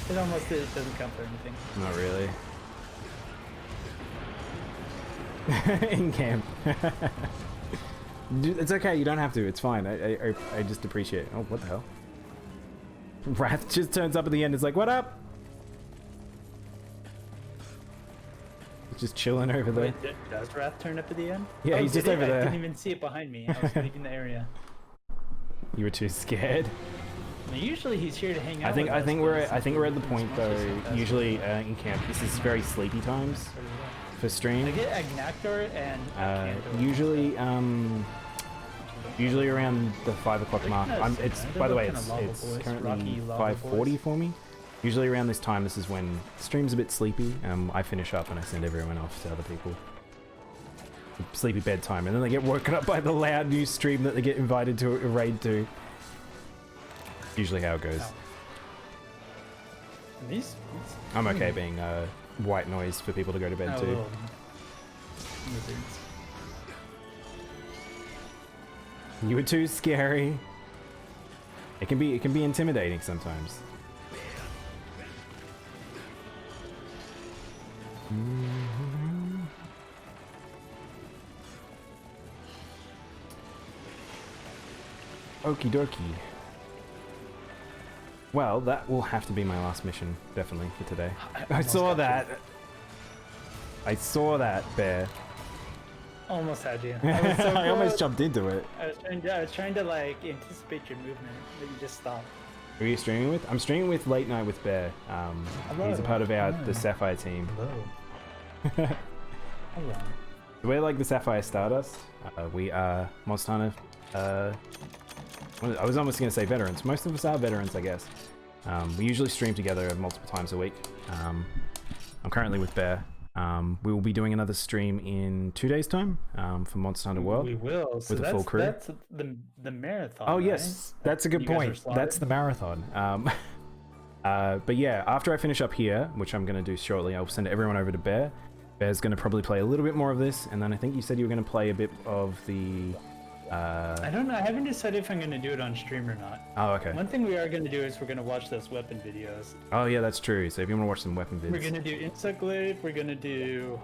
It almost doesn't count for anything. Not really. In camp. It's okay, you don't have to, it's fine. I just appreciate it. Oh, what the hell? Wrath just turns up at the end, it's like, what up? Just chilling over there. Wait, does Wrath turn up at the end? Yeah, he's just over there. I didn't even see it behind me. I was leaving the area. You were too scared. Now, usually he's here to hang out. I think we're at the point though. Usually in camp, this is very sleepy times for stream. I get Agnactor and usually around the 5 o'clock mark. By the way, it's currently 5:40 for me. Usually around this time, this is when the stream's a bit sleepy. I finish up and I send everyone off to other people. Sleepy bedtime, and then they get woken up by the loud new stream that they get invited to a raid to. Usually how it goes. I'm okay being white noise for people to go to bed too. You were too scary. It can be intimidating sometimes. Okie dokie. Well, that will have to be my last mission, definitely, for today. I saw that. I saw that, Bear. Almost had you. I almost jumped into it. I was trying to like anticipate your movement, but you just stopped. Who are you streaming with? I'm streaming with Late Night with Bear. He's a part of the Sapphire team. Hello. Hello. We're like the Sapphire Stardust. We are Monster Hunter. I was almost going to say veterans. Most of us are veterans, I guess. We usually stream together multiple times a week. I'm currently with Bear. We will be doing another stream in 2 days' time for Monster Hunter World. We will. With a full crew. That's the marathon. Oh, yes. Right? That's a good point. That's the marathon. But yeah, after I finish up here, which I'm going to do shortly, I'll send everyone over to Bear. Bear's going to probably play a little bit more of this, and then I think you said you were going to play a bit of the... I don't know. I haven't decided if I'm going to do it on stream or not. Oh, okay. One thing we are going to do is we're going to watch those weapon videos. Oh, yeah, that's true. So if you want to watch some weapon videos... We're going to do Insect Glaive, we're going to do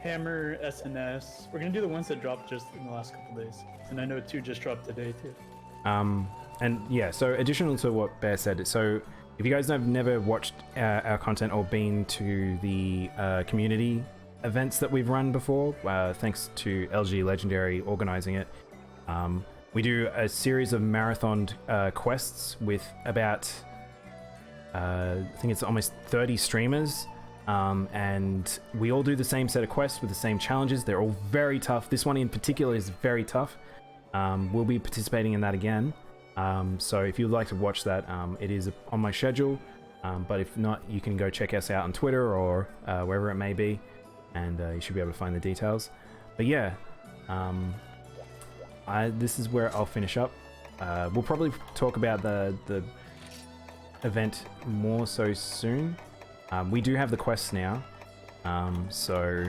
Hammer, SNS. We're going to do the ones that dropped just in the last couple days. And I know 2 just dropped today, too. And yeah, so additional to what Bear said, so if you guys have never watched our content or been to the community events that we've run before, thanks to LG Legendary organizing it, we do a series of marathon quests with about I think it's almost 30 streamers, and we all do the same set of quests with the same challenges. They're all very tough. This one in particular is very tough. We'll be participating in that again. So if you'd like to watch that, it is on my schedule. But if not, you can go check us out on Twitter or wherever it may be, and you should be able to find the details. But yeah, this is where I'll finish up. We'll probably talk about the event more so soon. We do have the quests now, so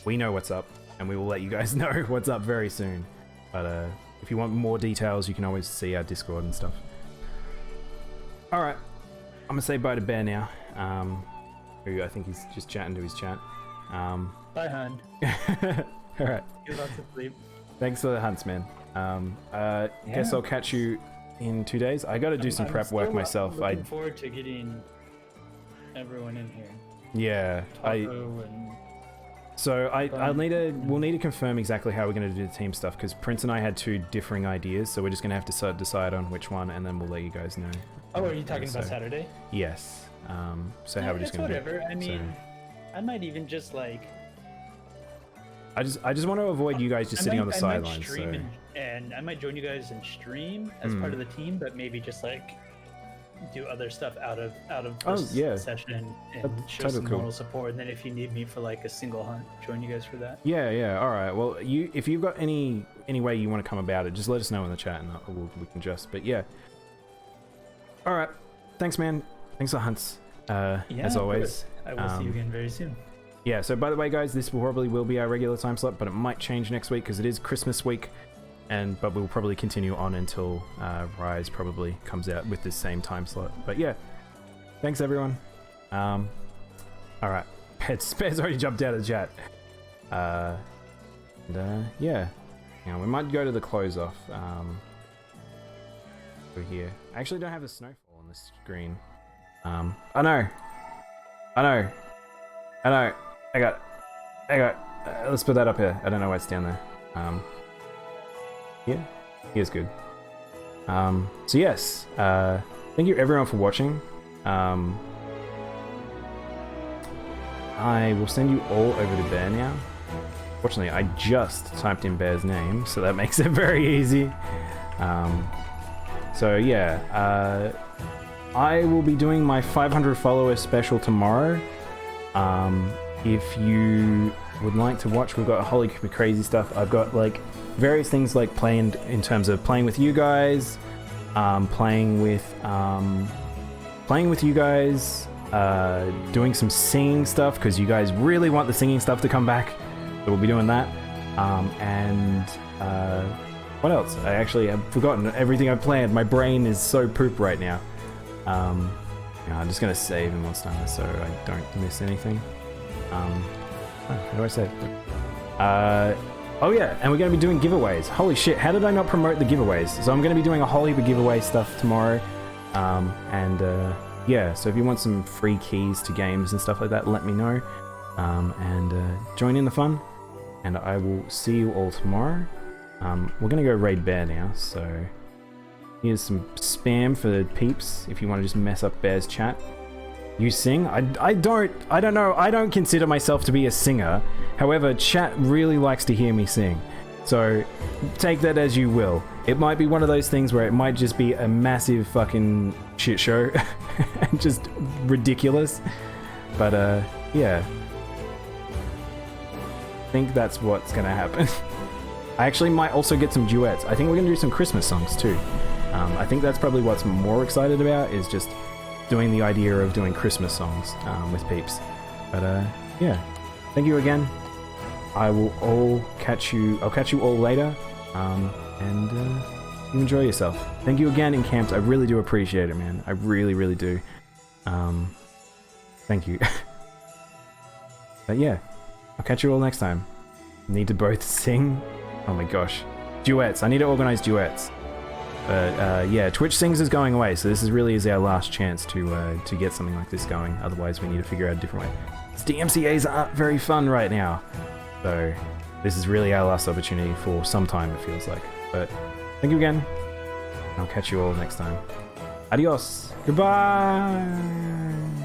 we know what's up, and we will let you guys know what's up very soon. But if you want more details, you can always see our Discord and stuff. Alright, I'm gonna say bye to Bear now, who I think he's just chatting to his chat. Bye, hun. Alright. Get lots of sleep. Thanks for the hunts, man. Guess I'll catch you in 2 days. I gotta do some prep work myself. I'm looking forward to getting everyone in here. Yeah, we'll need to confirm exactly how we're going to do the team stuff, because Prince and I had 2 differing ideas, so we're just going to have to decide on which one, and then we'll let you guys know. Oh, are you talking about Saturday? Yes. So how we're just going to do it. Whatever. I mean, I might even just like... I just want to avoid you guys just sitting on the sidelines. So. And I might join you guys in stream as part of the team, but maybe just like do other stuff out of this session and show some moral support. And then if you need me for like a single hunt, join you guys for that. Yeah. All right. Well, if you've got any way you want to come about it, just let us know in the chat and we can just. But yeah. All right. Thanks, man. Thanks for hunts. As always. I will see you again very soon. Yeah. So by the way, guys, this will be our regular time slot, but it might change next week because it is Christmas week. But we'll probably continue on until Rise probably comes out with this same time slot. But yeah, thanks everyone. All right, Spare's already jumped out of the chat. Yeah, we might go to the close off over here. I actually don't have the snowfall on this screen. I know. I got. Let's put that up here. I don't know why it's down there. Yeah, he is good. So yes, thank you everyone for watching. I will send you all over to Bear now. Fortunately, I just typed in Bear's name, so that makes it very easy. So yeah, I will be doing my 500 followers special tomorrow. If you would like to watch, we've got holy crazy stuff. I've got like various things like planned in terms of playing with you guys, playing with you guys, doing some singing stuff because you guys really want the singing stuff to come back. So we'll be doing that. And what else? I actually have forgotten everything I planned. My brain is so poop right now. I'm just gonna save in Monster Hunter so I don't miss anything. How do I say it? Oh yeah, and we're going to be doing giveaways. Holy shit, how did I not promote the giveaways? So I'm going to be doing a whole heap of giveaway stuff tomorrow. Yeah, so if you want some free keys to games and stuff like that, let me know. Join in the fun. And I will see you all tomorrow. We're going to go raid Bear now, so here's some spam for the peeps if you want to just mess up Bear's chat. You sing? I don't know. I don't consider myself to be a singer. However, chat really likes to hear me sing. So take that as you will. It might be one of those things where it might just be a massive fucking shit show. And just ridiculous. But yeah. I think that's what's gonna happen. I actually might also get some duets. I think we're gonna do some Christmas songs too. I think that's probably what's I'm more excited about, is just doing the idea of doing Christmas songs with peeps. But yeah, thank you again. I'll catch you all later, and you enjoy yourself. Thank you again, Encamped. I really do appreciate it, man. I really do. Thank you. But yeah, I'll catch you all next time. Need to both sing. Oh my gosh, duets. I need to organize duets. But yeah, Twitch Sings is going away, so this is our last chance to get something like this going. Otherwise, we need to figure out a different way. DMCAs aren't very fun right now, so this is really our last opportunity for some time, it feels like. But thank you again. I'll catch you all next time. Adios. Goodbye.